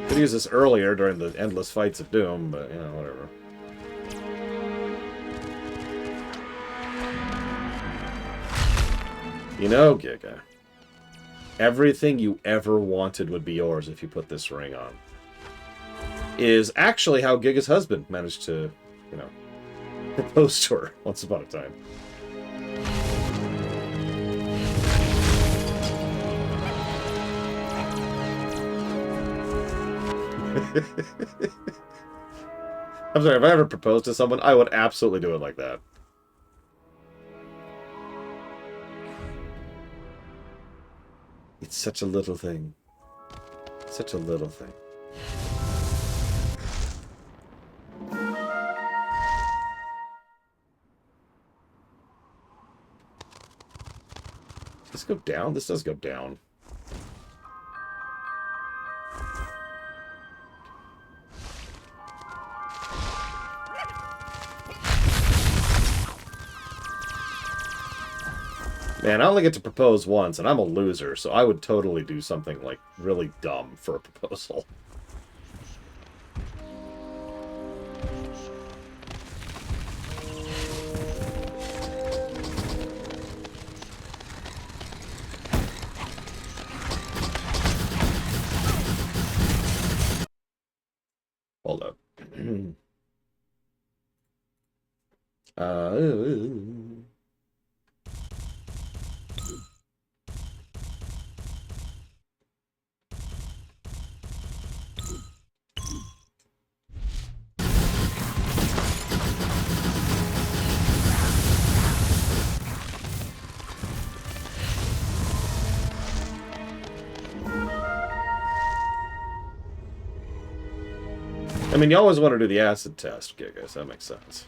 Could use this earlier during the endless fights of Doom, but, you know, whatever. You know, Giga, everything you ever wanted would be yours if you put this ring on. Is actually how Giga's husband managed to, you know, propose to her once upon a time. I'm sorry, if I ever proposed to someone, I would absolutely do it like that. It's such a little thing. Such a little thing. Does this go down? This does go down. Man, I only get to propose once, and I'm a loser, so I would totally do something, like, really dumb for a proposal. Hold up. I mean, you always want to do the acid test, Giga, so that makes sense.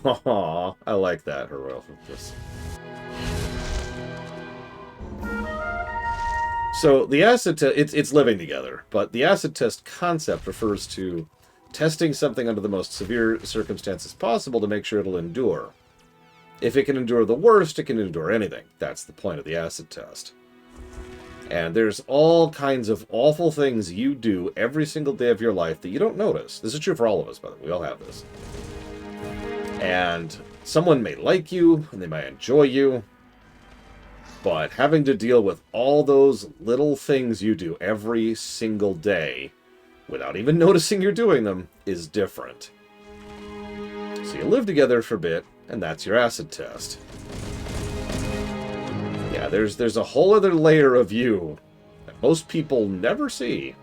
Aww, I like that, Her Royal Highness. So, the acid test, it's living together, but the acid test concept refers to testing something under the most severe circumstances possible to make sure it'll endure. If it can endure the worst, it can endure anything. That's the point of the acid test. And there's all kinds of awful things you do every single day of your life that you don't notice. This is true for all of us, by the way. We all have this. And someone may like you, and they might enjoy you, but having to deal with all those little things you do every single day without even noticing you're doing them is different. So you live together for a bit, and that's your acid test. Yeah, there's a whole other layer of you that most people never see.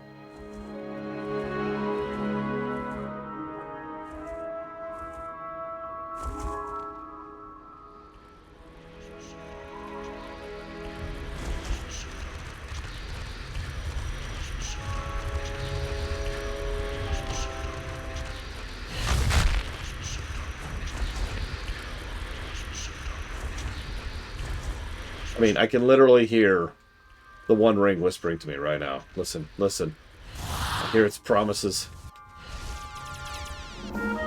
I mean, I can literally hear the One Ring whispering to me right now. Listen, listen. I hear its promises. And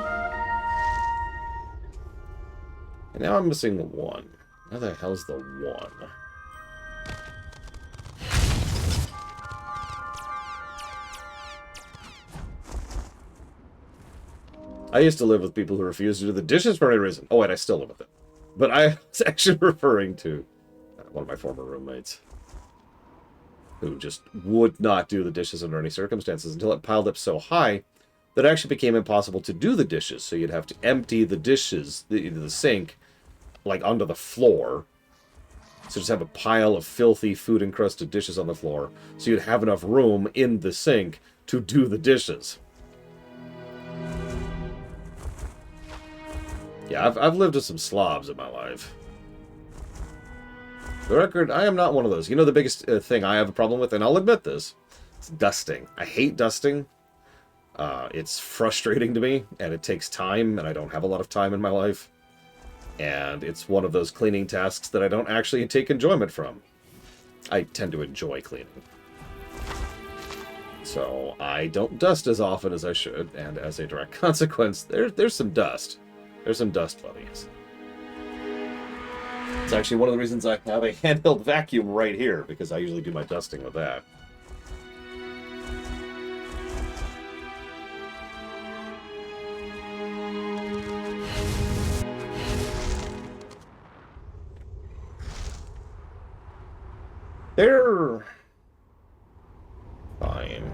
now I'm missing the one. Where the hell's the one? I used to live with people who refused to do the dishes for any reason. Oh, wait, I still live with it. But I was actually referring to one of my former roommates. who just would not do the dishes under any circumstances until it piled up so high that it actually became impossible to do the dishes. So you'd have to empty the dishes, the sink, like onto the floor. So just have a pile of filthy, food-encrusted dishes on the floor, so you'd have enough room in the sink to do the dishes. Yeah, I've lived with some slobs in my life. For the record, I am not one of those. You know the biggest thing I have a problem with, and I'll admit this, it's dusting. I hate dusting. It's frustrating to me, and it takes time, and I don't have a lot of time in my life. And it's one of those cleaning tasks that I don't actually take enjoyment from. I tend to enjoy cleaning. So I don't dust as often as I should, and as a direct consequence, there's some dust. There's some dust buddies. It's actually one of the reasons I have a handheld vacuum right here, because I usually do my dusting with that. They're fine.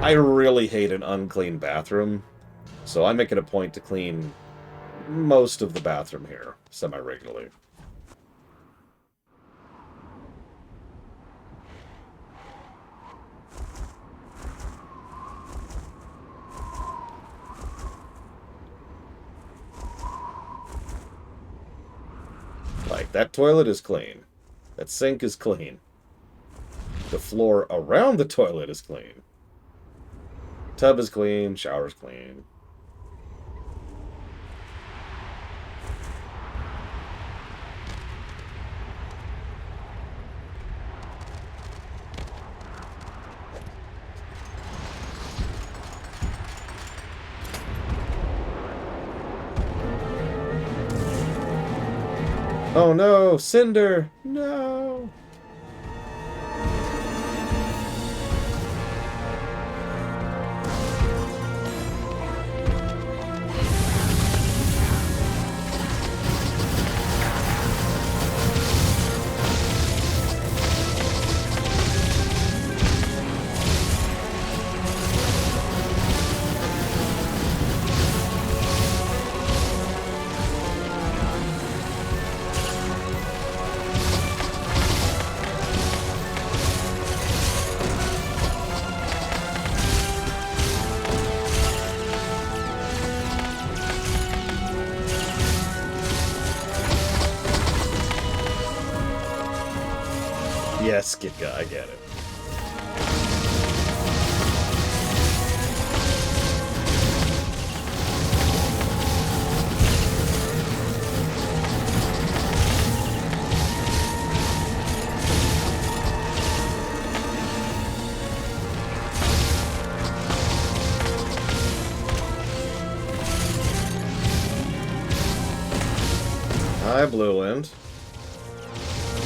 I really hate an unclean bathroom, so I make it a point to clean most of the bathroom here semi-regularly. Like, that toilet is clean. That sink is clean. The floor around the toilet is clean. Tub is clean. Shower's clean. Oh no, Cinder! No! Yes, Gitka, I get it. Hi, Blueland.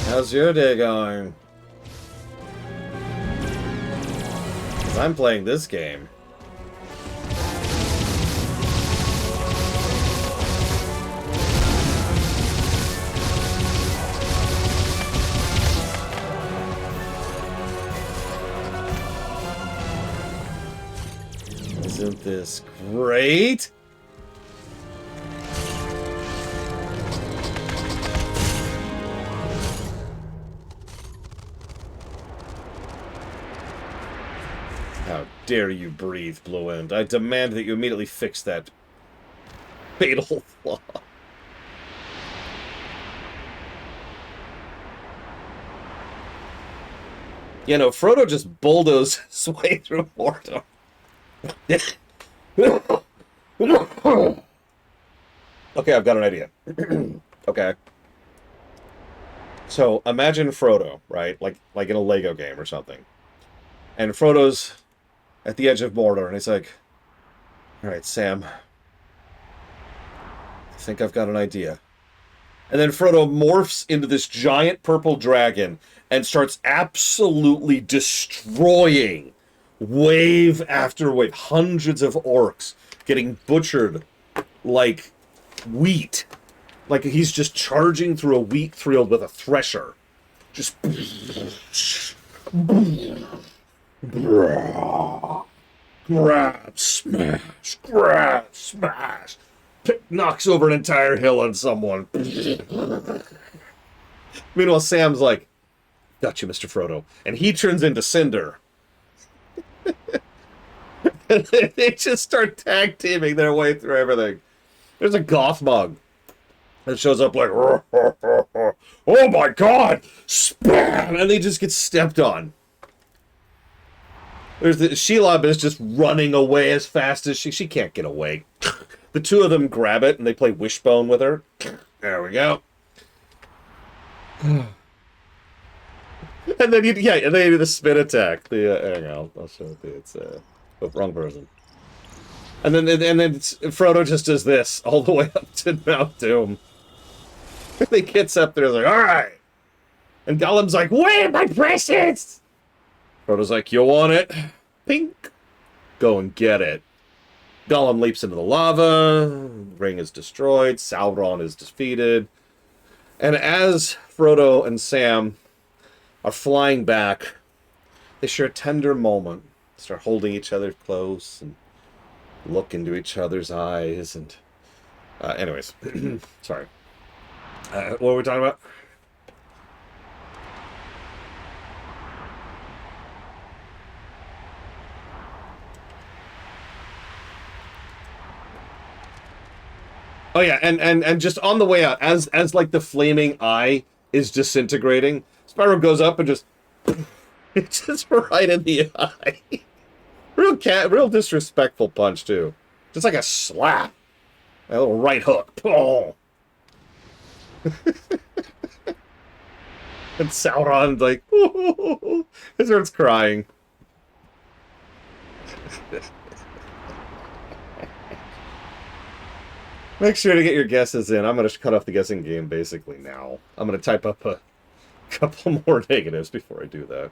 How's your day going? 'Cause I'm playing this game. Isn't this great? How dare you breathe, Blue End. I demand that you immediately fix that fatal flaw. You know, Frodo just bulldozed his way through Mordor. Okay, I've got an idea. Okay. So, imagine Frodo, right? Like in a Lego game or something. And Frodo's at the edge of Mordor, and he's like, "Alright, Sam. I think I've got an idea." And then Frodo morphs into this giant purple dragon and starts absolutely destroying wave after wave. Hundreds of orcs getting butchered like wheat. Like he's just charging through a wheat field with a thresher. Just grab, smash. Knocks over an entire hill on someone. Meanwhile, Sam's like, "Got you, Mr. Frodo," and he turns into Cinder. And they just start tag teaming their way through everything. There's a goth mug that shows up like, "Oh my god!" Spam! And they just get stepped on. There's Shelob is just running away as fast as she can't get away. The two of them grab it and they play Wishbone with her. There we go. And then and then you do the spin attack. Hang on, I'll show it to you. It's wrong person. And then Frodo just does this all the way up to Mount Doom. He gets up there, like, all right. And Gollum's like, wait, my precious! Frodo's like, you want it? Pink. Go and get it. Gollum leaps into the lava. Ring is destroyed. Sauron is defeated. And as Frodo and Sam are flying back, they share a tender moment. Start holding each other close and look into each other's eyes. And anyways, sorry. What were we talking about? Oh yeah, and just on the way out, as like the flaming eye is disintegrating, Spyro goes up and just it's just right in the eye. Real disrespectful punch too. Just like a slap. A little right hook. Oh. And Sauron's like, he starts crying. Make sure to get your guesses in. I'm going to cut off the guessing game basically now. I'm going to type up a couple more negatives before I do that.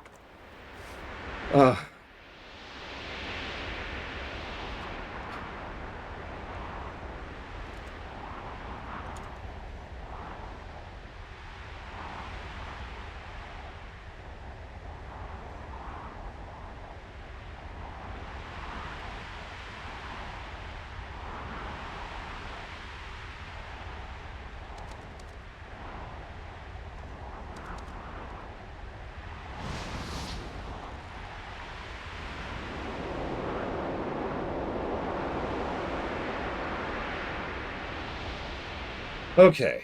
Okay.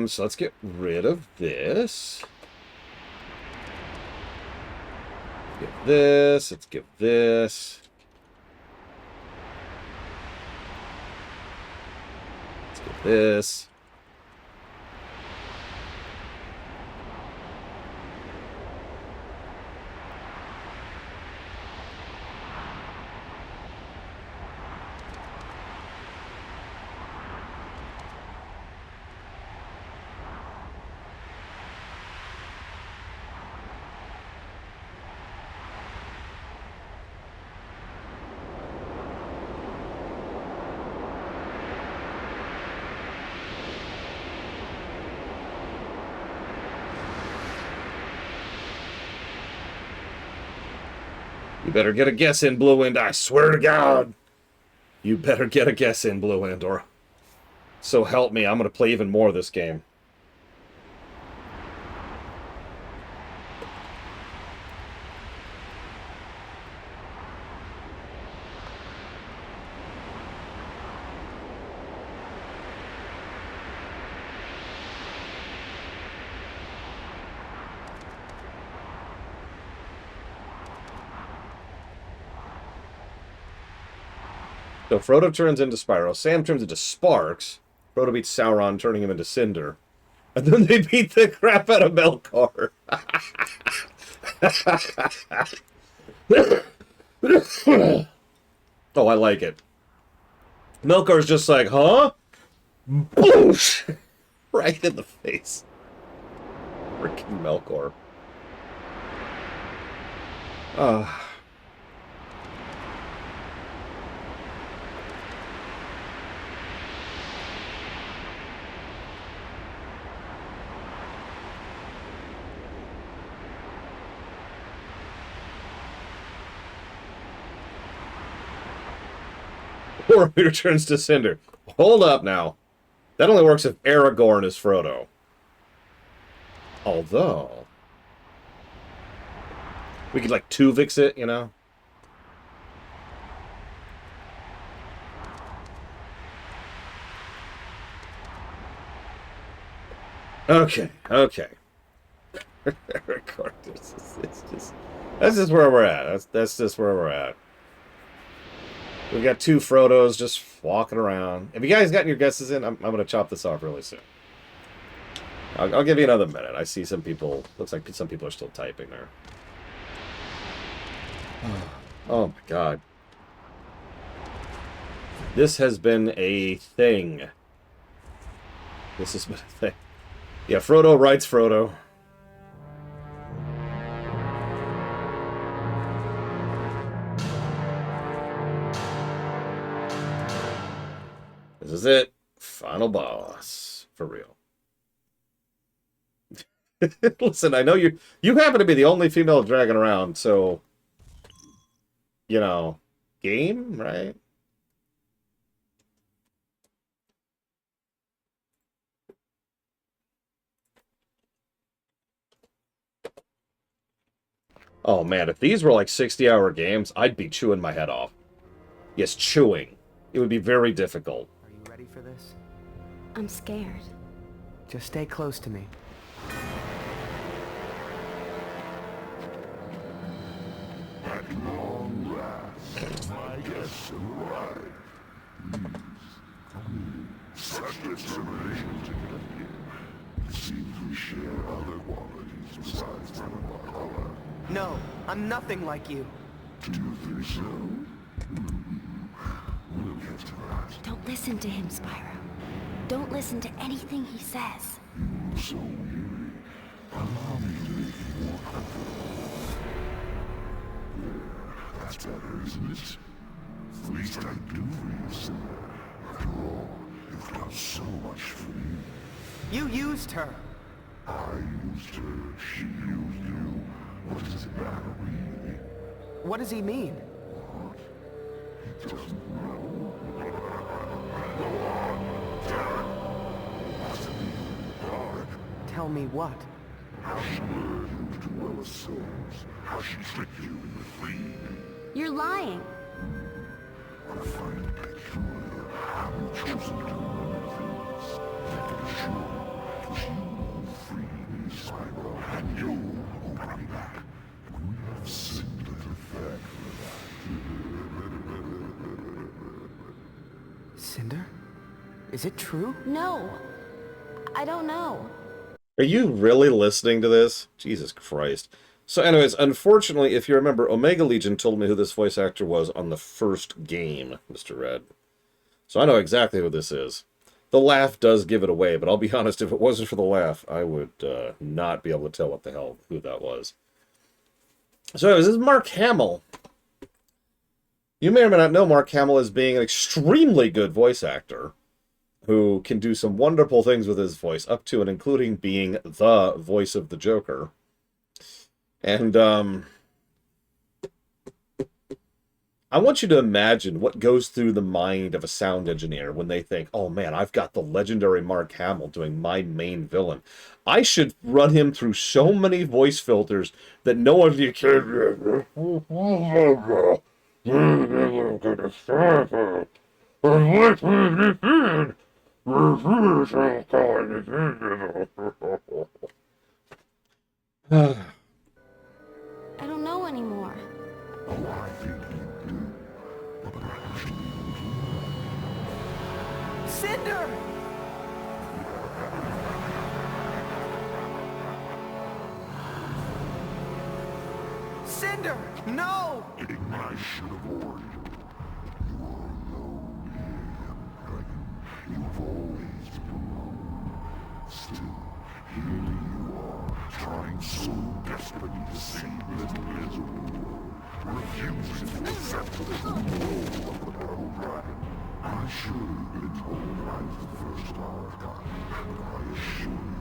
So let's get rid of this. Get this. Let's get this. Let's get this. You better get a guess in, Blue Wind. I swear to God. You better get a guess in, Blue Wind, or so help me, I'm going to play even more of this game. So Frodo turns into Spyro, Sam turns into Sparks, Frodo beats Sauron, turning him into Cinder, and then they beat the crap out of Melkor. Oh, I like it. Melkor's just like, huh? Boosh! Right in the face. Freaking Melkor. Boromir turns to cinder. Hold up now. That only works if Aragorn is Frodo. Although... we could, like, Tuvix it, you know? Okay, okay. Aragorn, it's just... that's just where we're at. That's just where we're at. We got 2 Frodos just walking around. Have you guys gotten your guesses in? I'm going to chop this off really soon. I'll give you another minute. I see some people... looks like some people are still typing there. Oh my god. This has been a thing. This has been a thing. Yeah, Frodo writes Frodo. This is it. Final boss. For real. Listen, I know you happen to be the only female dragon around, so... you know... game, right? Oh man, if these were like 60-hour games, I'd be chewing my head off. Yes, chewing. It would be very difficult. Are you ready for this? I'm scared. Just stay close to me. At long last, my guests arrive. Such determination to get here. It seems we share other qualities besides our color. No, I'm nothing like you. Do you think so? We'll get to that. Don't listen to him, Spyro. Don't listen to anything he says. You're so weary. Allow me to make you more comfortable. There, that's better, isn't it? The least I do for you, Cinder. After all, you've done so much for me. You used her. I used her, she used you. What does it matter, really? What does he mean? He doesn't know. Go on, tell him. What's it mean, dark? Tell me what? How she lured you to Willa's souls. How she tricked you into fleeing. You're lying. I find it peculiar how you've chosen to remember things. I can assure you, it was you who freed me, Spyro, and you who brought me back. And we have sinned little fact Cinder? Is it true? No. I don't know. Are you really listening to this? Jesus Christ. So anyways, unfortunately, if you remember, Omega Legion told me who this voice actor was on the first game, Mr. Red. So I know exactly who this is. The laugh does give it away, but I'll be honest, if it wasn't for the laugh, I would not be able to tell what the hell who that was. So anyways, this is Mark Hamill. You may or may not know Mark Hamill as being an extremely good voice actor who can do some wonderful things with his voice, up to and including being the voice of the Joker. And, I want you to imagine what goes through the mind of a sound engineer when they think, oh man, I've got the legendary Mark Hamill doing my main villain. I should run him through so many voice filters that no one can... I don't know anymore. Oh, I think you do. But perhaps you Cinder! Cinder! No! I should have warned you. You are alone here, Dragon. You have always been alone. Still, here you are, trying so desperately to save this miserable world, refusing to accept the true role of the Purple Dragon. I should have been told I was the first Archon, but I assure you,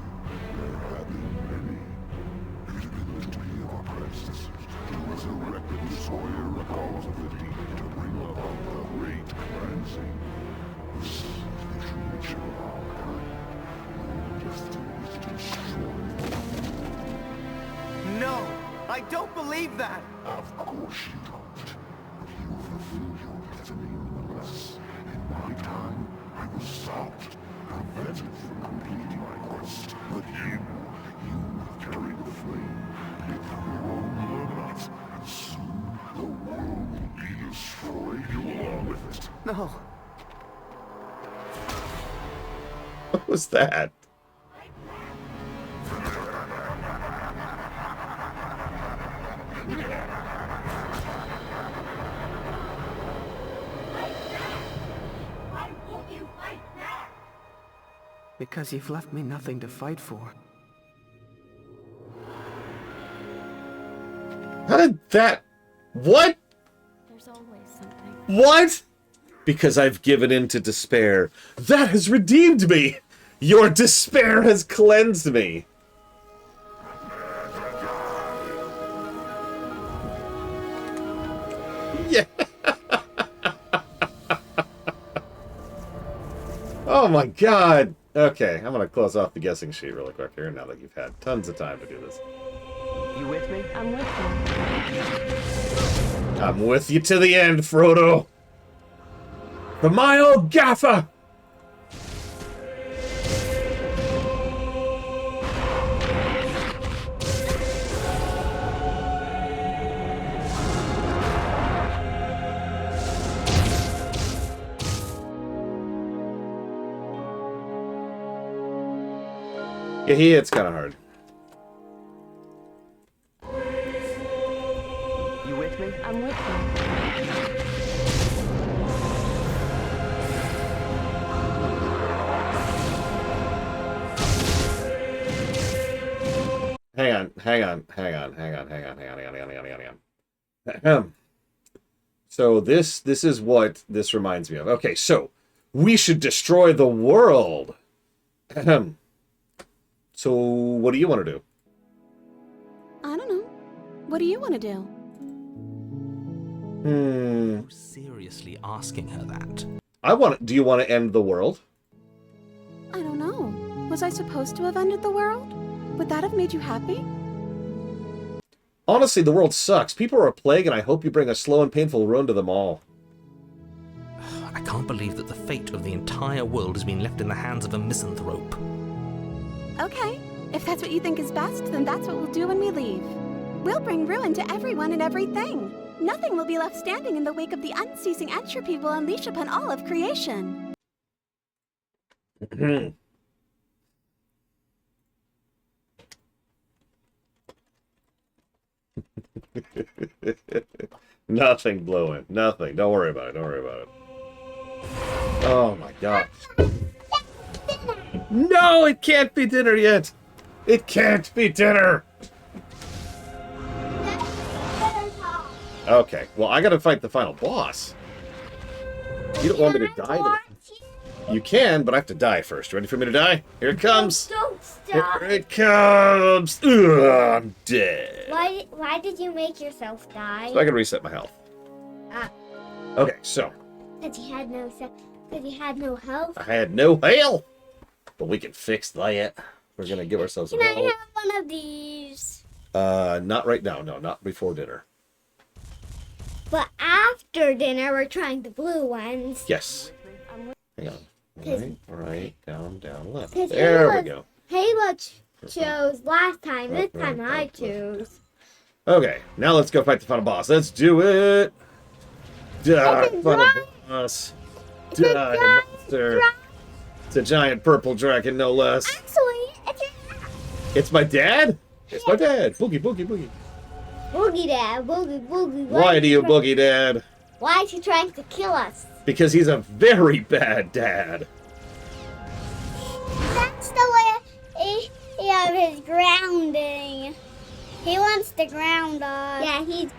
there have been many. It has been the duty of our predecessors to resurrect the destroyer of the cause of the deep to bring about the great cleansing. I don't believe that! Of course you don't. But you will fulfill your destiny nonetheless. In my time, I was stopped, prevented from completing my quest. But you have carried the flame, lit your own burnout, and soon the world will be destroyed along with it. No. What was that? Because you've left me nothing to fight for. How did that... What? There's always something. What? Because I've given in to despair. That has redeemed me! Your despair has cleansed me! Yeah! Oh my god! Okay, I'm gonna close off the guessing sheet really quick here now that you've had tons of time to do this. You with me? I'm with you. I'm with you to the end, Frodo! For my old gaffer! Yeah, he hits kind of hard. You with me? I'm with you. Hang on. So this is what this reminds me of. Okay, so we should destroy the world. So what do you want to do? I don't know. What do you want to do? Seriously asking her that. Do you want to end the world? I don't know. Was I supposed to have ended the world? Would that have made you happy? Honestly, the world sucks. People are a plague, and I hope you bring a slow and painful ruin to them all. I can't believe that the fate of the entire world has been left in the hands of a misanthrope. Okay. If that's what you think is best, then that's what we'll do when we leave. We'll bring ruin to everyone and everything. Nothing will be left standing in the wake of the unceasing entropy we'll unleash upon all of creation. Nothing blowing. Nothing. Don't worry about it. Don't worry about it. Oh my god. No, it can't be dinner yet. It can't be dinner. Okay, well, I gotta fight the final boss. You don't want me to die? You can, but I have to die first. Ready for me to die? Here it comes. Don't stop. Here it comes. Ugh, I'm dead. Why did you make yourself die? So I can reset my health. Okay, so. Because you had no health. I had no health. But we can fix that. We're gonna give ourselves a Can I health. have one of these? Not right now. No, not before dinner. But after dinner, we're trying the blue ones. Yes. Hang on. Right, down, left. Because There we go. Halo chose last time. This time I choose. Okay, now let's go fight the final boss. Let's do it. Die, It's a final giant- boss. It's a Die, giant monster. It's a giant purple dragon, no less. Actually, It's my dad? It's my dad. Boogie, boogie, boogie. Boogie Dad, Boogie, Boogie. Why do you boogie, Dad? Why is he trying to kill us? Because he's a very bad dad. That's the way he of his grounding. He wants to ground us. Yeah, he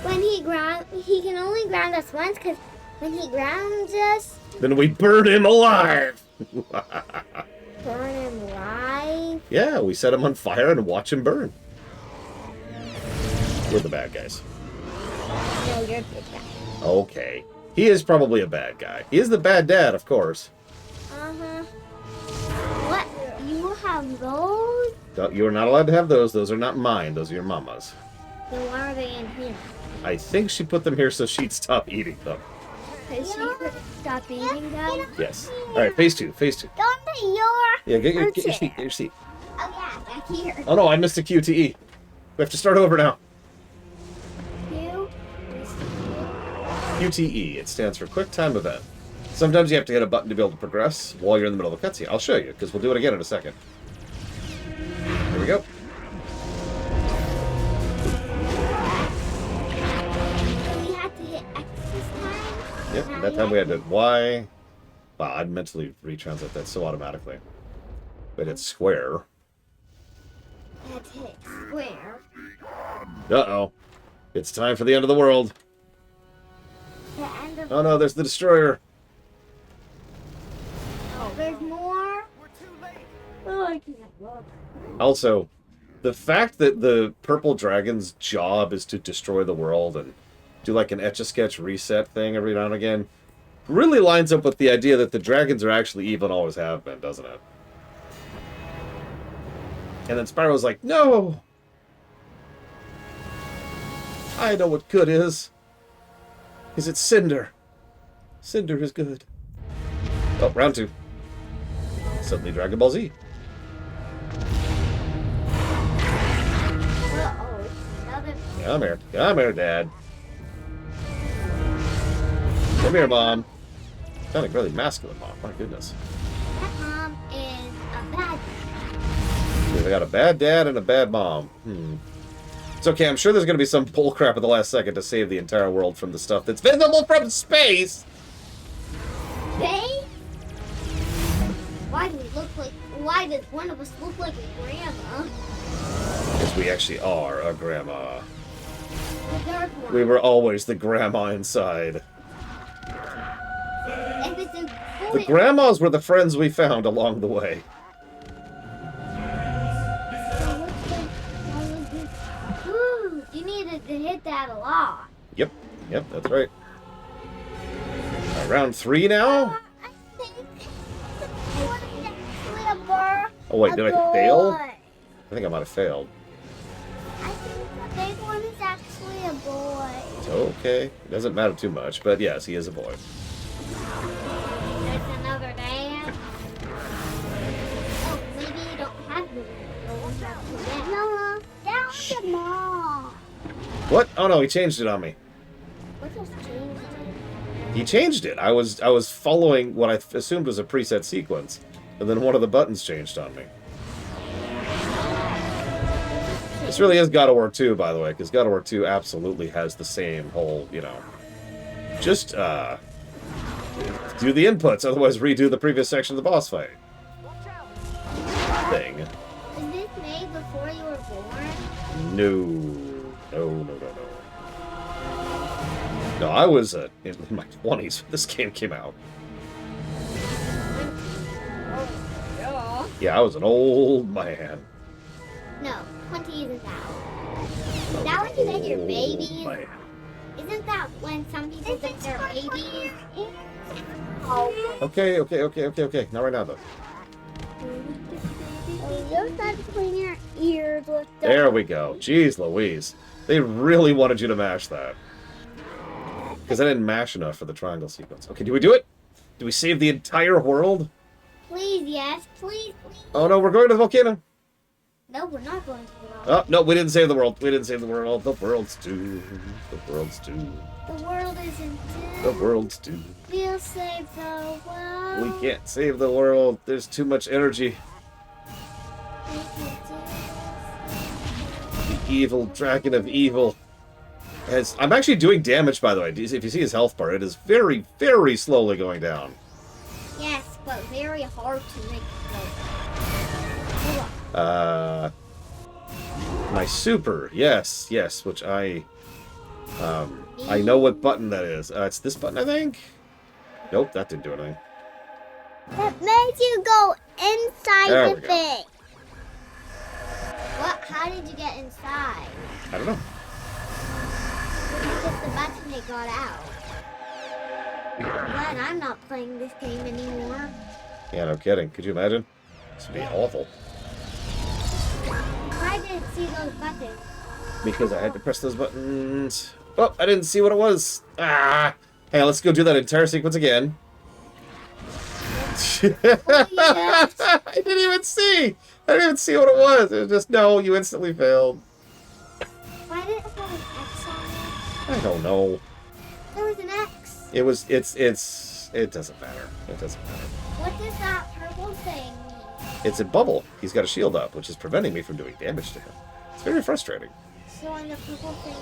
can only ground us once because when he grounds us, Then we burn him alive. burn him alive. Yeah, we set him on fire and watch him burn. We're the bad guys. No, you're a good guy. Okay. He is probably a bad guy. He is the bad dad, of course. Uh-huh. What? You have those? You're not allowed to have those. Those are not mine. Those are your mama's. Then why are they in here? I think she put them here so she'd stop eating them. Because she could stop eating them? Yes. All right, phase 2. Phase 2. Go into your... Yeah, get your seat. Get your seat. Oh, yeah, back here. Oh, no, I missed a QTE. We have to start over now. You? QTE. It stands for Quick Time Event. Sometimes you have to hit a button to be able to progress while you're in the middle of a cutscene. I'll show you, because we'll do it again in a second. Here we go. We had to hit X this time? Yep, that time we had to Y. Wow, I'd mentally retranslate that so automatically. But it's square. We had to hit square. Uh-oh. It's time for the end of the world. The end of... Oh no, there's the destroyer. Oh, there's more? We're too late. Oh, I can't look. Also, the fact that the purple dragon's job is to destroy the world and do like an Etch-a-Sketch reset thing every now and again really lines up with the idea that the dragons are actually evil and always have been, doesn't it? And then Spyro's like, no! I know what good is. Is it Cinder? Cinder is good. Oh, round 2. Suddenly Dragon Ball Z. Uh-oh. Another... Come here. Come here, Dad. Come here, Mom. Sounding really masculine, Mom. My goodness. That mom is a bad... We got a bad dad and a bad mom. It's okay, I'm sure there's going to be some bullcrap at the last second to save the entire world from the stuff that's visible from space! They? Why do we look like... Why does one of us look like a grandma? Because we actually are a grandma. The dark one. We were always the grandma inside. If it's a The grandmas were the friends we found along the way. Ooh, you needed to hit that a lot. Yep, that's right. Round 3 now? I think actually a bird. Oh wait, did I fail? I think I might have failed. I think the big one is actually a boy. It's okay. It doesn't matter too much, but yes, he is a boy. There's another dad. Oh, maybe you don't have the No, that's the mom. What? Oh no, he changed it on me. What just changed it? He changed it. I was following what I assumed was a preset sequence, and then one of the buttons changed on me. This really is God of War 2, by the way, because God of War 2 absolutely has the same whole, you know, just do the inputs, otherwise redo the previous section of the boss fight thing. Was this made before you were born? No. No, I was in my 20s when this game came out. Yeah, I was an old man. No, 20 isn't that. Is that when you get your babies? Man. Isn't that when some people get their babies? Okay. Not right now, though. You're not clean your ears with the... There we go. Jeez Louise. They really wanted you to mash that. Because I didn't mash enough for the triangle sequence. Okay, do we do it? Do we save the entire world? Please, yes. Please. Oh no, we're going to the volcano. No, we're not going to the world. Oh, no, we didn't save the world. The world's doomed. The world's doomed. The world isn't doomed. The world's doomed. We'll save the world. We can't save the world. There's too much energy. The evil dragon of evil. I'm actually doing damage, by the way. If you see his health bar, it is very, very slowly going down. Yes, but very hard to make My super, yes, which I know what button that is. It's this button, I think? Nope, that didn't do anything. It makes you go inside There the we go. thing. What? How did you get inside? I don't know. You hit the button, it got out. But I'm not playing this game anymore. Yeah, no kidding. Could you imagine? This would be awful. I didn't see those buttons. Because I had to press those buttons. Oh, I didn't see what it was. Ah! Hey, let's go do that entire sequence again. I didn't even see! I didn't even see what it was. It was just, no, you instantly failed. Why did it have an X on it? I don't know. There was an X. It was, it doesn't matter. It doesn't matter. What does that purple thing mean? It's a bubble. He's got a shield up, which is preventing me from doing damage to him. It's very frustrating. So when the purple thing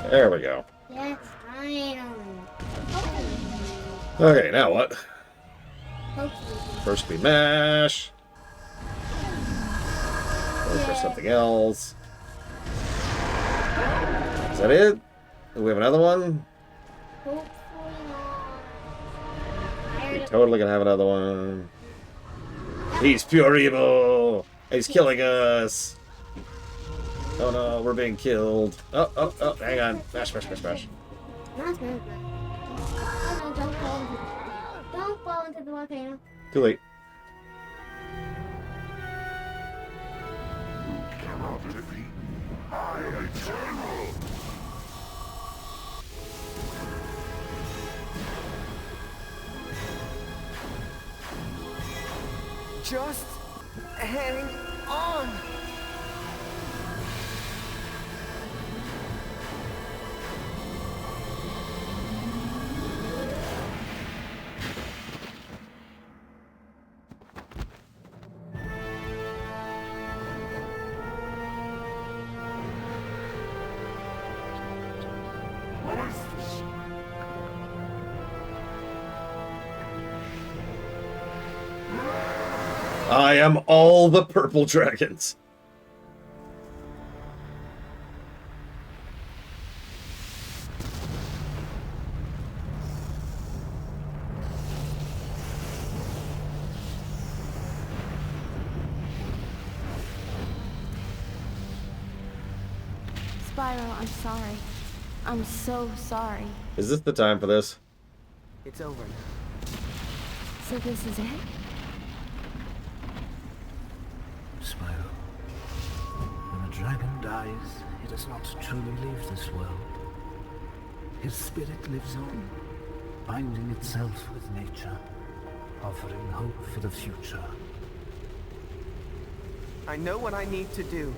There we go. Yes, finally. Okay, now what? Pokemon. First we mash. Look for something else. Is that it? Do we have another one? Hopefully not. We're totally gonna have another one. He's pure evil! He's killing us! Oh no, we're being killed. Oh, hang on. Mash. Not good. Oh no, don't fall into the Don't fall into the volcano. Too late. You cannot defeat. I am eternal. Just hang on. I am all the purple dragons. Spyro, I'm sorry. I'm so sorry. Is this the time for this? It's over now. So this is it? Spyro, when a dragon dies, he does not truly leave this world. His spirit lives on, binding itself with nature, offering hope for the future. I know what I need to do.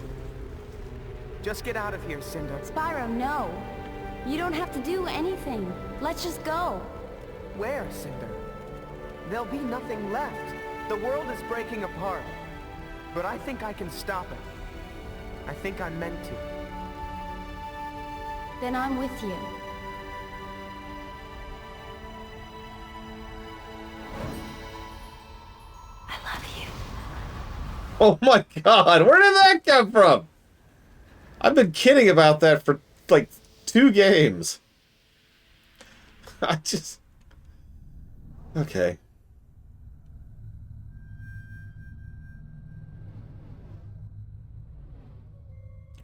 Just get out of here, Cinder. Spyro, no. You don't have to do anything. Let's just go. Where, Cinder? There'll be nothing left. The world is breaking apart. But I think I can stop it. I think I'm meant to. Then I'm with you. I love you. Oh my god, where did that come from? I've been kidding about that for like 2 games. I just... Okay.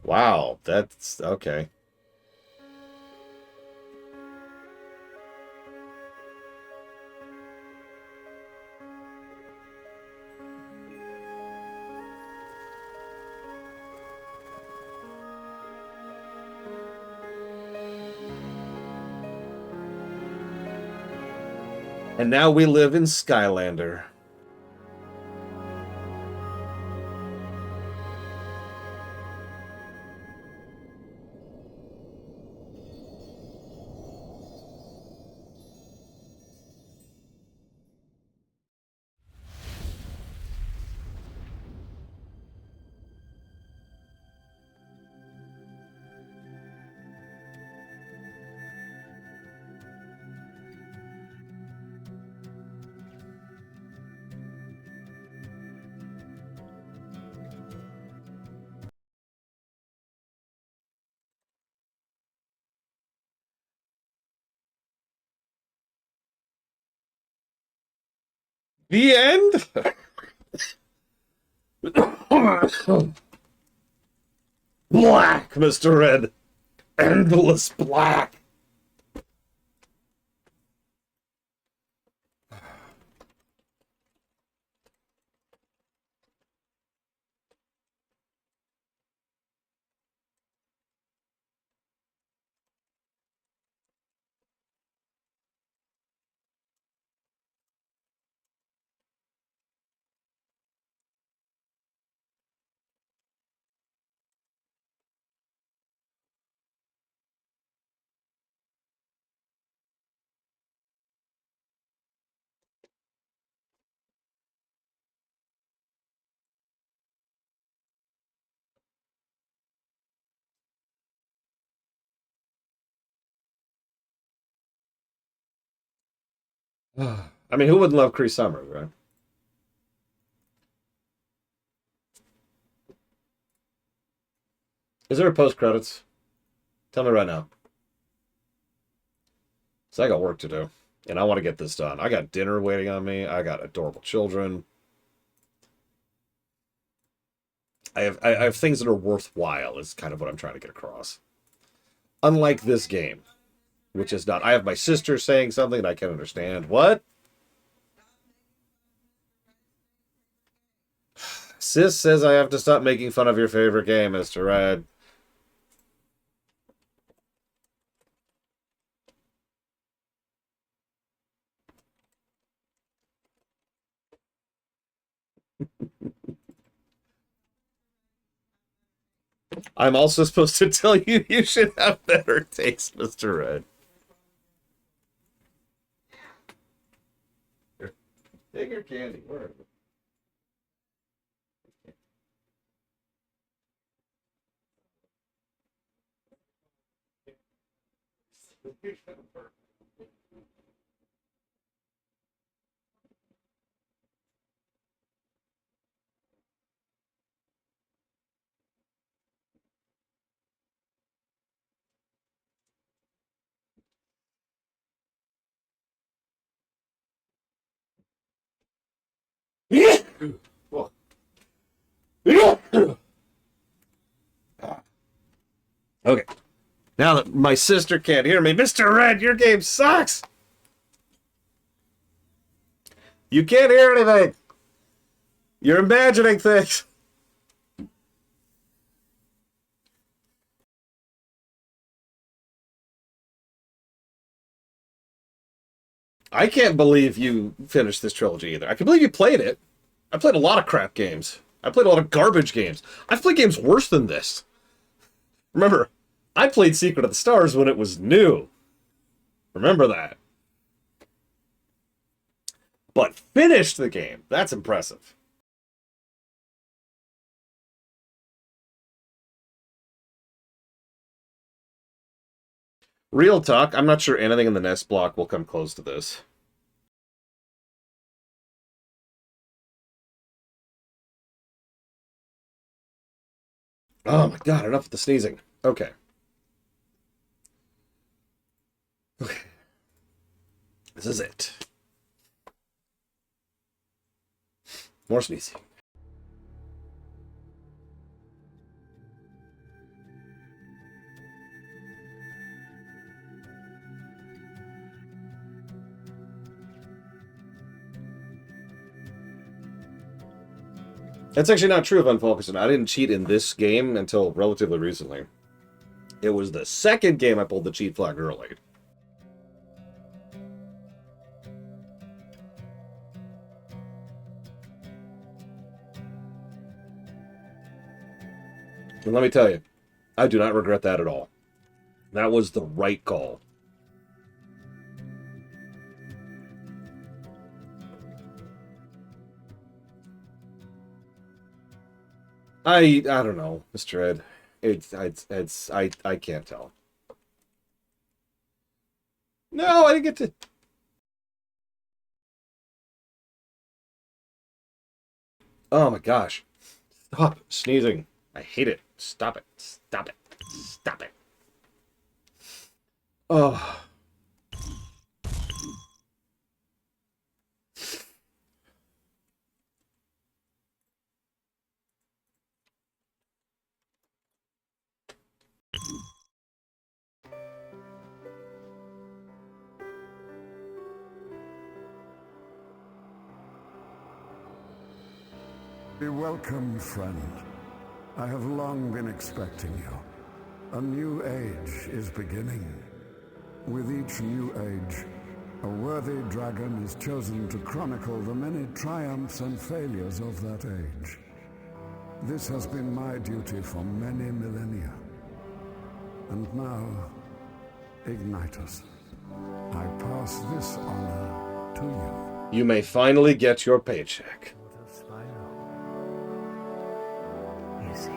Wow, that's... okay. And now we live in Skylander. The end? Black, Mr. Red. Endless black. I mean, who wouldn't love Cree Summers, right? Is there a post credits? Tell me right now. So I got work to do, and I want to get this done. I got dinner waiting on me. I got adorable children. I have things that are worthwhile. Is kind of what I'm trying to get across. Unlike this game, which is not. I have my sister saying something and I can understand. What? Sis says I have to stop making fun of your favorite game, Mr. Red. I'm also supposed to tell you you should have better taste, Mr. Red. Here. Take your candy. Where is it? Yeah. Okay. Now that my sister can't hear me, Mr. Red, your game sucks. You can't hear anything. You're imagining things. I can't believe you finished this trilogy either. I can believe you played it. I played a lot of crap games. I played a lot of garbage games. I've played games worse than this. Remember, I played Secret of the Stars when it was new. Remember that. But finished the game. That's impressive. Real talk, I'm not sure anything in the NES block will come close to this. Oh my god, enough with the sneezing. Okay. Okay. This is it. More sneezing. That's actually not true of Unfocusing. I didn't cheat in this game until relatively recently. It was the second game I pulled the cheat flag early. And let me tell you, I do not regret that at all. That was the right call. I don't know, Mr. Ed. I can't tell. No, I didn't get to. Oh my gosh. Stop sneezing. I hate it. Stop it. Stop it. Stop it. Oh. Be welcome, friend. I have long been expecting you. A new age is beginning. With each new age, a worthy dragon is chosen to chronicle the many triumphs and failures of that age. This has been my duty for many millennia. And now, Ignitus, I pass this honor to you. You may finally get your paycheck. What of Spyro? Is he?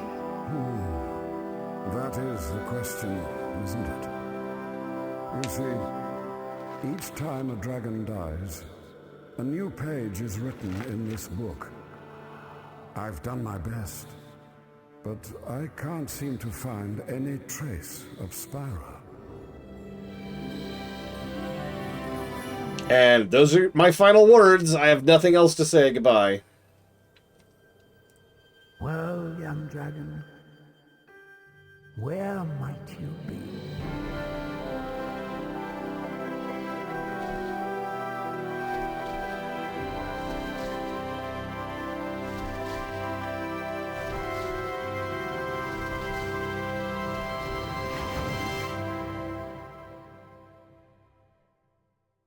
That is the question, isn't it? You see, each time a dragon dies, a new page is written in this book. I've done my best, but I can't seem to find any trace of Spyro. And those are my final words. I have nothing else to say. Goodbye. Well, young dragon, where might you be?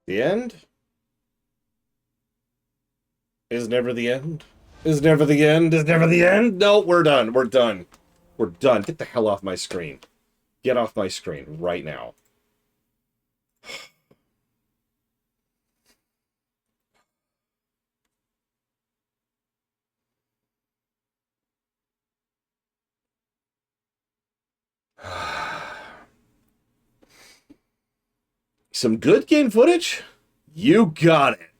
The end? Is never the end? Is never the end? Is never the end? No, we're done. We're done. We're done. Get the hell off my screen. Get off my screen right now. Some good game footage? You got it.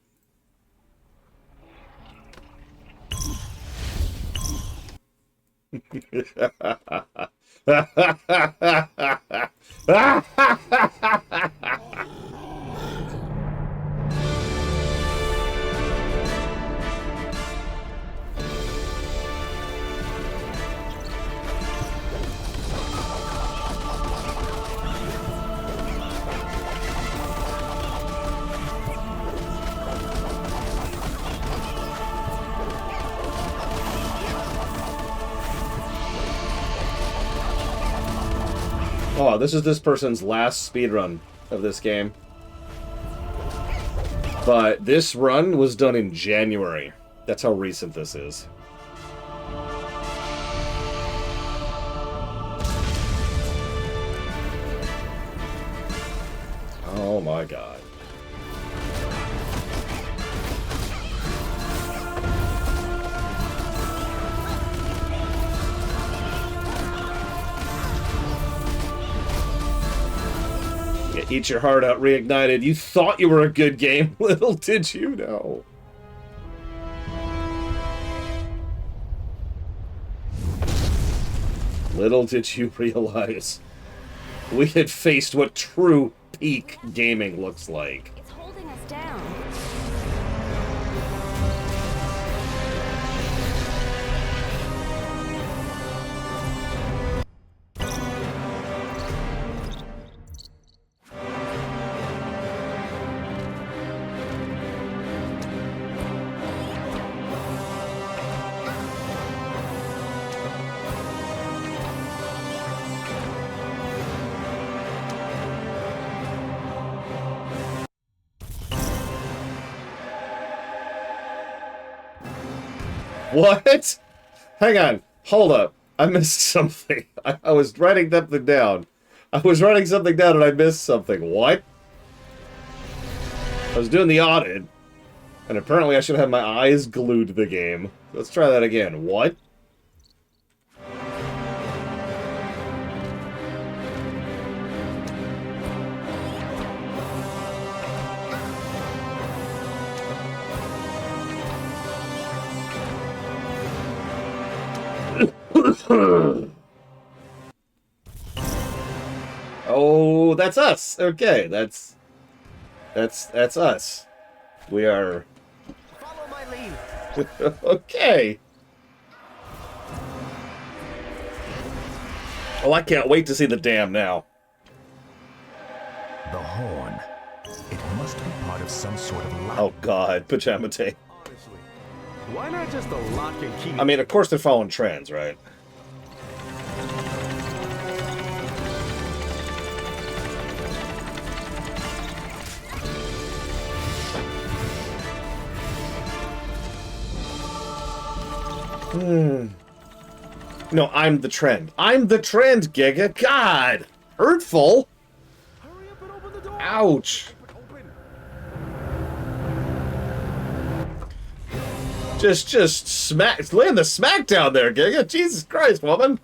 Oh, this is this person's last speedrun of this game. But this run was done in January. That's how recent this is. Oh my god. Eat your heart out, reignited. You thought you were a good game. Little did you know. Little did you realize we had faced what true peak gaming looks like. It's holding us down. What? Hang on. Hold up. I missed something. I was writing something down. I was writing something down and I missed something. What? I was doing the audit. And apparently I should have my eyes glued to the game. Let's try that again. What? Oh, that's us. Okay, that's us. We are. Follow my lead. Okay. Oh, I can't wait to see the dam now. The horn. It must be part of some sort of light. Oh God, pajama tape. Honestly, Why not just a lock and key? I mean, of course they're following trends, right? No, I'm the trend. I'm the trend, Giga. God! Hurtful! Hurry up and open the door. Ouch! Open. Just smack, laying the smack down there, Giga. Jesus Christ, woman.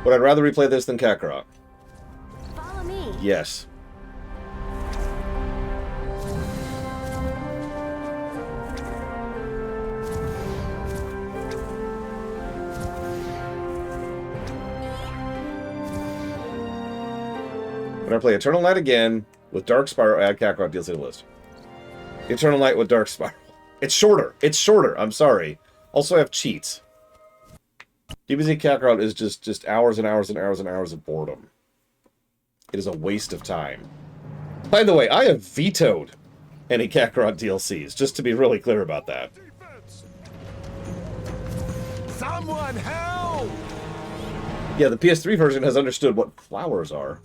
Would I rather replay this than Kakarot? Follow me. Yes. When I play Eternal Night again with Dark Spyro, add Kakarot DLC to the list. Eternal Night with Dark Spyro. It's shorter. It's shorter. I'm sorry. Also, I have cheats. DBZ Kakarot is just hours and hours and hours and hours of boredom. It is a waste of time. By the way, I have vetoed any Kakarot DLCs, just to be really clear about that. Someone help! Yeah, the PS3 version has understood what flowers are.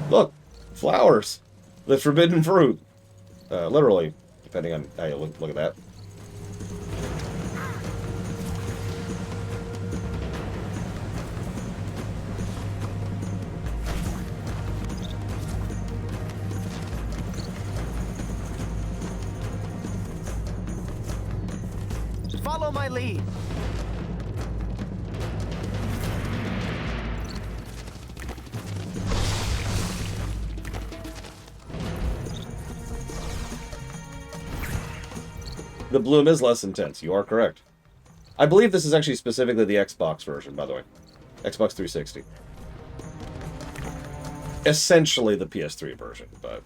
Look, flowers. The forbidden fruit. Literally, depending on how you look at that. Follow my lead. The bloom is less intense. You are correct. I believe this is actually specifically the Xbox version, by the way. Xbox 360. Essentially the PS3 version, but...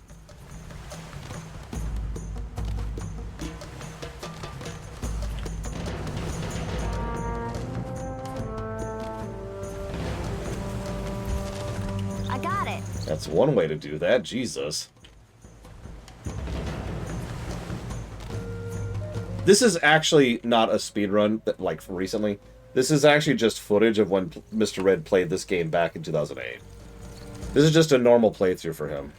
I got it. That's one way to do that. Jesus. This is actually not a speedrun, like, recently. This is actually just footage of when Mr. Red played this game back in 2008. This is just a normal playthrough for him.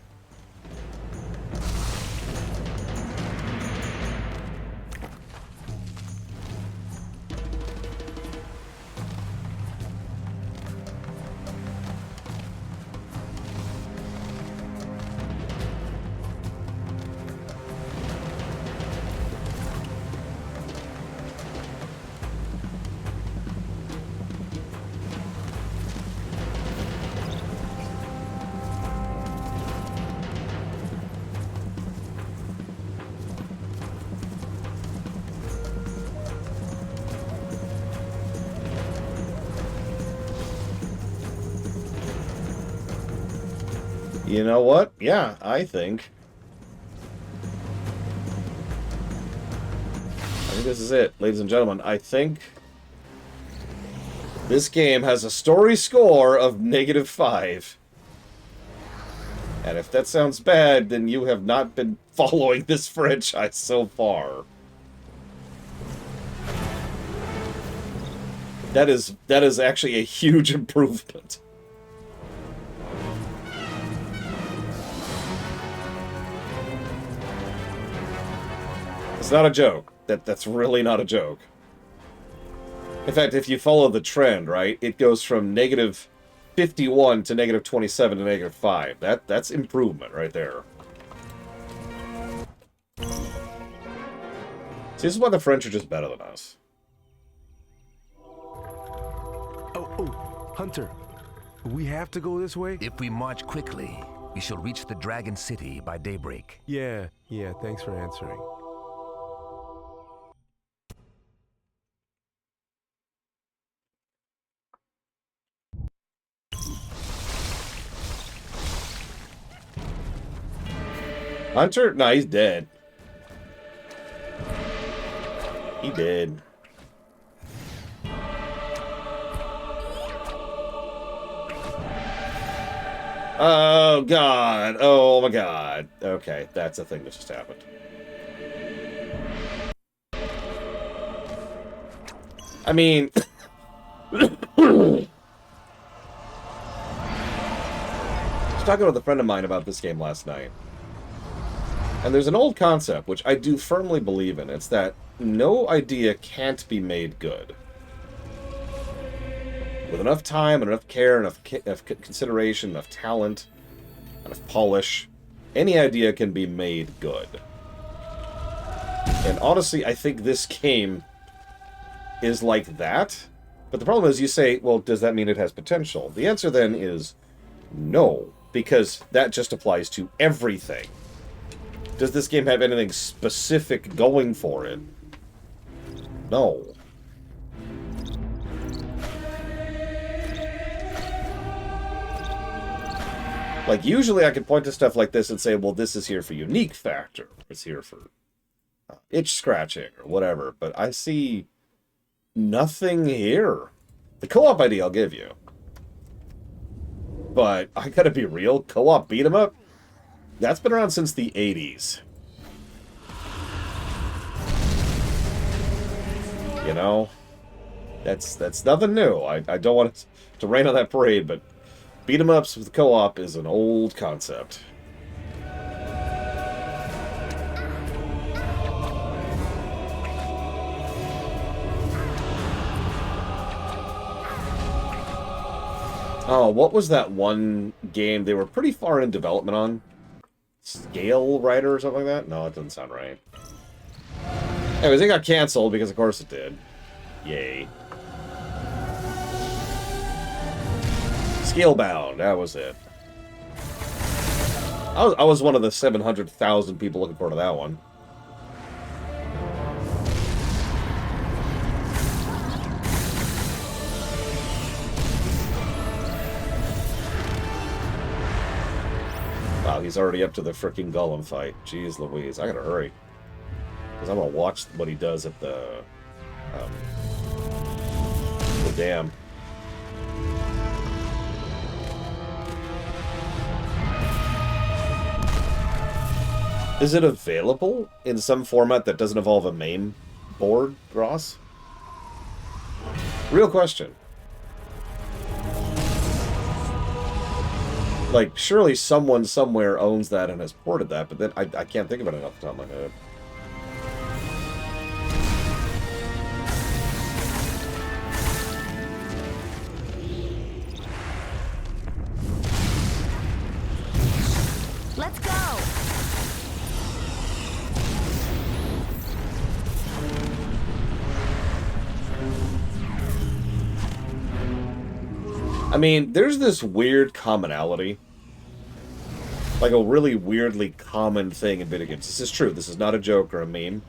You know what? Yeah, I think this is it, ladies and gentlemen. I think this game has a story score of -5. And if that sounds bad, then you have not been following this franchise so far. That is actually a huge improvement. It's not a joke. That's really not a joke. In fact, if you follow the trend, right, it goes from -51 to -27 to -5. That's improvement right there. See, this is why the French are just better than us. Oh, Hunter. We have to go this way? If we march quickly, we shall reach the Dragon City by daybreak. Yeah, thanks for answering. Hunter? Nah, he's dead. He did. Oh, God. Oh, my God. Okay, that's a thing that just happened. I mean... I was talking with a friend of mine about this game last night. And there's an old concept, which I do firmly believe in. It's that no idea can't be made good. With enough time, enough care, enough consideration, enough talent, enough polish, any idea can be made good. And honestly, I think this game is like that. But the problem is you say, well, does that mean it has potential? The answer then is no, because that just applies to everything. Does this game have anything specific going for it? No. Like, usually I could point to stuff like this and say, well, this is here for unique factor. It's here for itch scratching or whatever. But I see nothing here. The co-op idea I'll give you. But I gotta be real, co-op beat 'em up? That's been around since the 80s. You know? That's nothing new. I don't want to rain on that parade, but beat 'em ups with co-op is an old concept. Oh, what was that one game they were pretty far in development on? Scale Rider or something like that? No, it doesn't sound right. Anyways, it got canceled because of course it did. Yay. Scalebound, that was it. I was one of the 700,000 people looking forward to that one. Wow, he's already up to the frickin' Golem fight. Jeez Louise, I gotta hurry. Because I'm gonna watch what he does at the dam. Is it available in some format that doesn't involve a MAME board, Ross? Real question. Like, surely someone somewhere owns that and has ported that, but then I can't think of it off the top of my head. Let's go! I mean, there's this weird commonality. Like a really weirdly common thing in video games. This is true. This is not a joke or a meme.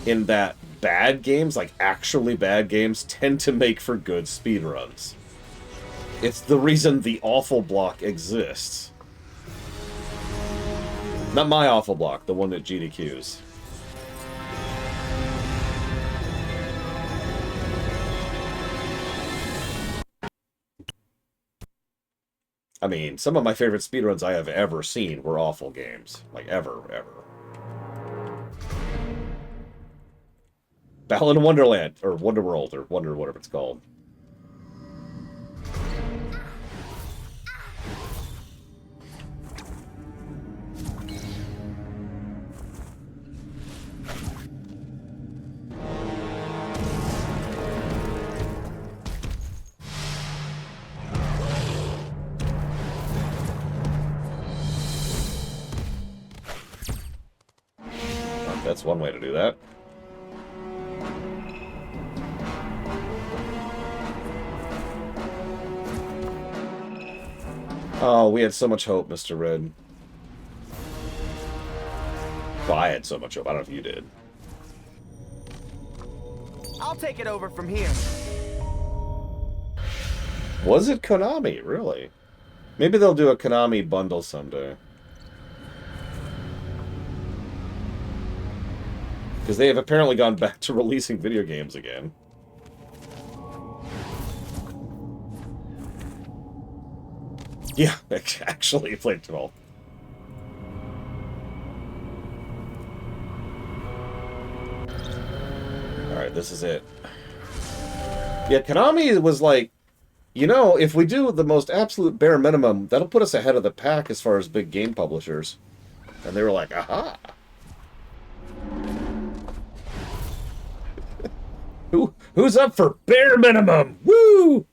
In that bad games, like actually bad games, tend to make for good speedruns. It's the reason the awful block exists. Not my awful block, the one that GDQs. I mean, some of my favorite speedruns I have ever seen were awful games. Like, ever. Battle in Wonderland, or Wonderworld, or Wonder, whatever it's called. That's one way to do that. Oh, we had so much hope, Mr. Red. Well, I had so much hope. I don't know if you did. I'll take it over from here. Was it Konami? Really? Maybe they'll do a Konami bundle someday. Because they have apparently gone back to releasing video games again. Yeah, actually played 12. Alright, this is it. Yeah, Konami was like, you know, if we do the most absolute bare minimum, that'll put us ahead of the pack as far as big game publishers. And they were like, aha! Who's up for bare minimum? Woo!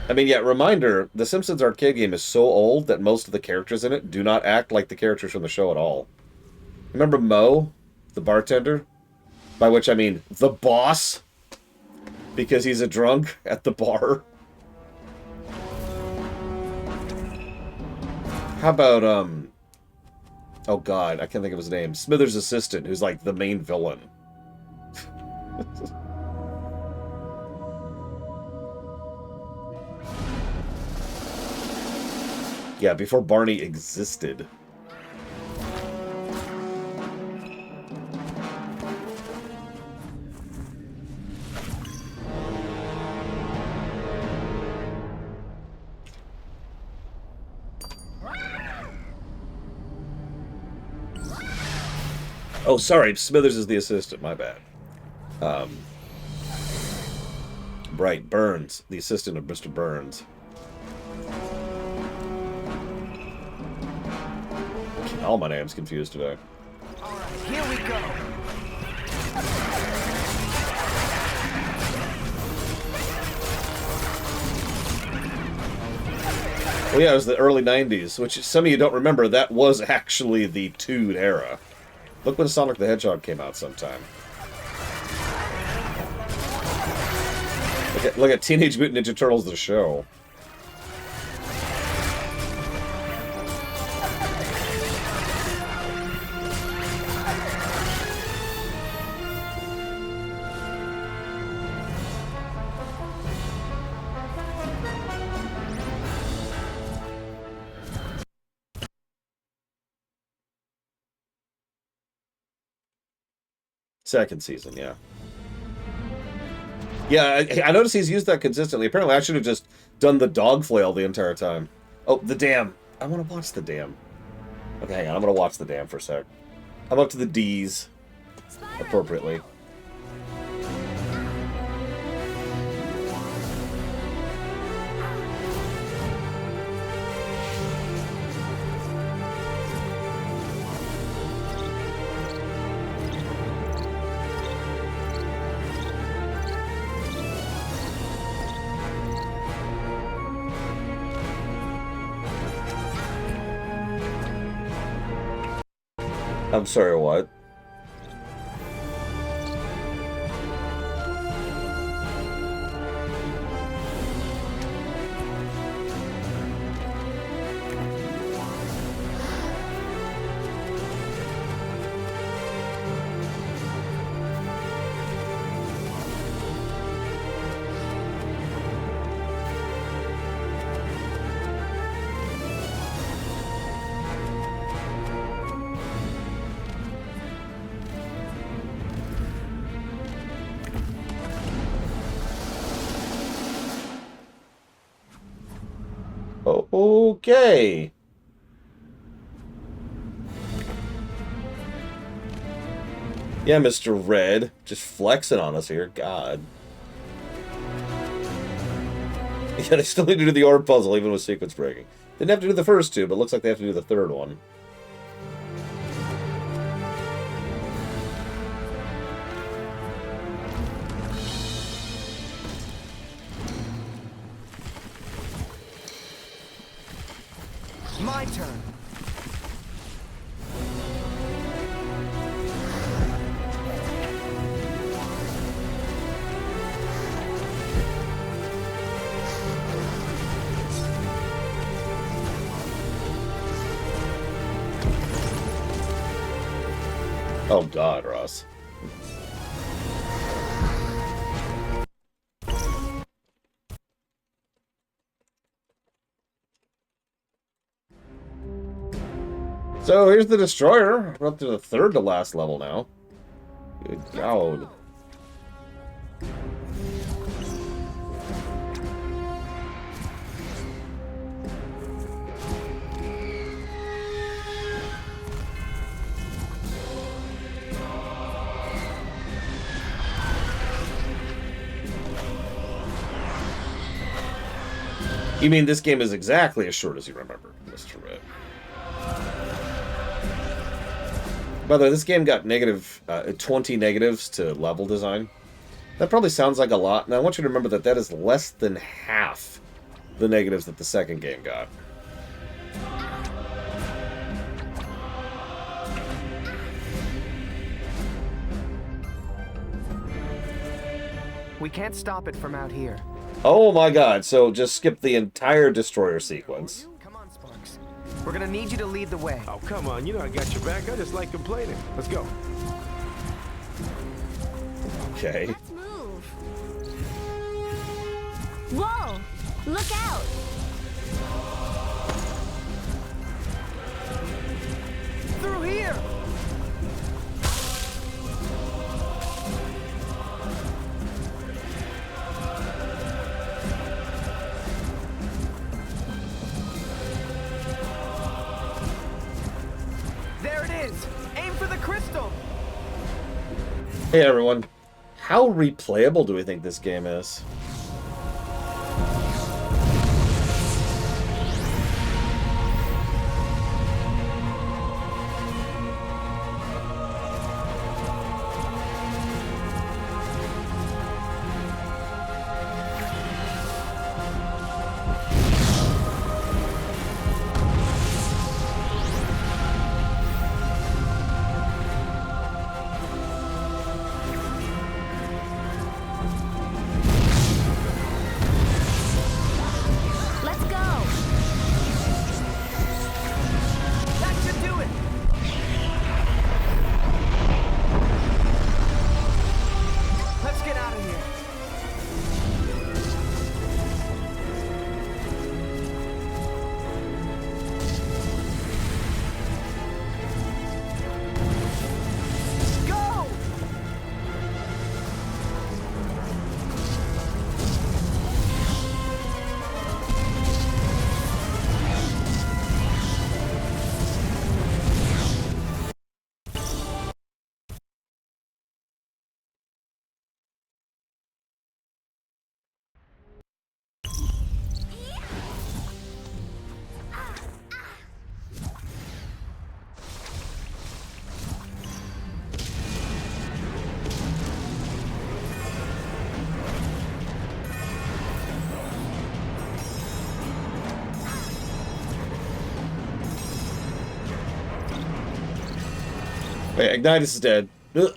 I mean, yeah, reminder, the Simpsons arcade game is so old that most of the characters in it do not act like the characters from the show at all. Remember Moe, the bartender? By which I mean the boss? Because he's a drunk at the bar. How about, oh god, I can't think of his name. Smithers' assistant, who's like the main villain. Yeah, before Barney existed. Oh, sorry, Smithers is the assistant, my bad. Right, Burns, the assistant of Mr. Burns. All my names confused today. Alright, here we go. Well, yeah, it was the early 90s, which some of you don't remember, that was actually the Toon era. Look when Sonic the Hedgehog came out sometime. Look at Teenage Mutant Ninja Turtles the show. Second season, yeah. Yeah, I noticed he's used that consistently. Apparently, I should have just done the dog flail the entire time. Oh, the dam. I want to watch the dam. Okay, hang on. I'm going to watch the dam for a sec. I'm up to the D's. Appropriately. I'm sorry, what? Okay. Yeah, Mr. Red. Just flexing on us here. God. Yeah, they still need to do the orb puzzle, even with sequence breaking. Didn't have to do the first two, but looks like they have to do the third one. My turn. Oh God, Ross. So here's the destroyer. We're up to the third to last level now. Good God. You mean this game is exactly as short as you remember, Mr. Red? By the way, this game got 20 negatives to level design. That probably sounds like a lot, and I want you to remember that that is less than half the negatives that the second game got. We can't stop it from out here. Oh my god, so just skip the entire destroyer sequence. Come on, Sparks. We're gonna need you to lead the way. Oh, come on. You know I got your back. I just like complaining. Let's go. Okay. Let's move. Whoa! Look out! Through here! There it is! Aim for the crystal! Hey everyone, how replayable do we think this game is? Let's go! That should do it! Let's get out of here. Go! Wait, Ignitus is dead. Ugh.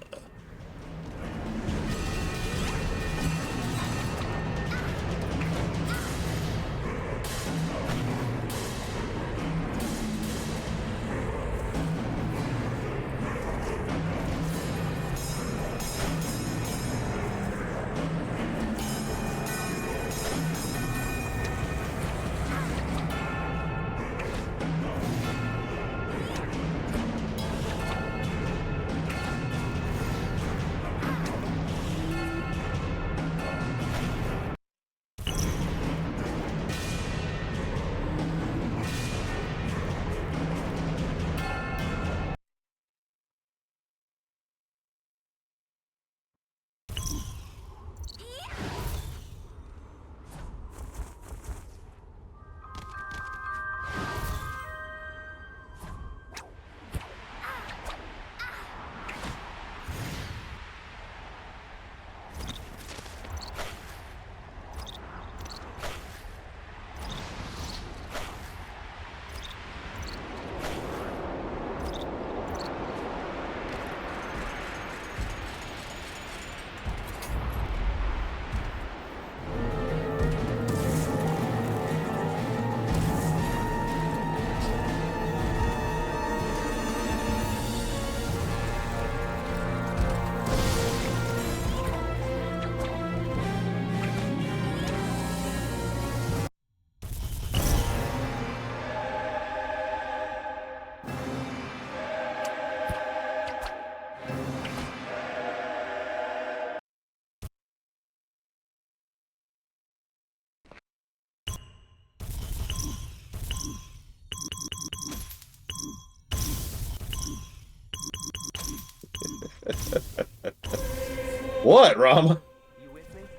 What, Rama?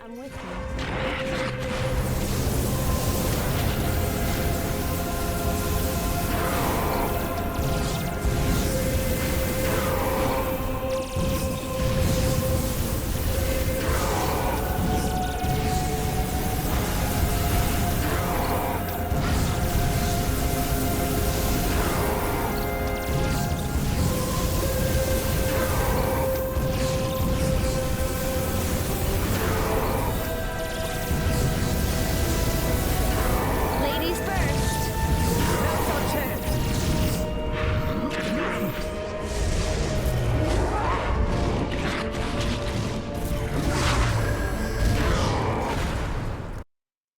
I'm with you. Ladies first. Now's our chance.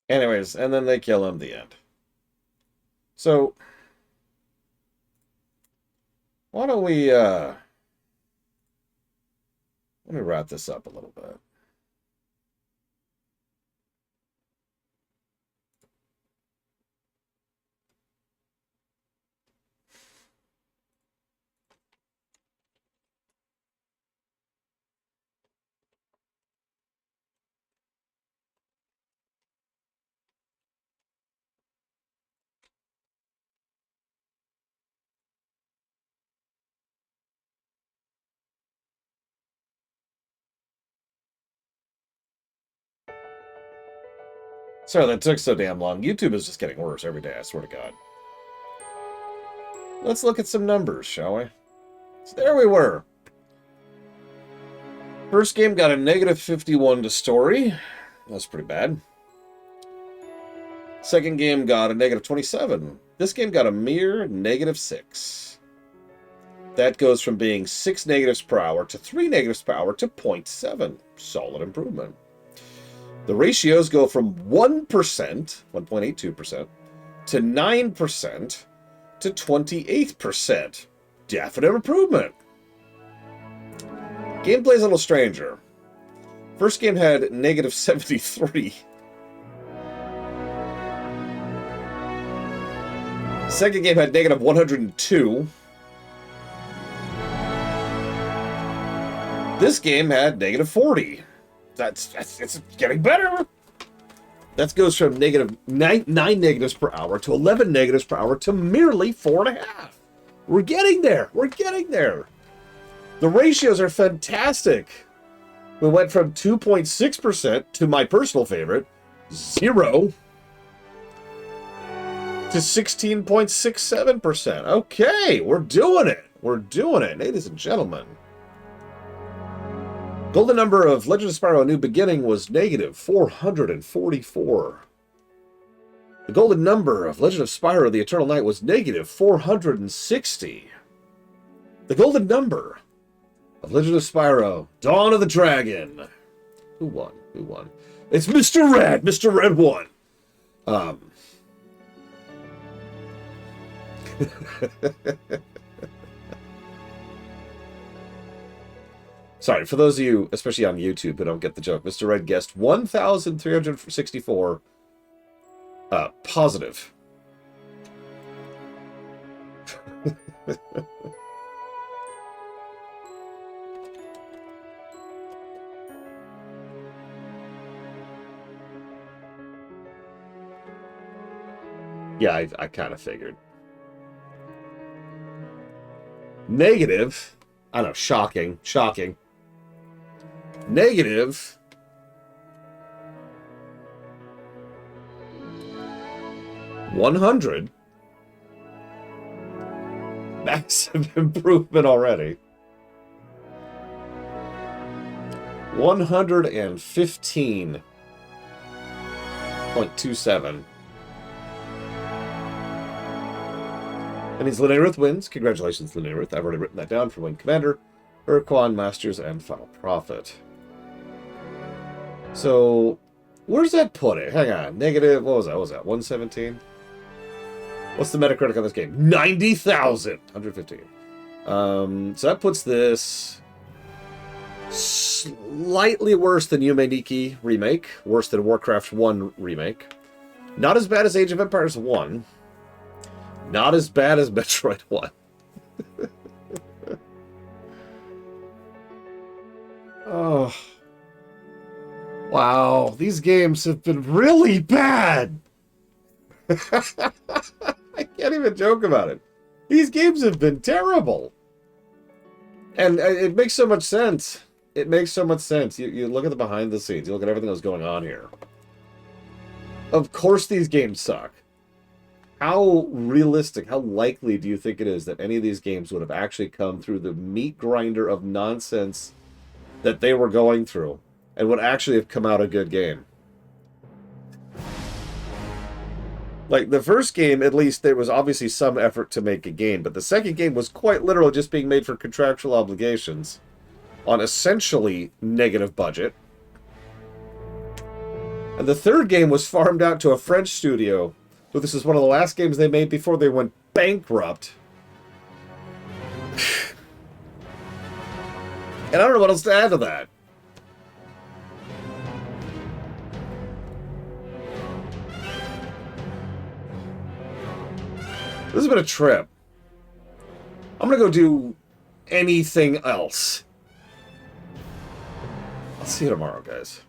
Anyways, and then they kill him at the end. So, why don't we, let me wrap this up a little bit. Sorry that took so damn long. YouTube is just getting worse every day, I swear to God. Let's look at some numbers, shall we? So there we were. First game got a negative 51 to story. That's pretty bad. Second game got a negative 27. This game got a mere negative 6. That goes from being 6 negatives per hour to 3 negatives per hour to 0.7. Solid improvement. The ratios go from 1%, 1.82%, to 9% to 28%. Definite improvement. Gameplay's a little stranger. First game had negative 73. Second game had negative 102. This game had negative 40. It's getting better. That goes from negative 9 negatives per hour to 11 negatives per hour to merely 4.5. We're getting there. We're getting there. The ratios are fantastic. We went from 2.6% to my personal favorite, 0, to 16.67%. Okay, we're doing it. We're doing it, ladies and gentlemen. Golden number of Legend of Spyro: A New Beginning was negative 444. The golden number of Legend of Spyro: The Eternal Night was negative 460. The golden number of Legend of Spyro: Dawn of the Dragon. Who won? Who won? It's Mr. Red! Mr. Red won! Sorry, for those of you, especially on YouTube, who don't get the joke, Mr. Red guessed 1,364 positive. Yeah, I kind of figured. Negative. I know, shocking. Shocking. Negative 100. Massive improvement already. 115.27. That means Linnea wins. Congratulations, Linnea. I've already written that down for Wing Commander, Urquan, Masters, and Final Prophet. So, where's that put it? Hang on. Negative, what was that? What was that? 117? What's the Metacritic on this game? 90,000! 115. So that puts this slightly worse than Yume Nikki Remake. Worse than Warcraft 1 Remake. Not as bad as Age of Empires 1. Not as bad as Metroid 1. Oh. Wow, these games have been really bad. I can't even joke about it. These games have been terrible. And it makes so much sense. It makes so much sense. You look at the behind the scenes. You look at everything that's going on here. Of course these games suck. How realistic, how likely do you think it is that any of these games would have actually come through the meat grinder of nonsense that they were going through and would actually have come out a good game? Like, the first game, at least, there was obviously some effort to make a game, but the second game was quite literally just being made for contractual obligations on essentially negative budget. And the third game was farmed out to a French studio, so this is one of the last games they made before they went bankrupt. And I don't know what else to add to that. This has been a trip. I'm gonna go do anything else. I'll see you tomorrow, guys.